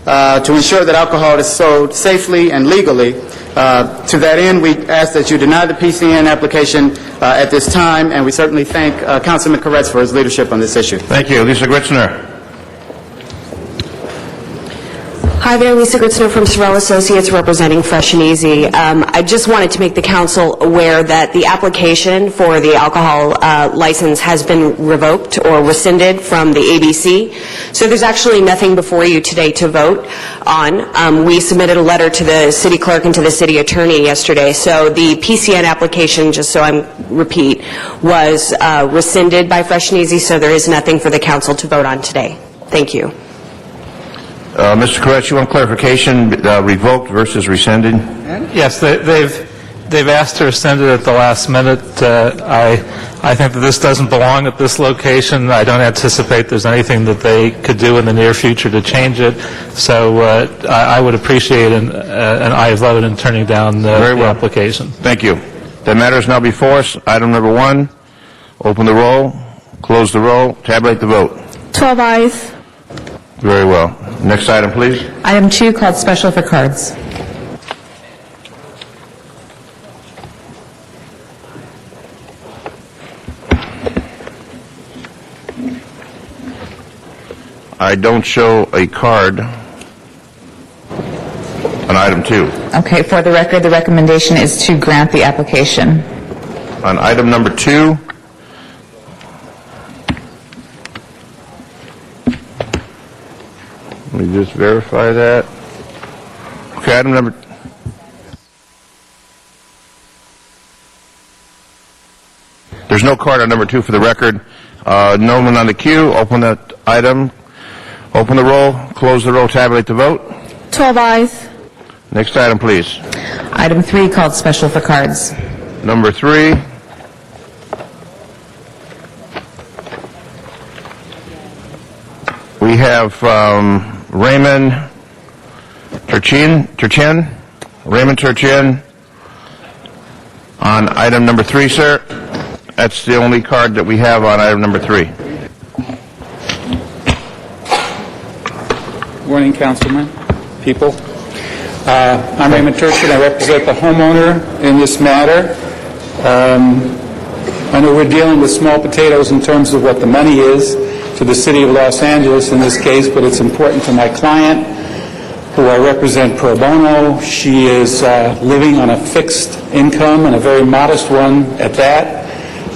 to ensure that alcohol is sold safely and legally. To that end, we ask that you deny the PCN application at this time, and we certainly thank Councilman Koretz for his leadership on this issue. Thank you. Lisa Gritzner. Hi there, Lisa Gritzner from Sorrell Associates representing Fresh and Easy. I just wanted to make the council aware that the application for the alcohol license has been revoked or rescinded from the ABC. So there's actually nothing before you today to vote on. We submitted a letter to the city clerk and to the city attorney yesterday. So the PCN application, just so I repeat, was rescinded by Fresh and Easy, so there is nothing for the council to vote on today. Thank you. Mr. Koretz, you want clarification, revoked versus rescinded? Yes, they've asked to rescind it at the last minute. I think that this doesn't belong at this location. I don't anticipate there's anything that they could do in the near future to change it. So I would appreciate an aye vote in turning down the application. Thank you. That matter is now before us. Item number 1, open the roll, close the roll, tabulate the vote. 12 ayes. Very well. Next item, please. Item 2, called special for cards. I don't show a card on item 2. Okay, for the record, the recommendation is to grant the application. On item number 2, let me just verify that. Okay, item number... There's no card on number 2 for the record. No one on the queue. Open that item. Open the roll. Close the roll. Tabulate the vote. 12 ayes. Next item, please. Item 3, called special for cards. Number 3. We have Raymond Turchin. Raymond Turchin on item number 3, sir. That's the only card that we have on item number 3. Morning, Councilman, people. I'm Raymond Turchin. I represent the homeowner in this matter. I know we're dealing with small potatoes in terms of what the money is to the city of Los Angeles in this case, but it's important to my client, who I represent pro bono. She is living on a fixed income, and a very modest one at that.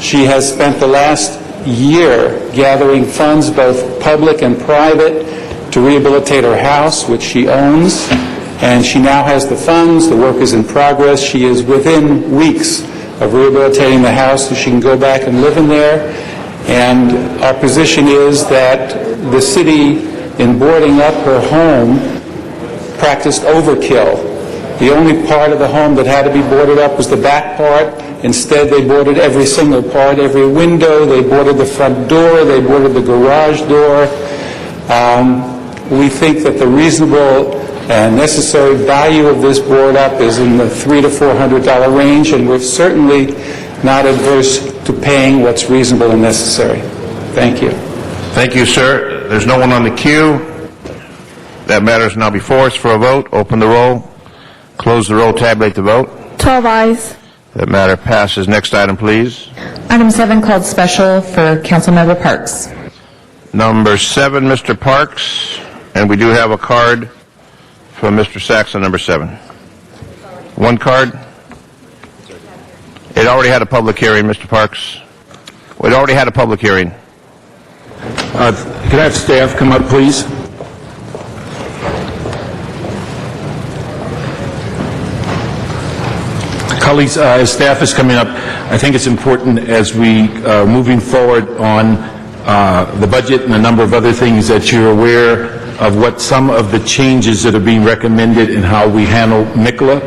She has spent the last year gathering funds, both public and private, to rehabilitate her house, which she owns, and she now has the funds. The work is in progress. She is within weeks of rehabilitating the house so she can go back and live in there. And our position is that the city, in boarding up her home, practiced overkill. The only part of the home that had to be boarded up was the back part. Instead, they boarded every single part, every window. They boarded the front door. They boarded the garage door. We think that the reasonable and necessary value of this board up is in the $300 to $400 range, and we're certainly not adverse to paying what's reasonable and necessary. Thank you. Thank you, sir. There's no one on the queue. That matter is now before us for a vote. Open the roll. Close the roll. Tabulate the vote. 12 ayes. That matter passes. Next item, please. Item 7 called special for Councilmember Parks. Number 7, Mr. Parks, and we do have a card from Mr. Sachs on number 7. One card? It already had a public hearing, Mr. Parks. It already had a public hearing. Could I have staff come up, please? Colleagues, as staff is coming up, I think it's important as we are moving forward on the budget and a number of other things that you're aware of what some of the changes that are being recommended and how we handle MICLA.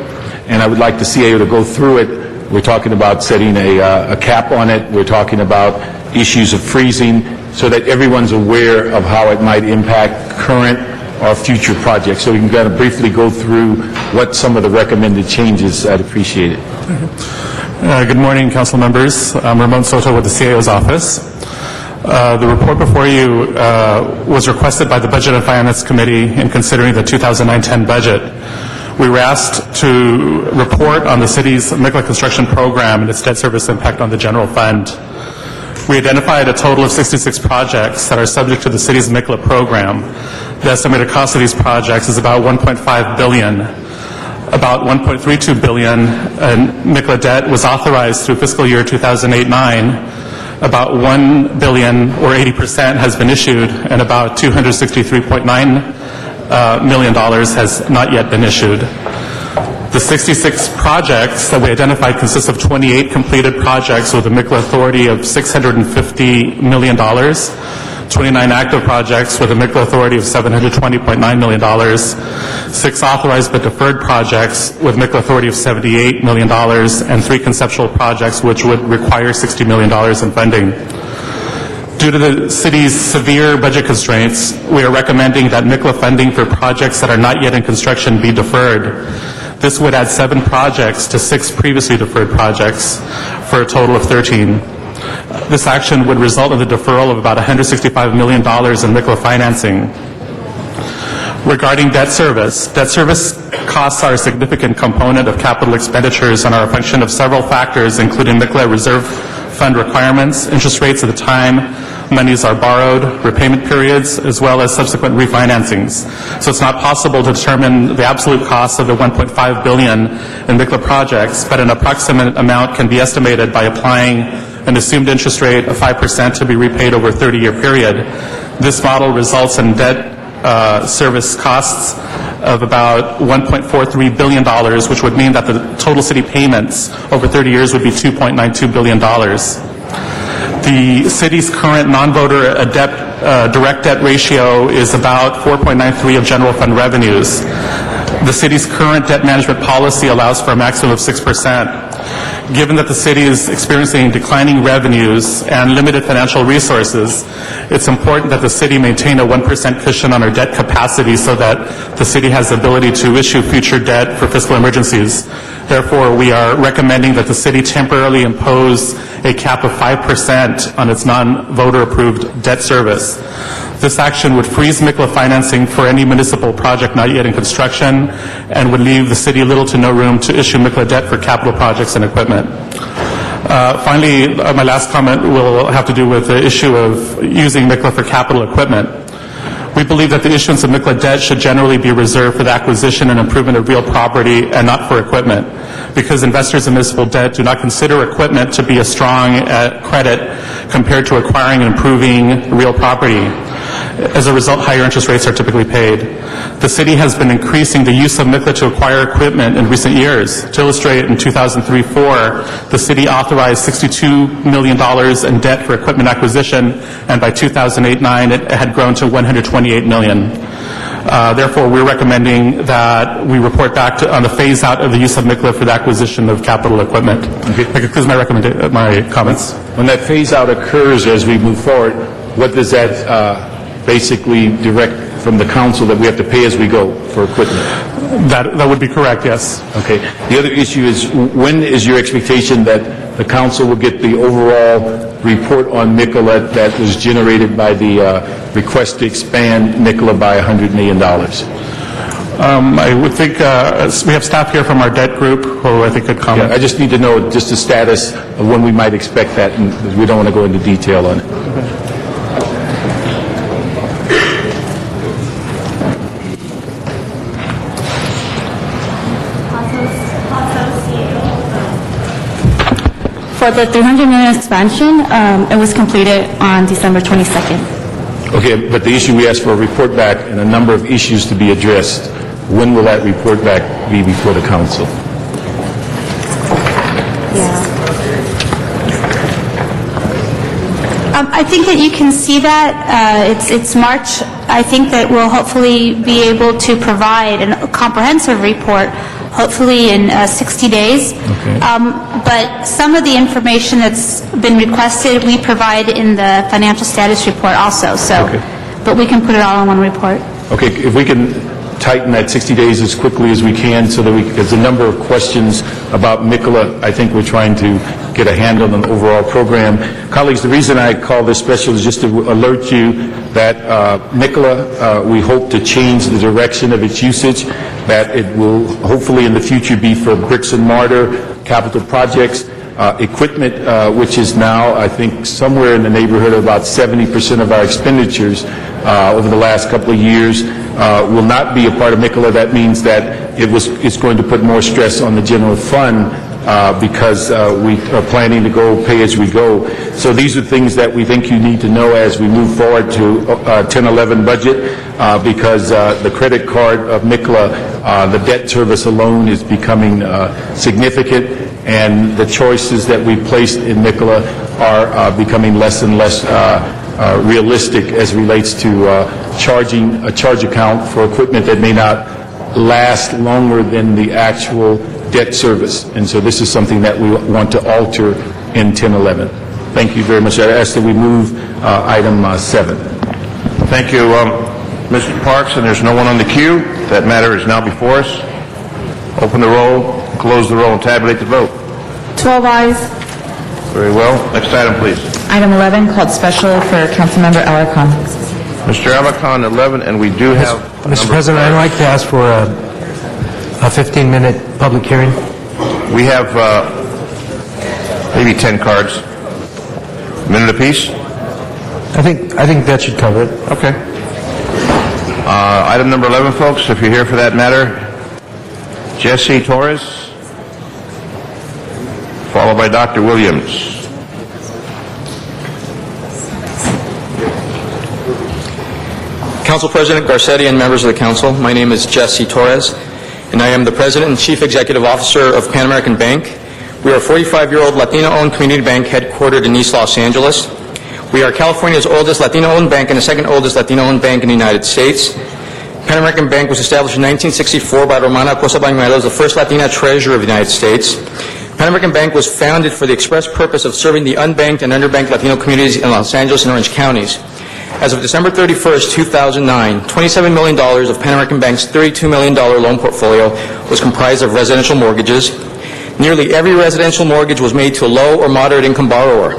And I would like the CAO to go through it. We're talking about setting a cap on it. We're talking about issues of freezing so that everyone's aware of how it might impact current or future projects. So we can kind of briefly go through what some of the recommended changes. I'd appreciate it. Good morning, council members. I'm Ramon Soto with the CAO's office. The report before you was requested by the Budget and Finance Committee in considering the 2009-10 budget. We were asked to report on the city's MICLA construction program and its debt service impact on the general fund. We identified a total of 66 projects that are subject to the city's MICLA program. The estimated cost of these projects is about $1.5 billion. About $1.32 billion in MICLA debt was authorized through fiscal year 2008-9. About $1 billion, or 80%, has been issued, and about $263.9 million has not yet been issued. The 66 projects that we identified consist of 28 completed projects with a MICLA authority of $650 million, 29 active projects with a MICLA authority of $720.9 million, 6 authorized but deferred projects with MICLA authority of $78 million, and 3 conceptual projects which would require $60 million in funding. Due to the city's severe budget constraints, we are recommending that MICLA funding for projects that are not yet in construction be deferred. This would add 7 projects to 6 previously deferred projects for a total of 13. This action would result in the deferral of about $165 million in MICLA financing. Regarding debt service costs are a significant component of capital expenditures and are a function of several factors, including MICLA reserve fund requirements, interest rates at the time monies are borrowed, repayment periods, as well as subsequent refinancings. So it's not possible to determine the absolute cost of the $1.5 billion in MICLA projects, but an approximate amount can be estimated by applying an assumed interest rate of 5% to be repaid over a 30-year period. This model results in debt service costs of about $1.43 billion, which would mean that the total city payments over 30 years would be $2.92 billion. The city's current non-voter direct debt ratio is about 4.93 of general fund revenues. The city's current debt management policy allows for a maximum of 6%. Given that the city is experiencing declining revenues and limited financial resources, it's important that the city maintain a 1% cushion on our debt capacity so that the city has the ability to issue future debt for fiscal emergencies. Therefore, we are recommending that the city temporarily impose a cap of 5% on its non-voter approved debt service. This action would freeze MICLA financing for any municipal project not yet in construction and would leave the city little to no room to issue MICLA debt for capital projects and equipment. Finally, my last comment will have to do with the issue of using MICLA for capital equipment. We believe that the issuance of MICLA debt should generally be reserved for the acquisition and improvement of real property and not for equipment, because investors in municipal debt do not consider equipment to be a strong credit compared to acquiring and improving real property. As a result, higher interest rates are typically paid. The city has been increasing the use of MICLA to acquire equipment in recent years. To illustrate, in 2003-04, the city authorized $62 million in debt for equipment acquisition, and by 2008-09, it had grown to $128 million. Therefore, we're recommending that we report back on the phase-out of the use of MICLA for the acquisition of capital equipment. Okay. That concludes my comments. When that phase-out occurs as we move forward, what does that basically direct from the council that we have to pay as we go for equipment? That would be correct, yes. Okay. The other issue is, when is your expectation that the council will get the overall report on Nicola that was generated by the request to expand Nicola by $100 million. I would think we have staff here from our debt group who I think could comment. Yeah, I just need to know just the status of when we might expect that, and we don't want to go into detail on it. For the 300 million expansion, it was completed on December 22nd. Okay, but the issue, we asked for a report back and a number of issues to be addressed. When will that report back be before the council? I think that you can see that. It's March. I think that we'll hopefully be able to provide a comprehensive report, hopefully in 60 days. Okay. But some of the information that's been requested, we provide in the financial status report also. So, but we can put it all in one report. Okay, if we can tighten that 60 days as quickly as we can so that there's a number of questions about Nicola. I think we're trying to get a handle on the overall program. Colleagues, the reason I call this special is just to alert you that Nicola, we hope to change the direction of its usage, that it will hopefully in the future be for bricks and mortar, capital projects, equipment, which is now, I think, somewhere in the neighborhood of about 70% of our expenditures over the last couple of years, will not be a part of Nicola. That means that it's going to put more stress on the general fund because we are planning to go pay as we go. So these are things that we think you need to know as we move forward to 10-11 budget because the credit card of Nicola, the debt service alone is becoming significant, and the choices that we placed in Nicola are becoming less and less realistic as relates to charging a charge account for equipment that may not last longer than the actual debt service. And so this is something that we want to alter in 1011. Thank you very much. I ask that we move item 7. Thank you, Mr. Parks, and there's no one on the queue. That matter is now before us. Open the roll, close the roll, and tabulate the vote. 12 ayes. Very well. Next item, please. Item 11, called special for Councilmember Alarcon. Mr. Alarcon, 11, and we do have... Mr. President, I'd like to ask for a 15-minute public hearing. We have maybe 10 cards. A minute apiece? I think that should cover it. Okay. Item number 11, folks, if you're here for that matter, Jesse Torres, followed by Dr. Williams. Council President Garcetti and members of the council, my name is Jesse Torres, and I am the President and Chief Executive Officer of Pan American Bank. We are a 45-year-old Latino-owned community bank headquartered in East Los Angeles. We are California's oldest Latino-owned bank and the second oldest Latino-owned bank in the United States. Pan American Bank was established in 1964 by Romana Acosta Bañuelos, the first Latina treasurer of the United States. Pan American Bank was founded for the express purpose of serving the unbanked and underbanked Latino communities in Los Angeles and Orange counties. As of December 31st, 2009, $27 million of Pan American Bank's $32 million loan portfolio was comprised of residential mortgages. Nearly every residential mortgage was made to a low or moderate income borrower.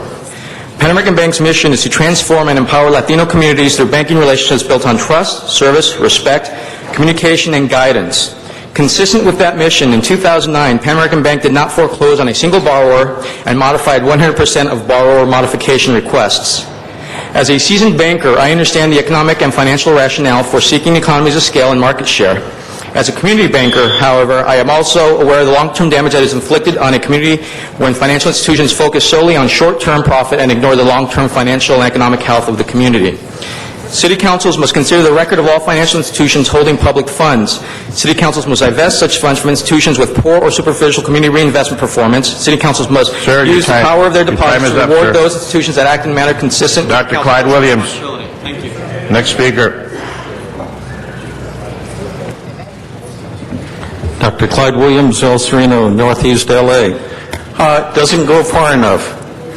Pan American Bank's mission is to transform and empower Latino communities through banking relationships built on trust, service, respect, communication, and guidance. Consistent with that mission, in 2009, Pan American Bank did not foreclose on a single borrower and modified 100% of borrower modification requests. As a seasoned banker, I understand the economic and financial rationale for seeking economies of scale and market share. As a community banker, however, I am also aware of the long-term damage that is inflicted on a community when financial institutions focus solely on short-term profit and ignore the long-term financial and economic health of the community. City councils must consider the record of all financial institutions holding public funds. City councils must divest such funds from institutions with poor or superficial community reinvestment performance. City councils must use the power of their deposits to reward those institutions that act in a manner consistent with Dr. Clyde Williams. Thank you. Next speaker. Dr. Clyde Williams, El Sereno, Northeast LA. Doesn't go far enough.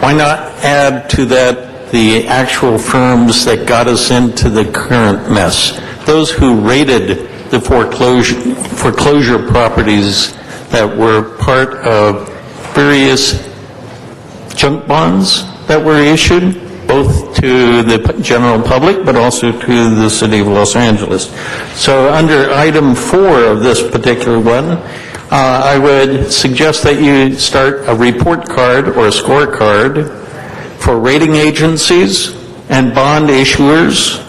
Why not add to that the actual firms that got us into the current mess? Those who raided the foreclosure properties that were part of various junk bonds that were issued, both to the general public, but also to the City of Los Angeles. So under item 4 of this particular one, I would suggest that you start a report card or a scorecard for rating agencies and bond issuers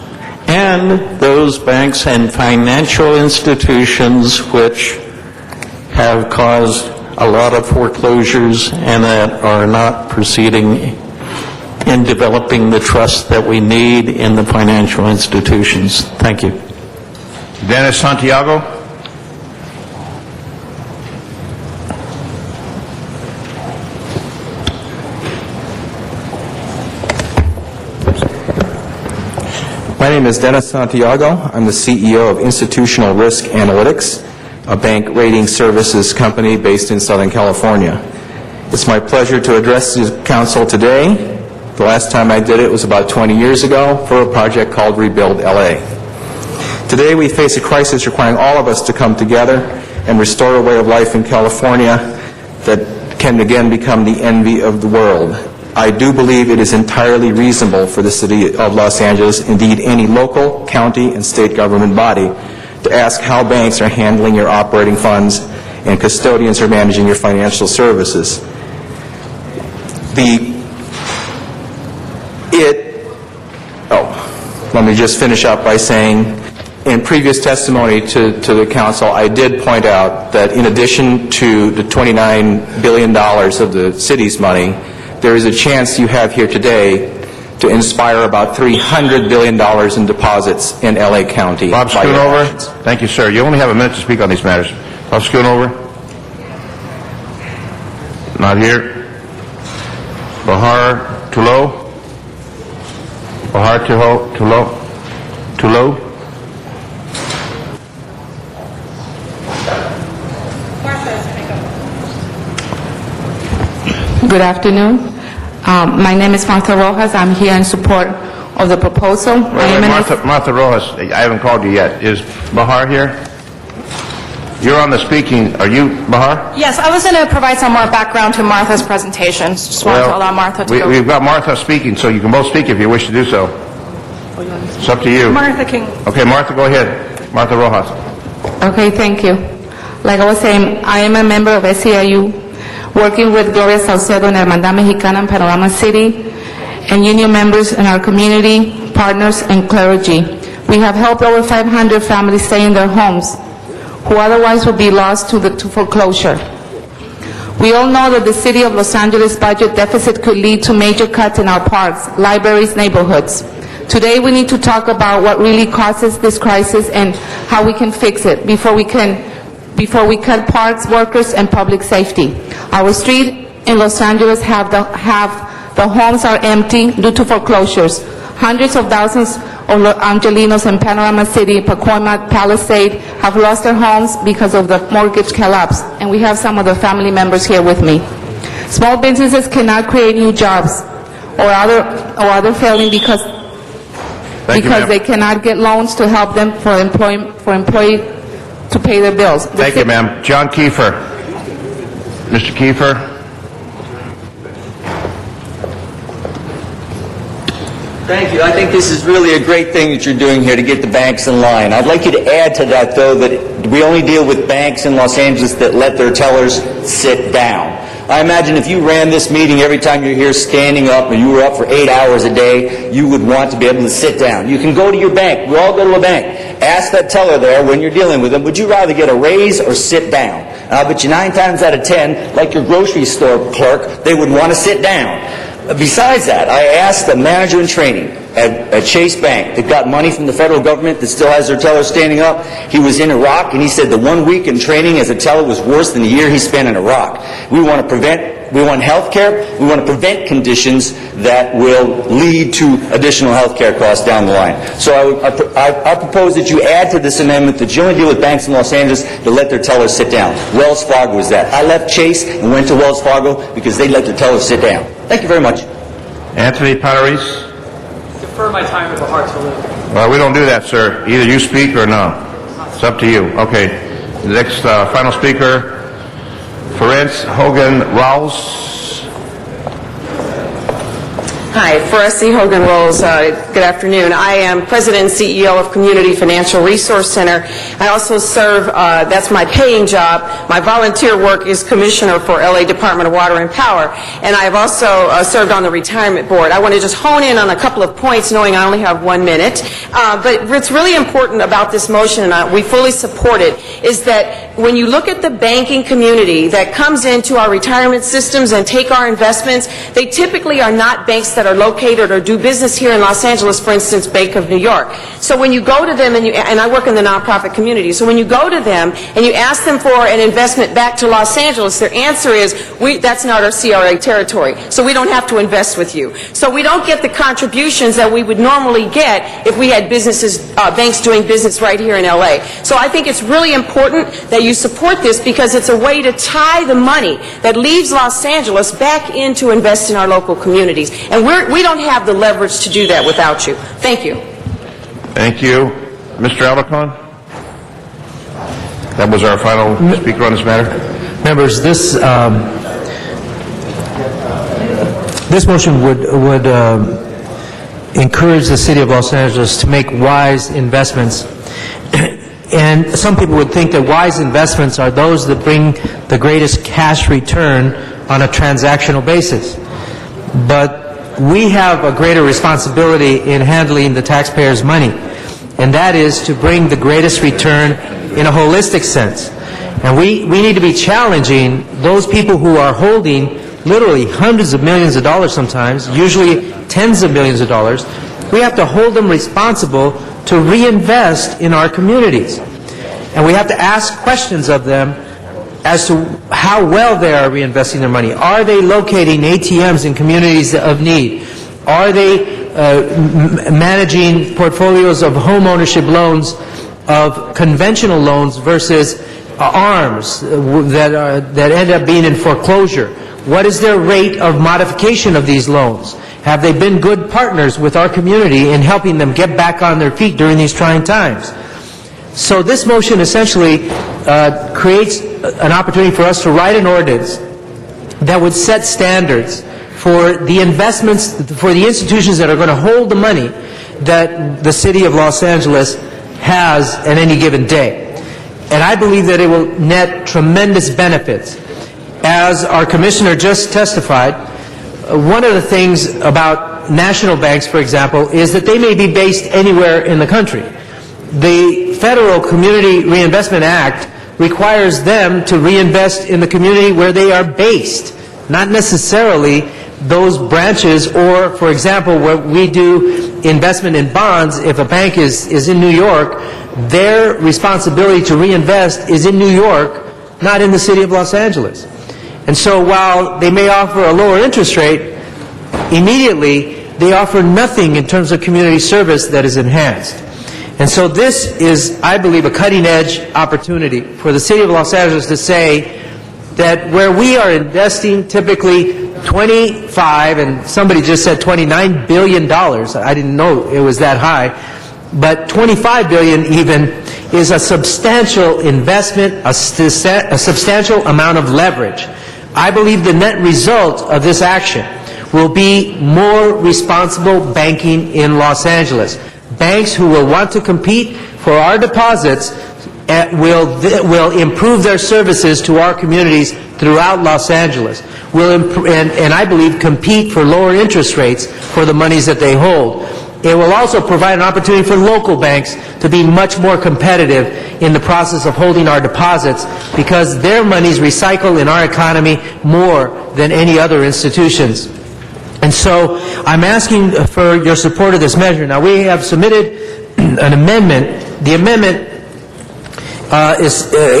and those banks and financial institutions which have caused a lot of foreclosures and that are not proceeding in developing the trust that we need in the financial institutions. Thank you. Dennis Santiago. My name is Dennis Santiago. I'm the CEO of Institutional Risk Analytics, a bank rating services company based in Southern California. It's my pleasure to address the council today. The last time I did it was about 20 years ago for a project called Rebuild LA. Today we face a crisis requiring all of us to come together and restore a way of life in California that can again become the envy of the world. I do believe it is entirely reasonable for the City of Los Angeles, indeed any local, county, and state government body, to ask how banks are handling your operating funds and custodians are managing your financial services. Let me just finish up by saying, in previous testimony to the council, I did point out that in addition to the $29 billion of the city's money, there is a chance you have here today to inspire about $300 billion in deposits in LA County. Bob Schoonover. Thank you, sir. You only have a minute to speak on these matters. Bob Schoonover. Not here. Bahar Tullo. Bahar Tullo. Good afternoon. My name is Martha Rojas. I'm here in support of the proposal. Martha Rojas, I haven't called you yet. Is Bahar here? You're on the speaking. Are you Bahar? Yes, I was going to provide some more background to Martha's presentation. Just wanted to allow Martha to go. We've got Martha speaking, so you can both speak if you wish to do so. It's up to you. Martha King. Okay, Martha, go ahead. Martha Rojas. Okay, thank you. Like I was saying, I am a member of SEIU, working with Gloria Saucedo and Hermandad Mexicana in Panorama City, and union members in our community, partners, and clergy. We have helped over 500 families stay in their homes, who otherwise would be lost to foreclosure. We all know that the City of Los Angeles budget deficit could lead to major cuts in our parks, libraries, neighborhoods. Today we need to talk about what really causes this crisis and how we can fix it before we cut parks, workers, and public safety. Our streets in Los Angeles the homes are empty due to foreclosures. Hundreds of thousands of Angelinos in Panorama City, Pacoima, Palisade have lost their homes because of the mortgage collapse, and we have some of the family members here with me. Small businesses cannot create new jobs or other failing because they cannot get loans to help them for employee to pay their bills. Thank you, ma'am. John Kiefer. Mr. Kiefer. Thank you. I think this is really a great thing that you're doing here to get the banks in line. I'd like you to add to that, though, that we only deal with banks in Los Angeles that let their tellers sit down. I imagine if you ran this meeting every time you're here standing up and you were up for 8 hours a day, you would want to be able to sit down. You can go to your bank. We all go to a bank. Ask that teller there when you're dealing with them, would you rather get a raise or sit down? And I'll bet you 9 times out of 10, like your grocery store clerk, they would want to sit down. Besides that, I asked the manager in training at Chase Bank that got money from the federal government that still has their teller standing up. He was in Iraq, and he said the 1 week in training as a teller was worse than the year he spent in Iraq. We want health care. We want to prevent conditions that will lead to additional health care costs down the line. So I propose that you add to this amendment that you only deal with banks in Los Angeles that let their tellers sit down. Wells Fargo was that. I left Chase and went to Wells Fargo because they let their tellers sit down. Thank you very much. Anthony Patarese. Defer my time to Bahar Tullo. Well, we don't do that, sir. Either you speak or no. It's up to you. Okay. The next final speaker, Ferenc Hogan Raus. Hi, Foresti Hogan Rolls. Good afternoon. I am President and CEO of Community Financial Resource Center. I also serve, that's my paying job. My volunteer work is Commissioner for LA Department of Water and Power, and I have also served on the Retirement Board. I want to just hone in on a couple of points, knowing I only have 1 minute. But what's really important about this motion, and we fully support it, is that when you look at the banking community that comes into our retirement systems and take our investments, they typically are not banks that are located or do business here in Los Angeles, for instance, Bank of New York. So when you go to them, and I work in the nonprofit community, so when you go to them and you ask them for an investment back to Los Angeles, their answer is, that's not our CRA territory, so we don't have to invest with you. So we don't get the contributions that we would normally get if we had businesses, banks doing business right here in LA. So I think it's really important that you support this because it's a way to tie the money that leaves Los Angeles back in to invest in our local communities. And we don't have the leverage to do that without you. Thank you. Thank you. Mr. Alarcon? That was our final speaker on this matter. Members, this motion would encourage the City of Los Angeles to make wise investments. And some people would think that wise investments are those that bring the greatest cash return on a transactional basis. But we have a greater responsibility in handling the taxpayers' money, and that is to bring the greatest return in a holistic sense. And we need to be challenging those people who are holding literally hundreds of millions of dollars sometimes, usually tens of millions of dollars. We have to hold them responsible to reinvest in our communities. And we have to ask questions of them as to how well they are reinvesting their money. Are they locating ATMs in communities of need? Are they managing portfolios of home ownership loans, of conventional loans versus ARMs that end up being in foreclosure? What is their rate of modification of these loans? Have they been good partners with our community in helping them get back on their feet during these trying times? So this motion essentially creates an opportunity for us to write an ordinance that would set standards for the investments, for the institutions that are going to hold the money that the City of Los Angeles has at any given day. And I believe that it will net tremendous benefits. As our Commissioner just testified, one of the things about national banks, for example, is that they may be based anywhere in the country. The Federal Community Reinvestment Act requires them to reinvest in the community where they are based, not necessarily those branches or, for example, where we do investment in bonds. If a bank is in New York, their responsibility to reinvest is in New York, not in the City of Los Angeles. And so while they may offer a lower interest rate, immediately they offer nothing in terms of community service that is enhanced. And so this is, I believe, a cutting-edge opportunity for the City of Los Angeles to say that where we are investing typically 25, and somebody just said $29 billion, I didn't know it was that high, but $25 billion even is a substantial investment, a substantial amount of leverage. I believe the net result of this action will be more responsible banking in Los Angeles. Banks who will want to compete for our deposits will improve their services to our communities throughout Los Angeles, and I believe compete for lower interest rates for the monies that they hold. It will also provide an opportunity for local banks to be much more competitive in the process of holding our deposits because their monies recycle in our economy more than any other institutions. And so I'm asking for your support of this measure. Now, we have submitted an amendment. The amendment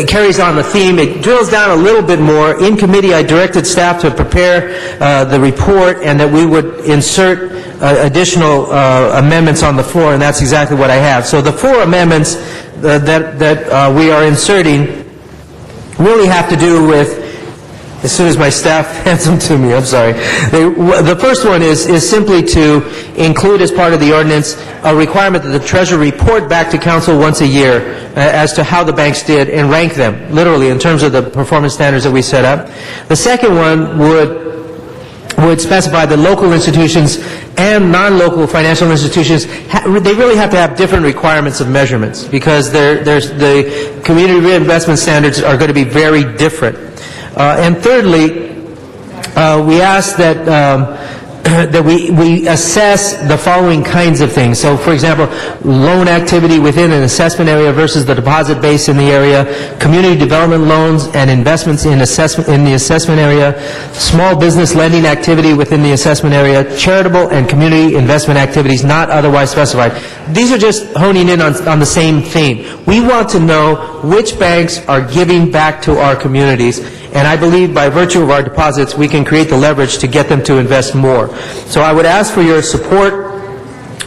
carries on the theme. It drills down a little bit more. In committee, I directed staff to prepare the report and that we would insert additional amendments on the floor, and that's exactly what I have. So the 4 amendments that we are inserting really have to do with, as soon as my staff hands them to me, I'm sorry. The first one is simply to include as part of the ordinance a requirement that the Treasurer report back to Council once a year as to how the banks did and rank them, literally, in terms of the performance standards that we set up. The second one would would specify that local institutions and non-local financial institutions, they really have to have different requirements of measurements, because the community reinvestment standards are going to be very different. And thirdly, we ask that that we assess the following kinds of things. So, for example, loan activity within an assessment area versus the deposit base in the area, community development loans and investments in the assessment area, small business lending activity within the assessment area, charitable and community investment activities not otherwise specified. These are just honing in on the same theme. We want to know which banks are giving back to our communities, and I believe by virtue of our deposits, we can create the leverage to get them to invest more. So I would ask for your support.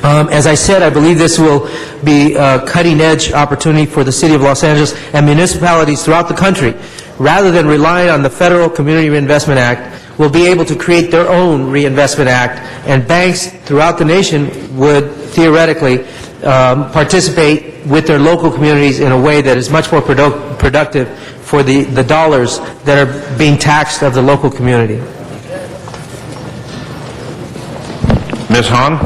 As I said, I believe this will be a cutting-edge opportunity for the City of Los Angeles and municipalities throughout the country. Rather than relying on the Federal Community Reinvestment Act, will be able to create their own Reinvestment Act, and banks throughout the nation would theoretically participate with their local communities in a way that is much more productive for the dollars that are being taxed of the local community. Ms. Hahn?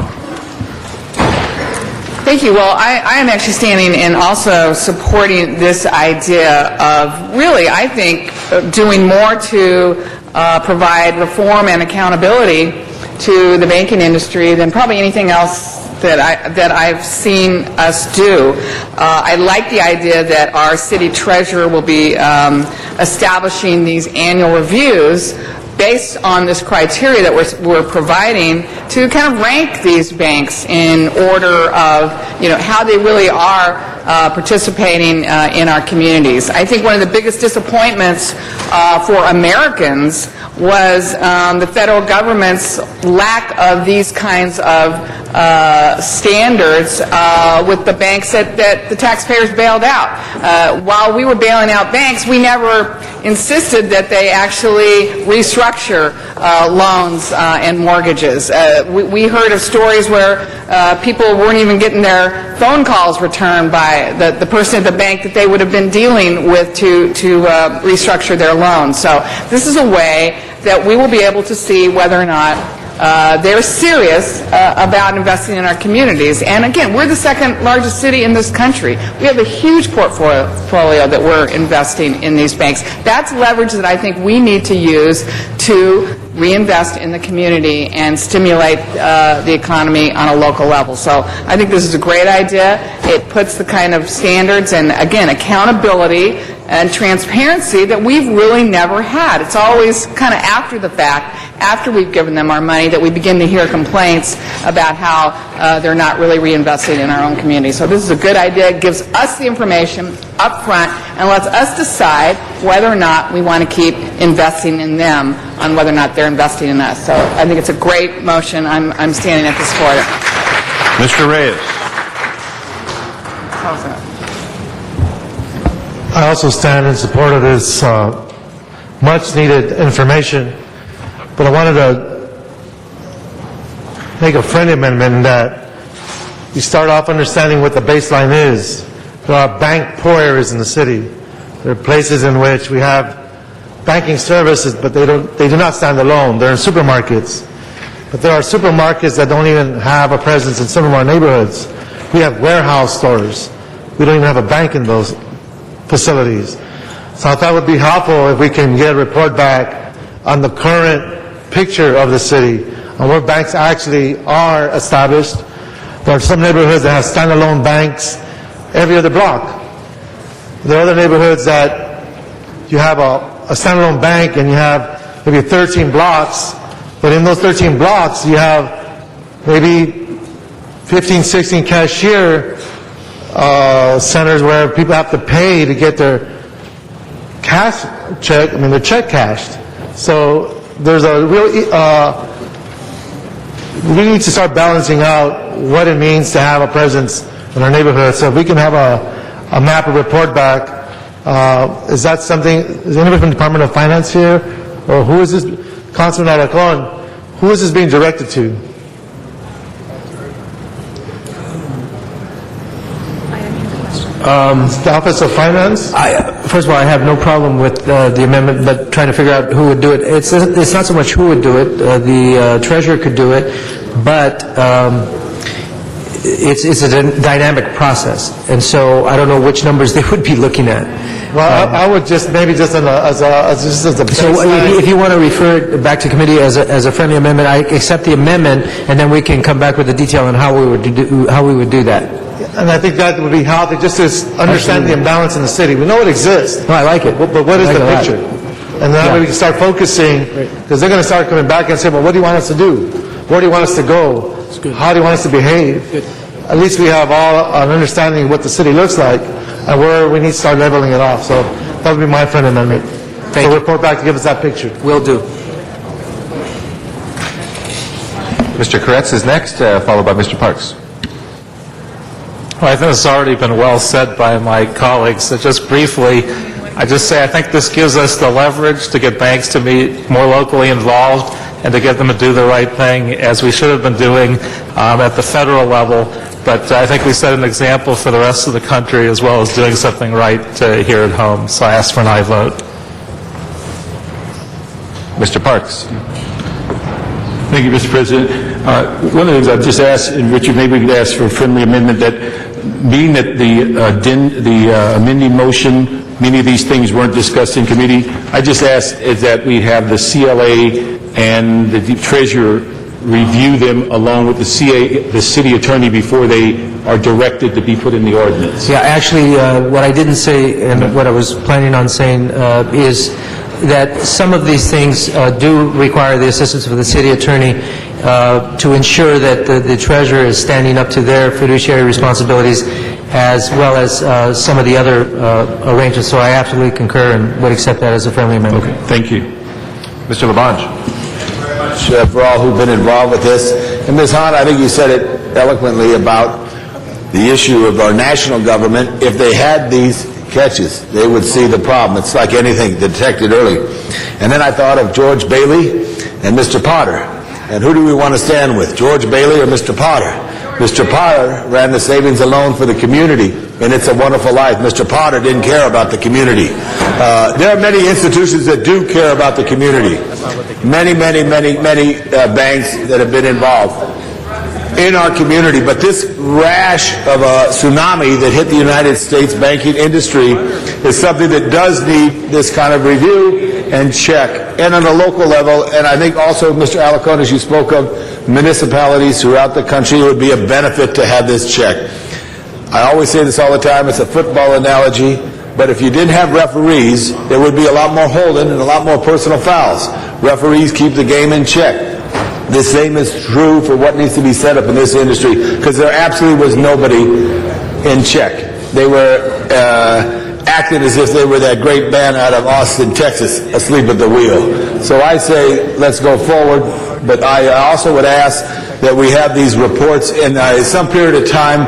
Thank you. Well, I am actually standing and also supporting this idea of really, I think, doing more to provide reform and accountability to the banking industry than probably anything else that I've seen us do. I like the idea that our city treasurer will be establishing these annual reviews based on this criteria that we're providing to kind of rank these banks in order of, how they really are participating in our communities. I think one of the biggest disappointments for Americans was the federal government's lack of these kinds of standards with the banks that the taxpayers bailed out. While we were bailing out banks, we never insisted that they actually restructure loans and mortgages. We heard of stories where people weren't even getting their phone calls returned by the person at the bank that they would have been dealing with to restructure their loans. So this is a way that we will be able to see whether or not they're serious about investing in our communities. And again, we're the second largest city in this country. We have a huge portfolio that we're investing in these banks. That's leverage that I think we need to use to reinvest in the community and stimulate the economy on a local level. So I think this is a great idea. It puts the kind of standards and, again, accountability and transparency that we've really never had. It's always kind of after the fact, after we've given them our money, that we begin to hear complaints about how they're not really reinvesting in our own community. So this is a good idea. It gives us the information up front and lets us decide whether or not we want to keep investing in them on whether or not they're investing in us. So I think it's a great motion. I'm standing up to support it. Mr. Reyes? How's that? I also stand in support of this much-needed information, but I wanted to make a friendly amendment in that you start off understanding what the baseline is. There are bank poor areas in the city. There are places in which we have banking services, but they do not stand alone. They're in supermarkets. But there are supermarkets that don't even have a presence in some of our neighborhoods. We have warehouse stores. We don't even have a bank in those facilities. So I thought it would be helpful if we can get a report back on the current picture of the city, on where banks actually are established. There are some neighborhoods that have standalone banks every other block. There are other neighborhoods that you have a standalone bank and you have maybe 13 blocks, but in those 13 blocks you have maybe 15, 16 cashier centers where people have to pay to get their their check cashed. So there's a real, we need to start balancing out what it means to have a presence in our neighborhood. So if we can have a map or report back, is that something, is anybody from the Department of Finance here? Or who is this, Councilman Alarcon, who is this being directed to? The Office of Finance? First of all, I have no problem with the amendment, but trying to figure out who would do it. It's not so much who would do it. The treasurer could do it, but it's a dynamic process, and so I don't know which numbers they would be looking at. Well, I would just, maybe just as a So if you want to refer it back to committee as a friendly amendment, I accept the amendment, and then we can come back with the detail on how we would do that. And I think that would be healthy, just to understand the imbalance in the city. We know it exists. No, I like it. But what is I like the it a lot. picture? And then we can start focusing, because they're going to start coming back and say, well, what do you want us to do? Where do you want us to go? How do you want us to behave? At least we have all an understanding of what the city looks like and where we need to start leveling it off. So that would be my friend amendment. So report back to give us that picture. Will do. Mr. Koretz is next, followed by Mr. Parks. Well, I think it's already been well said by my colleagues. So just briefly, I just say I think this gives us the leverage to get banks to be more locally involved and to get them to do the right thing, as we should have been doing at the federal level. But I think we set an example for the rest of the country, as well as doing something right here at home. So I ask for an aye vote. Mr. Parks. Thank you, Mr. President. One of the things I've just asked, and Richard, maybe we could ask for a friendly amendment, that being that the amending motion, many of these things weren't discussed in committee, I just asked is that we have the CLA and the treasurer review them along with the city attorney before they are directed to be put in the ordinance. Yeah, actually, what I didn't say and what I was planning on saying is that some of these things do require the assistance of the city attorney to ensure that the treasurer is standing up to their fiduciary responsibilities, as well as some of the other arrangements. So I absolutely concur and would accept that as a friendly amendment. Okay, thank you. Mr. Labange. For all who've been involved with this. And Ms. Hahn, I think you said it eloquently about the issue of our national government. If they had these catches, they would see the problem. It's like anything detected early. And then I thought of George Bailey and Mr. Potter. And who do we want to stand with, George Bailey or Mr. Potter? Mr. Potter ran the savings and loan for the community, and It's a Wonderful Life. Mr. Potter didn't care about the community. There are many institutions that do care about the community. Many banks that have been involved in our community. But this rash of a tsunami that hit the United States banking industry is something that does need this kind of review and check. And on a local level, and I think also, Mr. Alacon, as you spoke of, municipalities throughout the country, it would be a benefit to have this check. I always say this all the time, it's a football analogy, but if you didn't have referees, there would be a lot more holding and a lot more personal fouls. Referees keep the game in check. The same is true for what needs to be set up in this industry, because there absolutely was nobody in check. They were acting as if they were that great band out of Austin, Texas, asleep at the wheel. So I say, let's go forward, but I also would ask that we have these reports in some period of time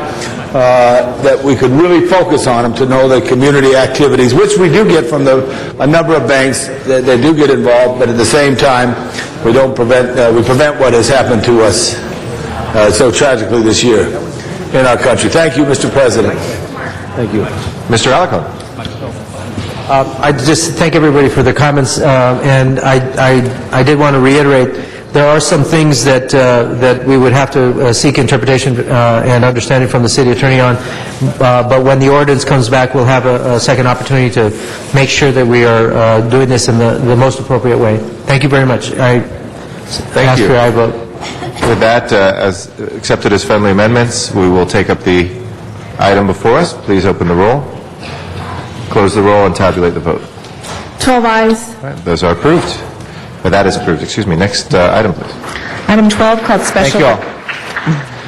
that we could really focus on them to know the community activities, which we do get from a number of banks that do get involved, but at the same time, we prevent what has happened to us so tragically this year in our country. Thank you, Mr. President. Thank you. Mr. Alacon. I just thank everybody for their comments, and I did want to reiterate there are some things that we would have to seek interpretation and understanding from the city attorney on, but when the ordinance comes back, we'll have a second opportunity to make sure that we are doing this in the most appropriate way. Thank you very much. I ask for your aye vote. With that, as accepted as friendly amendments, we will take up the item before us. Please open the roll, close the roll, and tabulate the vote. 12 ayes. All right, those are approved. That is approved. Excuse me. Next item, please. Item 12, called special Thank you all.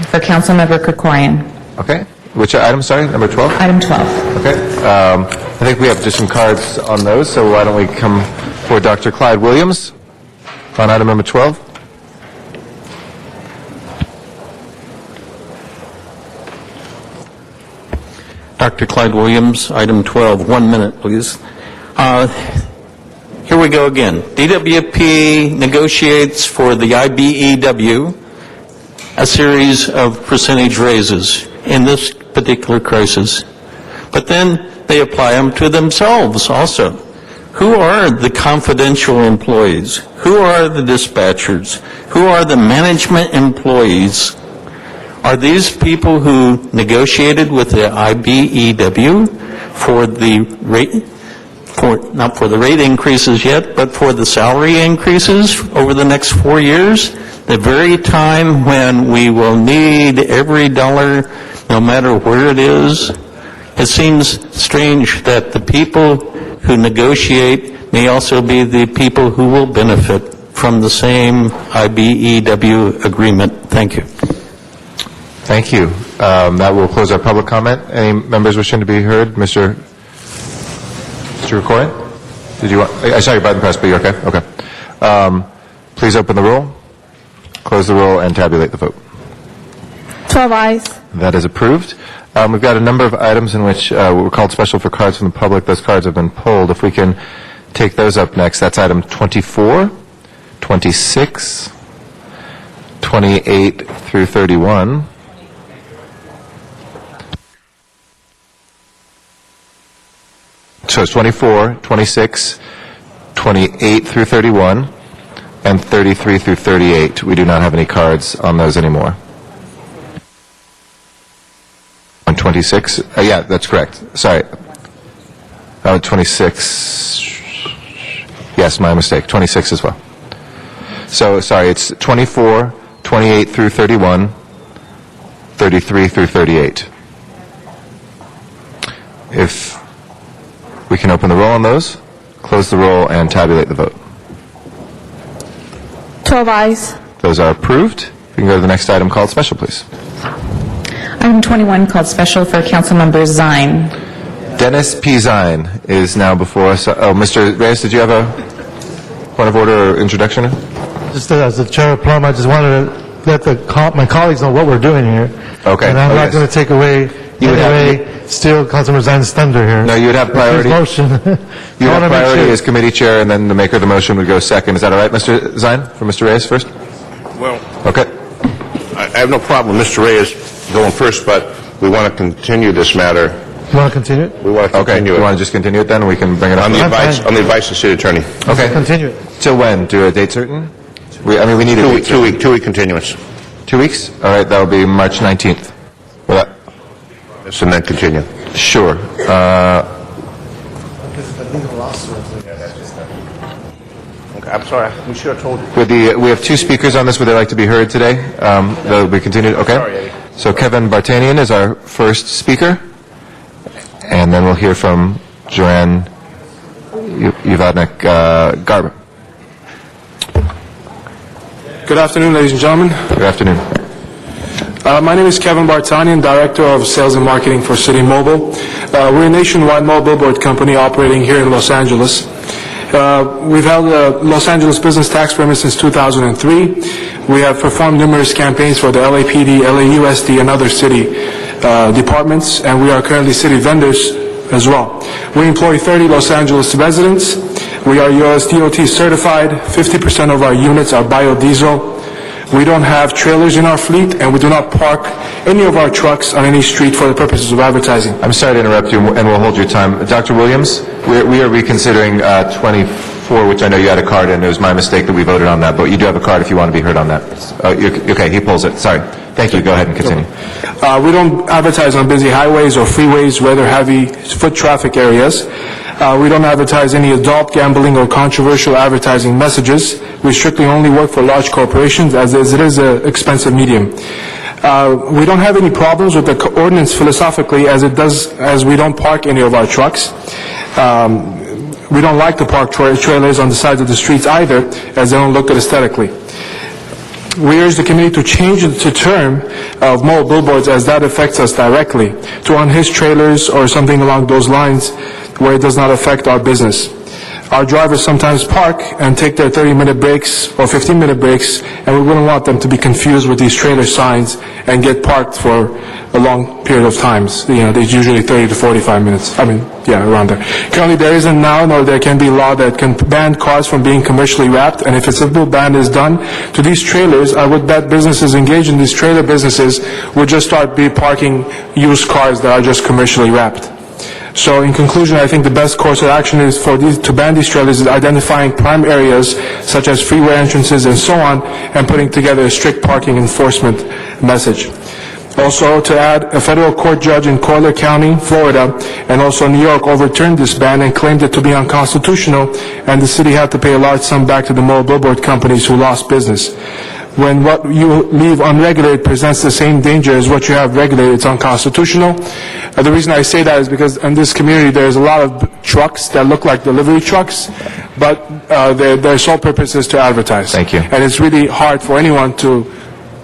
for Councilmember Krikorian. Okay. Which item, sorry? Number 12? Item 12. Okay. I think we have just some cards on those, so why don't we come for Dr. Clyde Williams on item number 12? Dr. Clyde Williams, item 12. 1 minute, please. Here we go again. DWP negotiates for the IBEW a series of percentage raises in this particular crisis. but then they apply them to themselves also. Who are the confidential employees? Who are the dispatchers? Who are the management employees? Are these people who negotiated with the IBEW for the rate, not for the rate increases yet, but for the salary increases over the next 4 years? The very time when we will need every dollar, no matter where it is. It seems strange that the people who negotiate may also be the people who will benefit from the same IBEW agreement. Thank you. Thank you. That will close our public comment. Any members wishing to be heard? Mr. Corey? Did you want, I saw your button pressed, but you're okay? Okay. Please open the roll, close the roll, and tabulate the vote. 12 ayes. That is approved. We've got a number of items in which were called special for cards from the public. Those cards have been pulled. If we can take those up next, that's item 24, 26, 28 through 31. So it's 24, 26, 28 through 31, and 33 through 38. We do not have any cards on those anymore. On 26? Yeah, that's correct. Sorry. 26. Yes, my mistake. 26 as well. So, sorry, it's 24, 28 through 31, 33 through 38. If we can open the roll on those, close the roll, and tabulate the vote. 12 ayes. Those are approved. We can go to the next item called special, please. Item 21 called special for Councilmember Zine. Dennis P. Zine is now before us. Oh, Mr. Reyes, did you have a point of order or introduction? Just as the chair of Plum, I just wanted to let my colleagues know what we're doing here. Okay. And I'm not going to take away, steal Councilmember Zine's thunder here. No, you would have priority. Motion. You would have priority as committee chair, and then the maker of the motion would go second. Is that all right, Mr. Zine? For Mr. Reyes first? Well, okay. I have no problem with Mr. Reyes going first, but we want to continue this matter. You want to continue it? We want to continue it. You want to just continue it then? We can bring it up on the advice of the city attorney. Okay. Continue it. Till when? Do a date certain? We need a date certain. 2 week continuance. 2 weeks? All right, that will be March 19th. Well, yes, and then continue. Sure. Okay, I'm sorry. We should have told you. We have two speakers on this. Would they like to be heard today? They'll be continued. Okay. Sorry, Eddie. So Kevin Bartanian is our first speaker, and then we'll hear from Joanne Yvadnik Garber. Good afternoon, ladies and gentlemen. Good afternoon. My name is Kevin Bartanian, Director of Sales and Marketing for City Mobile. We're a nationwide mobile billboard company operating here in Los Angeles. We've held a Los Angeles business tax permit since 2003. We have performed numerous campaigns for the LAPD, LAUSD, and other city departments, and we are currently city vendors as well. We employ 30 Los Angeles residents. We are US DOT certified. 50% of our units are biodiesel. We don't have trailers in our fleet, and we do not park any of our trucks on any street for the purposes of advertising. I'm sorry to interrupt you, and we'll hold your time. Dr. Williams, we are reconsidering 24, which I know you had a card in. It was my mistake that we voted on that, but you do have a card if you want to be heard on that. Okay, he pulls it. Sorry. Thank you. Go ahead and continue. We don't advertise on busy highways or freeways, weather-heavy foot traffic areas. We don't advertise any adult gambling or controversial advertising messages. We strictly only work for large corporations, as it is an expensive medium. We don't have any problems with the ordinance philosophically, as we don't park any of our trucks. We don't like to park trailers on the sides of the streets either, as they don't look good aesthetically. We urge the committee to change the term of mobile billboards, as that affects us directly, to unhitched trailers or something along those lines where it does not affect our business. Our drivers sometimes park and take their 30-minute breaks or 15-minute breaks, and we wouldn't want them to be confused with these trailer signs and get parked for a long period of times. There's usually 30 to 45 minutes. Around there. Currently, there isn't now, nor there can be law that can ban cars from being commercially wrapped, and if a simple ban is done to these trailers, I would bet businesses engaged in these trailer businesses would just start parking used cars that are just commercially wrapped. So in conclusion, I think the best course of action is for these, to ban these trailers is identifying prime areas such as freeway entrances and so on, and putting together a strict parking enforcement message. Also, to add, a federal court judge in Collier County, Florida, and also New York overturned this ban and claimed it to be unconstitutional, and the city had to pay a large sum back to the mobile billboard companies who lost business. When what you leave unregulated presents the same danger as what you have regulated, it's unconstitutional. The reason I say that is because in this community there's a lot of trucks that look like delivery trucks, but their sole purpose is to advertise. Thank you. And it's really hard for anyone to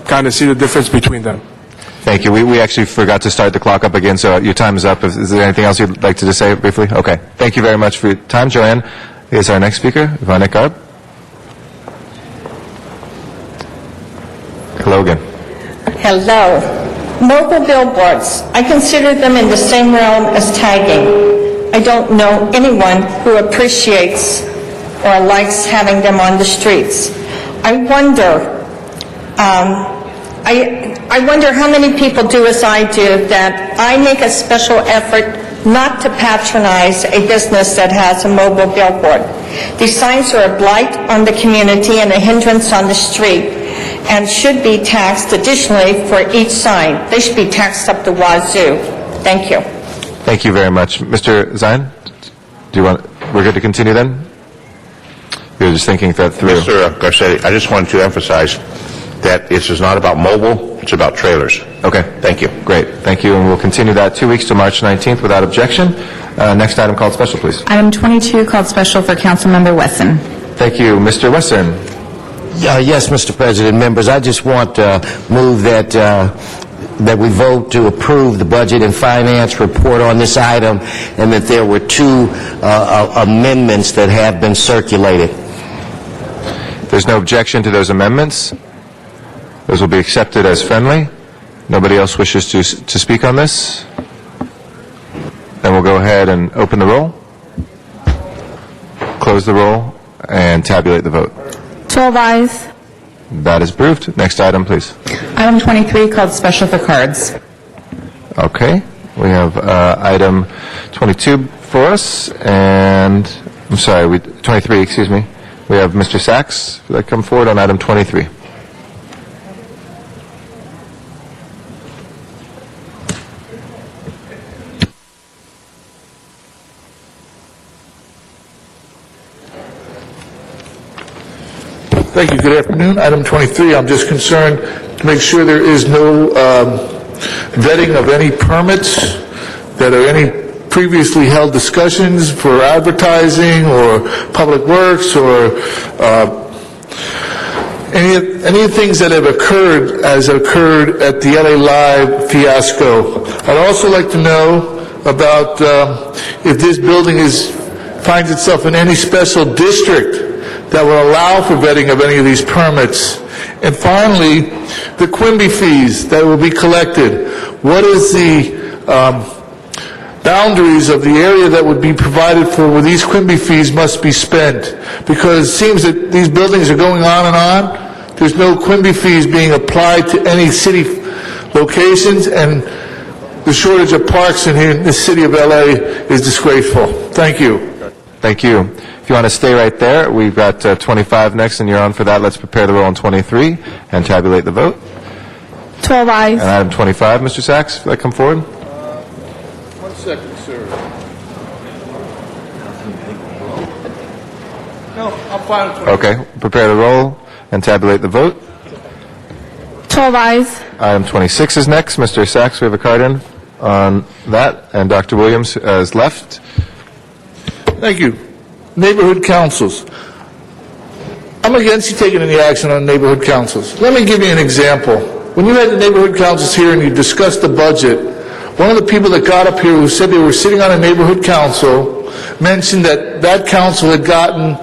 kind of see the difference between them. Thank you. We actually forgot to start the clock up again, so your time is up. Is there anything else you'd like to just say briefly? Okay. Thank you very much for your time. Joanne is our next speaker. Ivana Garb. Hello again. Hello. Mobile billboards. I consider them in the same realm as tagging. I don't know anyone who appreciates or likes having them on the streets. I wonder how many people do as I do, that I make a special effort not to patronize a business that has a mobile billboard. These signs are a blight on the community and a hindrance on the street, and should be taxed additionally for each sign. They should be taxed up the wazoo. Thank you. Thank you very much. Mr. Zine, we're good to continue then? You're just thinking that through. Mr. Garcetti, I just wanted to emphasize that this is not about mobile, it's about trailers. Okay. Thank you. Great. Thank you. And we'll continue that 2 weeks to March 19th without objection. Next item called special, please. Item 22 called special for Councilmember Wesson. Thank you. Mr. Wesson. Yes, Mr. President, members, I just want to move that we vote to approve the Budget and Finance report on this item, and that there were two amendments that have been circulated. There's no objection to those amendments. Those will be accepted as friendly. Nobody else wishes to speak on this? Then we'll go ahead and open the roll, close the roll, and tabulate the vote. 12 ayes. That is approved. Next item, please. Item 23 called special for cards. Okay. We have item 22 for us, and I'm sorry, 23, excuse me. We have Mr. Sachs that come forward on item 23. Thank you. Good afternoon. Item 23, I'm just concerned to make sure there is no vetting of any permits, that are any previously held discussions for advertising or public works or any things that have occurred as occurred at the LA Live fiasco. I'd also like to know about if this building finds itself in any special district that will allow for vetting of any of these permits. And finally, the Quimby fees that will be collected. What is the boundaries of the area that would be provided for where these Quimby fees must be spent? Because it seems that these buildings are going on and on. There's no Quimby fees being applied to any city locations, and the shortage of parks in here in the city of LA is disgraceful. Thank you. Thank you. If you want to stay right there, we've got 25 next, and you're on for that. Let's prepare the roll on 23 and tabulate the vote. 12 ayes. And item 25, Mr. Sachs, if that come forward. 1 second, sir. No, I'm fine with 23. Okay. Prepare the roll and tabulate the vote. 12 ayes. Item 26 is next. Mr. Sachs, we have a card in on that, and Dr. Williams has left. Thank you. Neighborhood councils. I'm against you taking any action on neighborhood councils. Let me give you an example. When you had the neighborhood councils here and you discussed the budget, one of the people that got up here who said they were sitting on a neighborhood council mentioned that that council had gotten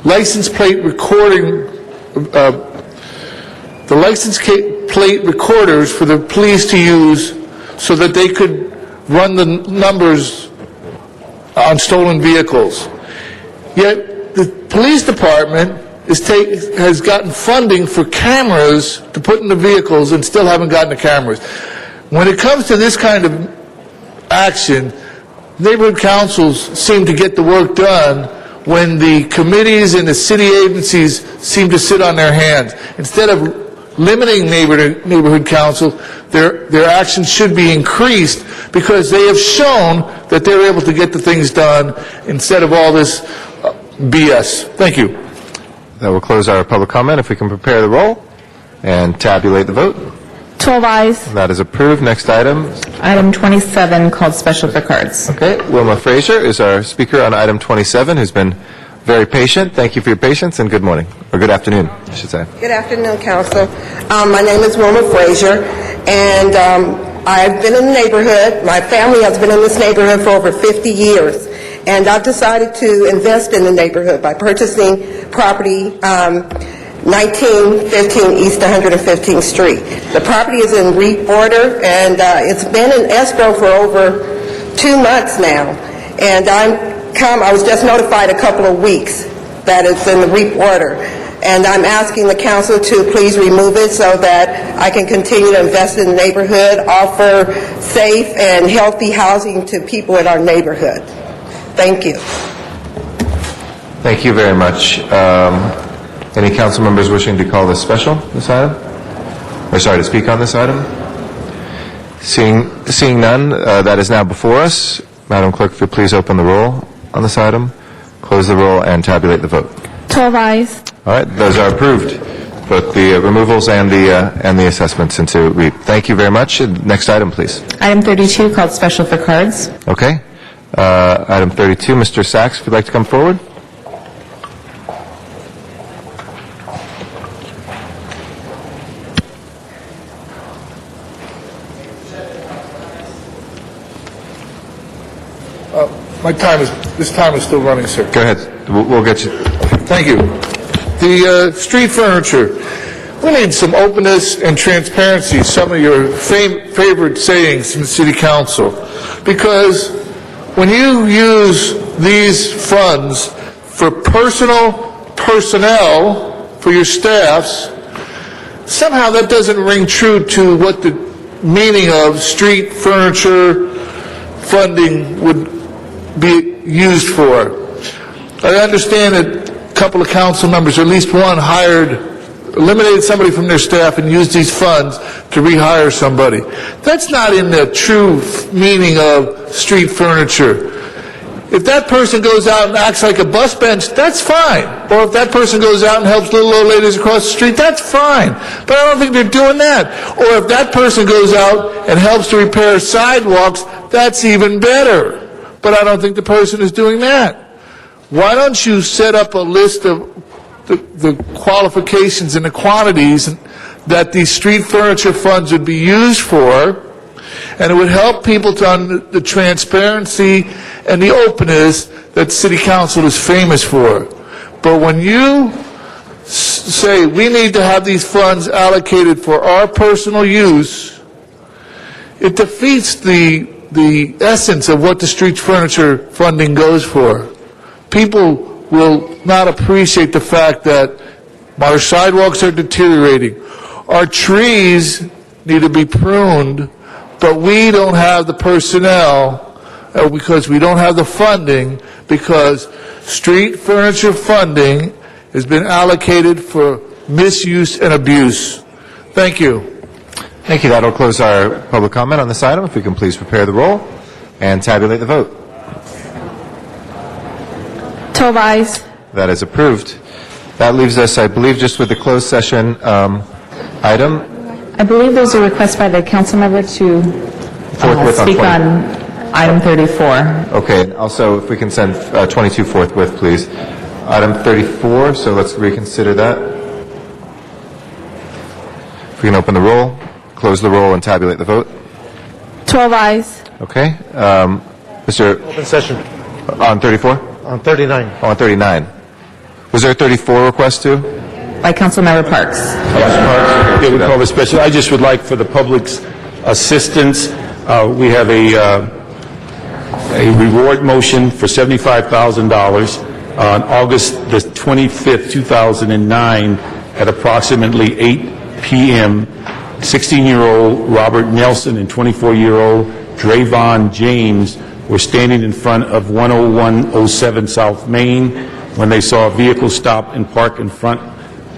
license plate recording, the license plate recorders for the police to use so that they could run the numbers on stolen vehicles. Yet the police department has gotten funding for cameras to put in the vehicles and still haven't gotten the cameras. When it comes to this kind of action, neighborhood councils seem to get the work done when the committees and the city agencies seem to sit on their hands. Instead of limiting neighborhood council, their actions should be increased because they have shown that they're able to get the things done instead of all this BS. Thank you. That will close our public comment. If we can prepare the roll and tabulate the vote. 12 ayes. That is approved. Next item. Item 27, called special for cards. Okay, Wilma Frazier is our speaker on item 27, who's been very patient. Thank you for your patience, and good morning, or good afternoon, I should say. Good afternoon, Council. My name is Wilma Frazier, and I've been in the neighborhood. My family has been in this neighborhood for over 50 years, and I've decided to invest in the neighborhood by purchasing property 1915 East 115th Street. The property is in REAP order, and it's been in escrow for over 2 months now. And I was just notified a couple of weeks that it's in the REAP order. And I'm asking the council to please remove it so that I can continue to invest in the neighborhood, offer safe and healthy housing to people in our neighborhood. Thank you. Thank you very much. Any council members wishing to call this special, this item? Or sorry, to speak on this item? Seeing none, that is now before us. Madam Clerk, if you please open the roll on this item, close the roll, and tabulate the vote. 12 ayes. All right, those are approved, both the removals and the assessments into REAP. Thank you very much. Next item, please. Item 32, called special for cards. Okay. Item 32, Mr. Sachs, if you'd like to come forward. This time is still running, sir. Go ahead. We'll get you. Thank you. The street furniture. We need some openness and transparency, some of your favorite sayings in the city council. Because when you use these funds for personnel for your staffs, somehow that doesn't ring true to what the meaning of street furniture funding would be used for. I understand that a couple of council members, or at least one, eliminated somebody from their staff and used these funds to rehire somebody. That's not in the true meaning of street furniture. If that person goes out and acts like a bus bench, that's fine. Or if that person goes out and helps little old ladies across the street, that's fine. But I don't think they're doing that. Or if that person goes out and helps to repair sidewalks, that's even better. But I don't think the person is doing that. Why don't you set up a list of the qualifications and the quantities that these street furniture funds would be used for, and it would help people to the transparency and the openness that city council is famous for. But when you say we need to have these funds allocated for our personal use, it defeats the essence of what the street furniture funding goes for. People will not appreciate the fact that our sidewalks are deteriorating. Our trees need to be pruned, but we don't have the personnel because we don't have the funding, because street furniture funding has been allocated for misuse and abuse. Thank you. Thank you. That will close our public comment on this item. If we can please prepare the roll and tabulate the vote. 12 ayes. That is approved. That leaves us, I believe, just with the closed session item. I believe there's a request by the council member to speak on item 34. Okay. And also, if we can send 22 forthwith, please. Item 34, so let's reconsider that. If we can open the roll, close the roll, and tabulate the vote. 12 ayes. Okay. Mr. Open session. On 34? On 39. Oh, on 39. Was there a 34 request too? By Councilmember Parks. Yeah, we call it special. I just would like, for the public's assistance, we have a reward motion for $75,000 on August the 25th, 2009, at approximately 8 p.m. 16-year-old Robert Nelson and 24-year-old Drayvon James were standing in front of 10107 South Main when they saw a vehicle stop and park in front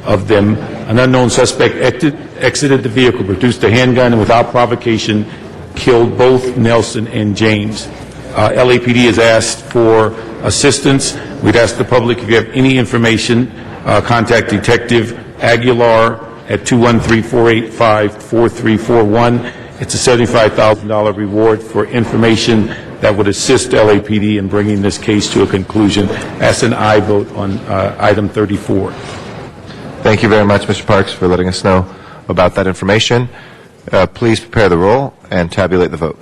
of them. An unknown suspect exited the vehicle, produced a handgun, and without provocation, killed both Nelson and James. LAPD has asked for assistance. We'd ask the public, if you have any information, contact Detective Aguilar at 213-485-4341. It's a $75,000 reward for information that would assist LAPD in bringing this case to a conclusion. As an aye vote on item 34. Thank you very much, Mr. Parks, for letting us know about that information. Please prepare the roll and tabulate the vote.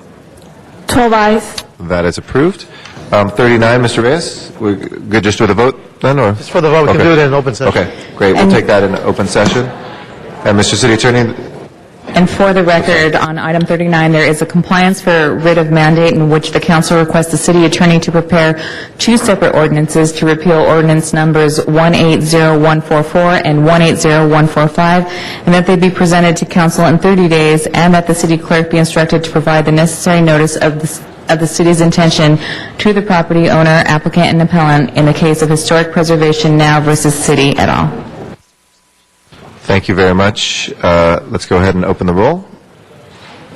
12 ayes. That is approved. 39, Mr. Reyes, we're good just with a vote then, or? Just for the vote, we can do it in open session. Okay, great. We'll take that in open session. And Mr. City Attorney? And for the record, on item 39, there is a compliance for writ of mandate in which the council requests the city attorney to prepare two separate ordinances to repeal ordinance numbers 180144 and 180145, and that they be presented to council in 30 days, and that the city clerk be instructed to provide the necessary notice of the city's intention to the property owner, applicant, and appellant in the case of Historic Preservation Now versus City et al. Thank you very much. Let's go ahead and open the roll,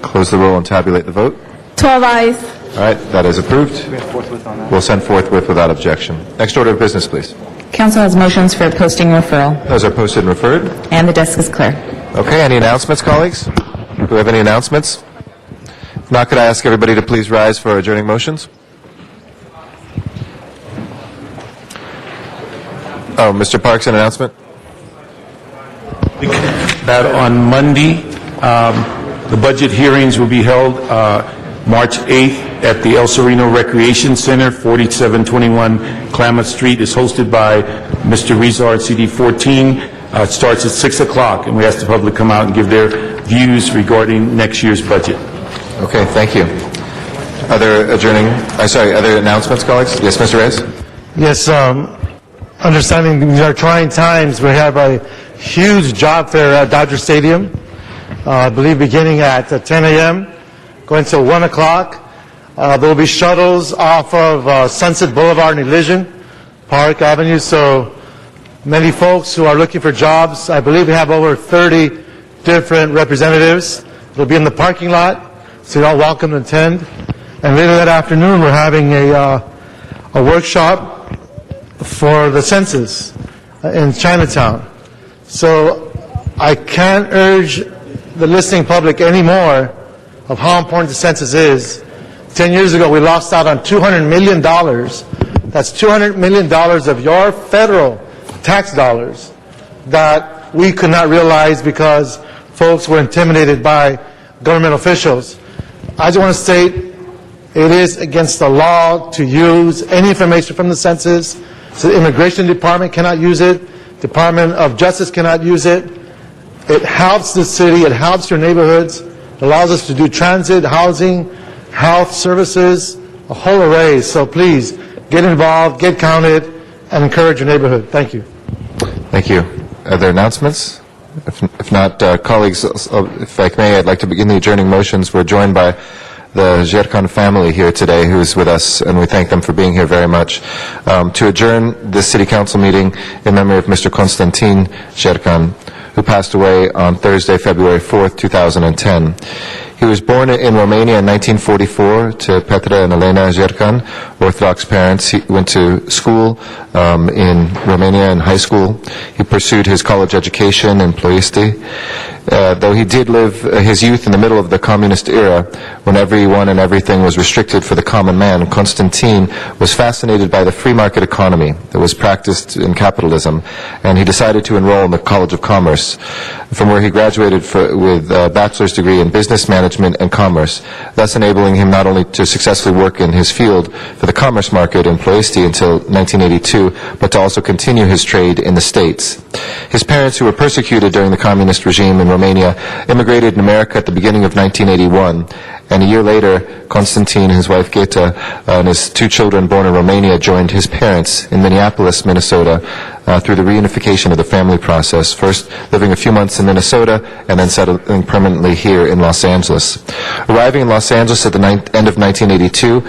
close the roll, and tabulate the vote. 12 ayes. All right, that is approved. We'll send forthwith without objection. Next order of business, please. Council has motions for posting referral, Those are posted and referred. and the desk is clear. Okay, any announcements, colleagues? Do we have any announcements? If not, could I ask everybody to please rise for adjourning motions? Oh, Mr. Parks, an announcement? That on Monday, the budget hearings will be held March 8th at the El Sereno Recreation Center, 4721 Klamath Street. Is hosted by Mr. Rezar, CD14. It starts at 6 o'clock, and we ask the public to come out and give their views regarding next year's budget. Okay, thank you. Other announcements, colleagues? Yes, Mr. Reyes? Yes, understanding these are trying times, we have a huge job fair at Dodger Stadium, I believe beginning at 10 a.m., going till 1 o'clock. There will be shuttles off of Sunset Boulevard and Elysian Park Avenue, so many folks who are looking for jobs, I believe we have over 30 different representatives. They'll be in the parking lot, so you're all welcome to attend. And later that afternoon, we're having a workshop for the census in Chinatown. So I can't urge the listening public anymore of how important the census is. 10 years ago, we lost out on $200 million. That's $200 million of your federal tax dollars that we could not realize because folks were intimidated by government officials. I just want to state it is against the law to use any information from the census. So the Immigration Department cannot use it. Department of Justice cannot use it. It helps the city. It helps your neighborhoods. It allows us to do transit, housing, health services, a whole array. So please, get involved, get counted, and encourage your neighborhood. Thank you. Thank you. Are there announcements? If not, colleagues, if I may, I'd like to begin the adjourning motions. We're joined by the Zherkan family here today who is with us, and we thank them for being here very much, to adjourn this City Council meeting in memory of Mr. Constantin Zherkan, who passed away on Thursday, February 4th, 2010. He was born in Romania in 1944 to Petra and Elena Zherkan, Orthodox parents. He went to school in Romania in high school. He pursued his college education in Ploiești. Though he did live his youth in the middle of the communist era, when everyone and everything was restricted for the common man, Constantin was fascinated by the free market economy that was practiced in capitalism, and he decided to enroll in the College of Commerce, from where he graduated with a bachelor's degree in business management and commerce, thus enabling him not only to successfully work in his field for the commerce market in Ploiești until 1982, but to also continue his trade in the States. His parents, who were persecuted during the communist regime in Romania, immigrated in America at the beginning of 1981, and a year later, Constantin, his wife Geta, and his two children born in Romania joined his parents in Minneapolis, Minnesota, through the reunification of the family process, first living a few months in Minnesota and then settling permanently here in Los Angeles. Arriving in Los Angeles at the end of 1982,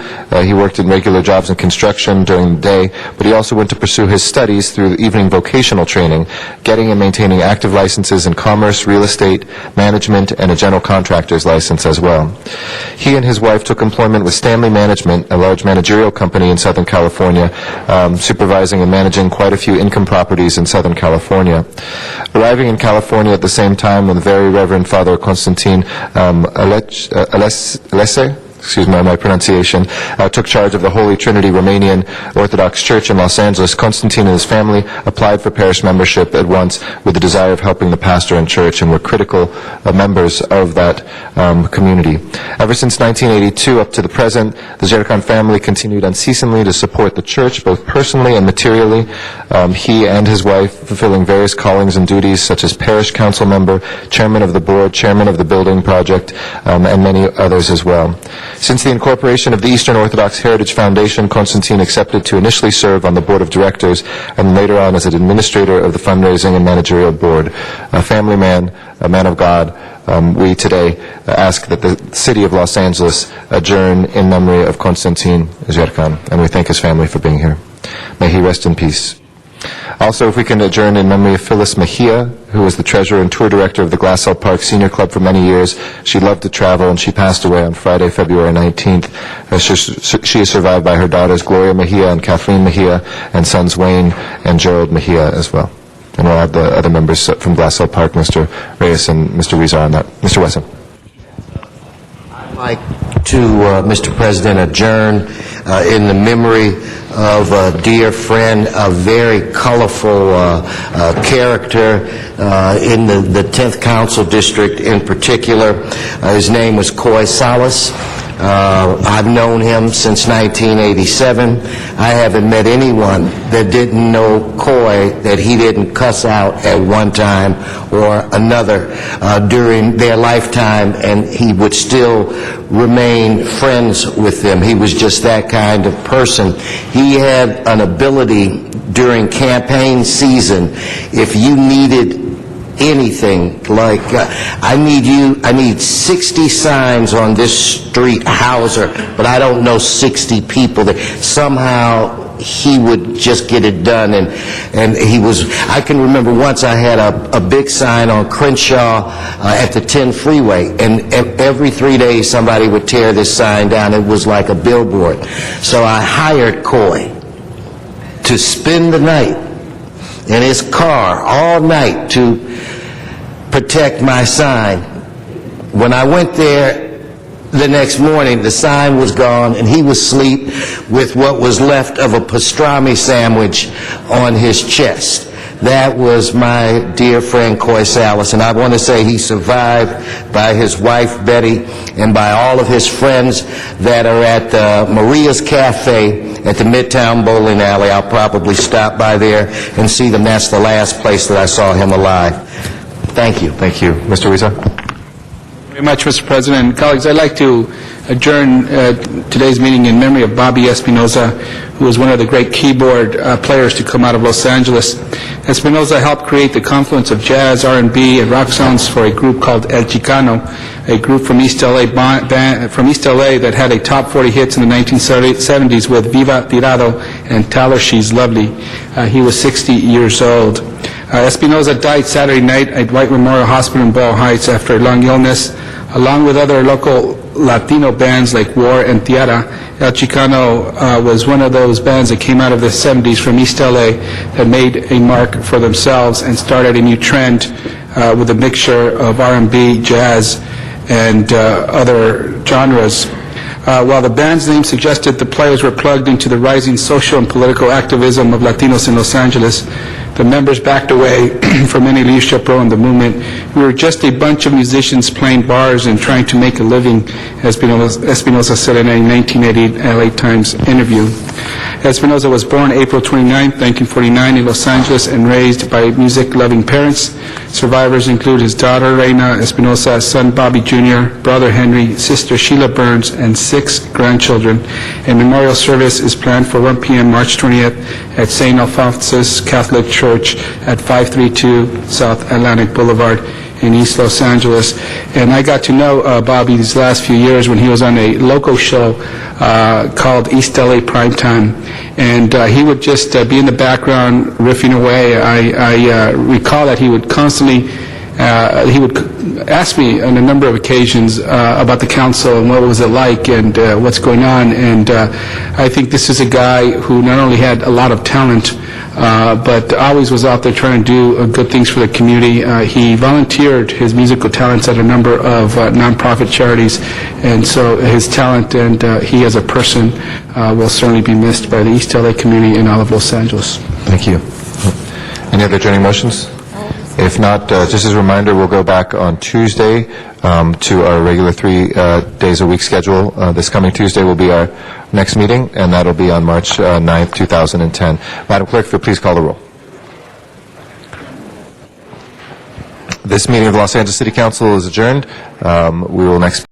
he worked in regular jobs in construction during the day, but he also went to pursue his studies through evening vocational training, getting and maintaining active licenses in commerce, real estate, management, and a general contractor's license as well. He and his wife took employment with Stanley Management, a large managerial company in Southern California, supervising and managing quite a few income properties in Southern California. Arriving in California at the same time when the very Reverend Father Constantine Alese, excuse my pronunciation, took charge of the Holy Trinity Romanian Orthodox Church in Los Angeles, Constantine and his family applied for parish membership at once with the desire of helping the pastor and church, and were critical members of that community. Ever since 1982 up to the present, the Zherkan family continued unceasingly to support the church, both personally and materially. He and his wife fulfilling various callings and duties such as parish council member, chairman of the board, chairman of the building project, and many others as well. Since the incorporation of the Eastern Orthodox Heritage Foundation, Constantine accepted to initially serve on the board of directors and later on as an administrator of the fundraising and managerial board. A family man, a man of God, we today ask that the city of Los Angeles adjourn in memory of Constantine Zherkan, and we thank his family for being here. May he rest in peace. Also, if we can adjourn in memory of Phyllis Mejia, who was the treasurer and tour director of the Glassell Park Senior Club for many years. She loved to travel, and she passed away on Friday, February 19th. She is survived by her daughters Gloria Mejia and Kathleen Mejia, and sons Wayne and Gerald Mejia as well. And we'll have the other members from Glassell Park, Mr. Reyes and Mr. Weezer on that. Mr. Wesson. I'd like to, Mr. President, adjourn in the memory of a dear friend, a very colorful character in the 10th Council District in particular. His name was Coy Salas. I've known him since 1987. I haven't met anyone that didn't know Coy that he didn't cuss out at one time or another during their lifetime, and he would still remain friends with them. He was just that kind of person. He had an ability during campaign season, if you needed anything, like I need 60 signs on this street, Hauser, but I don't know 60 people. That somehow he would just get it done, and he was, I can remember once I had a big sign on Crenshaw at the 10 freeway, and every 3 days somebody would tear this sign down. It was like a billboard. So I hired Coy to spend the night in his car all night to protect my sign. When I went there the next morning, the sign was gone, and he was asleep with what was left of a pastrami sandwich on his chest. That was my dear friend Coy Salas, and I want to say he's survived by his wife Betty and by all of his friends that are at Maria's Cafe at the Midtown Bowling Alley. I'll probably stop by there and see them. That's the last place that I saw him alive. Thank you. Thank you. Mr. Weezer? Very much, Mr. President. Colleagues, I'd like to adjourn today's meeting in memory of Bobby Espinoza, who was one of the great keyboard players to come out of Los Angeles. Espinoza helped create the confluence of jazz, R&B, and rock sounds for a group called El Chicano, a group from East LA that had a top 40 hits in the 1970s with Viva Tirado and Tyler She's Lovely. He was 60 years old. Espinoza died Saturday night at White Memorial Hospital in Boyle Heights after a long illness. Along with other local Latino bands like War and Tiara, El Chicano was one of those bands that came out of the 70s from East LA that made a mark for themselves and started a new trend with a mixture of R&B, jazz, and other genres. While the band's name suggested the players were plugged into the rising social and political activism of Latinos in Los Angeles, the members backed away from any leadership role in the movement. We were just a bunch of musicians playing bars and trying to make a living, Espinoza said in a 1980 LA Times interview. Espinoza was born April 29, 1949 in Los Angeles and raised by music-loving parents. Survivors include his daughter, Reina Espinoza, son Bobby Jr., brother Henry, sister Sheila Burns, and 6 grandchildren. A memorial service is planned for 1 p.m. March 20th at St. Alphonsus Catholic Church Church at 532 South Atlantic Boulevard in East Los Angeles. And I got to know Bobby these last few years when he was on a local show called East LA Primetime. And he would just be in the background riffing away. I recall that he would constantly he would ask me on a number of occasions about the council and what was it like and what's going on. And I think this is a guy who not only had a lot of talent, but always was out there trying to do good things for the community. He volunteered his musical talents at a number of nonprofit charities, and so his talent and he as a person will certainly be missed by the East LA community and all of Los Angeles. Thank you. Any other adjourning motions? If not, just as a reminder, we'll go back on Tuesday to our regular 3 days a week schedule. This coming Tuesday will be our next meeting, and that'll be on March 9th, 2010. Madam Clerk, if you'll please call the roll. This meeting of the Los Angeles City Council is adjourned. We will next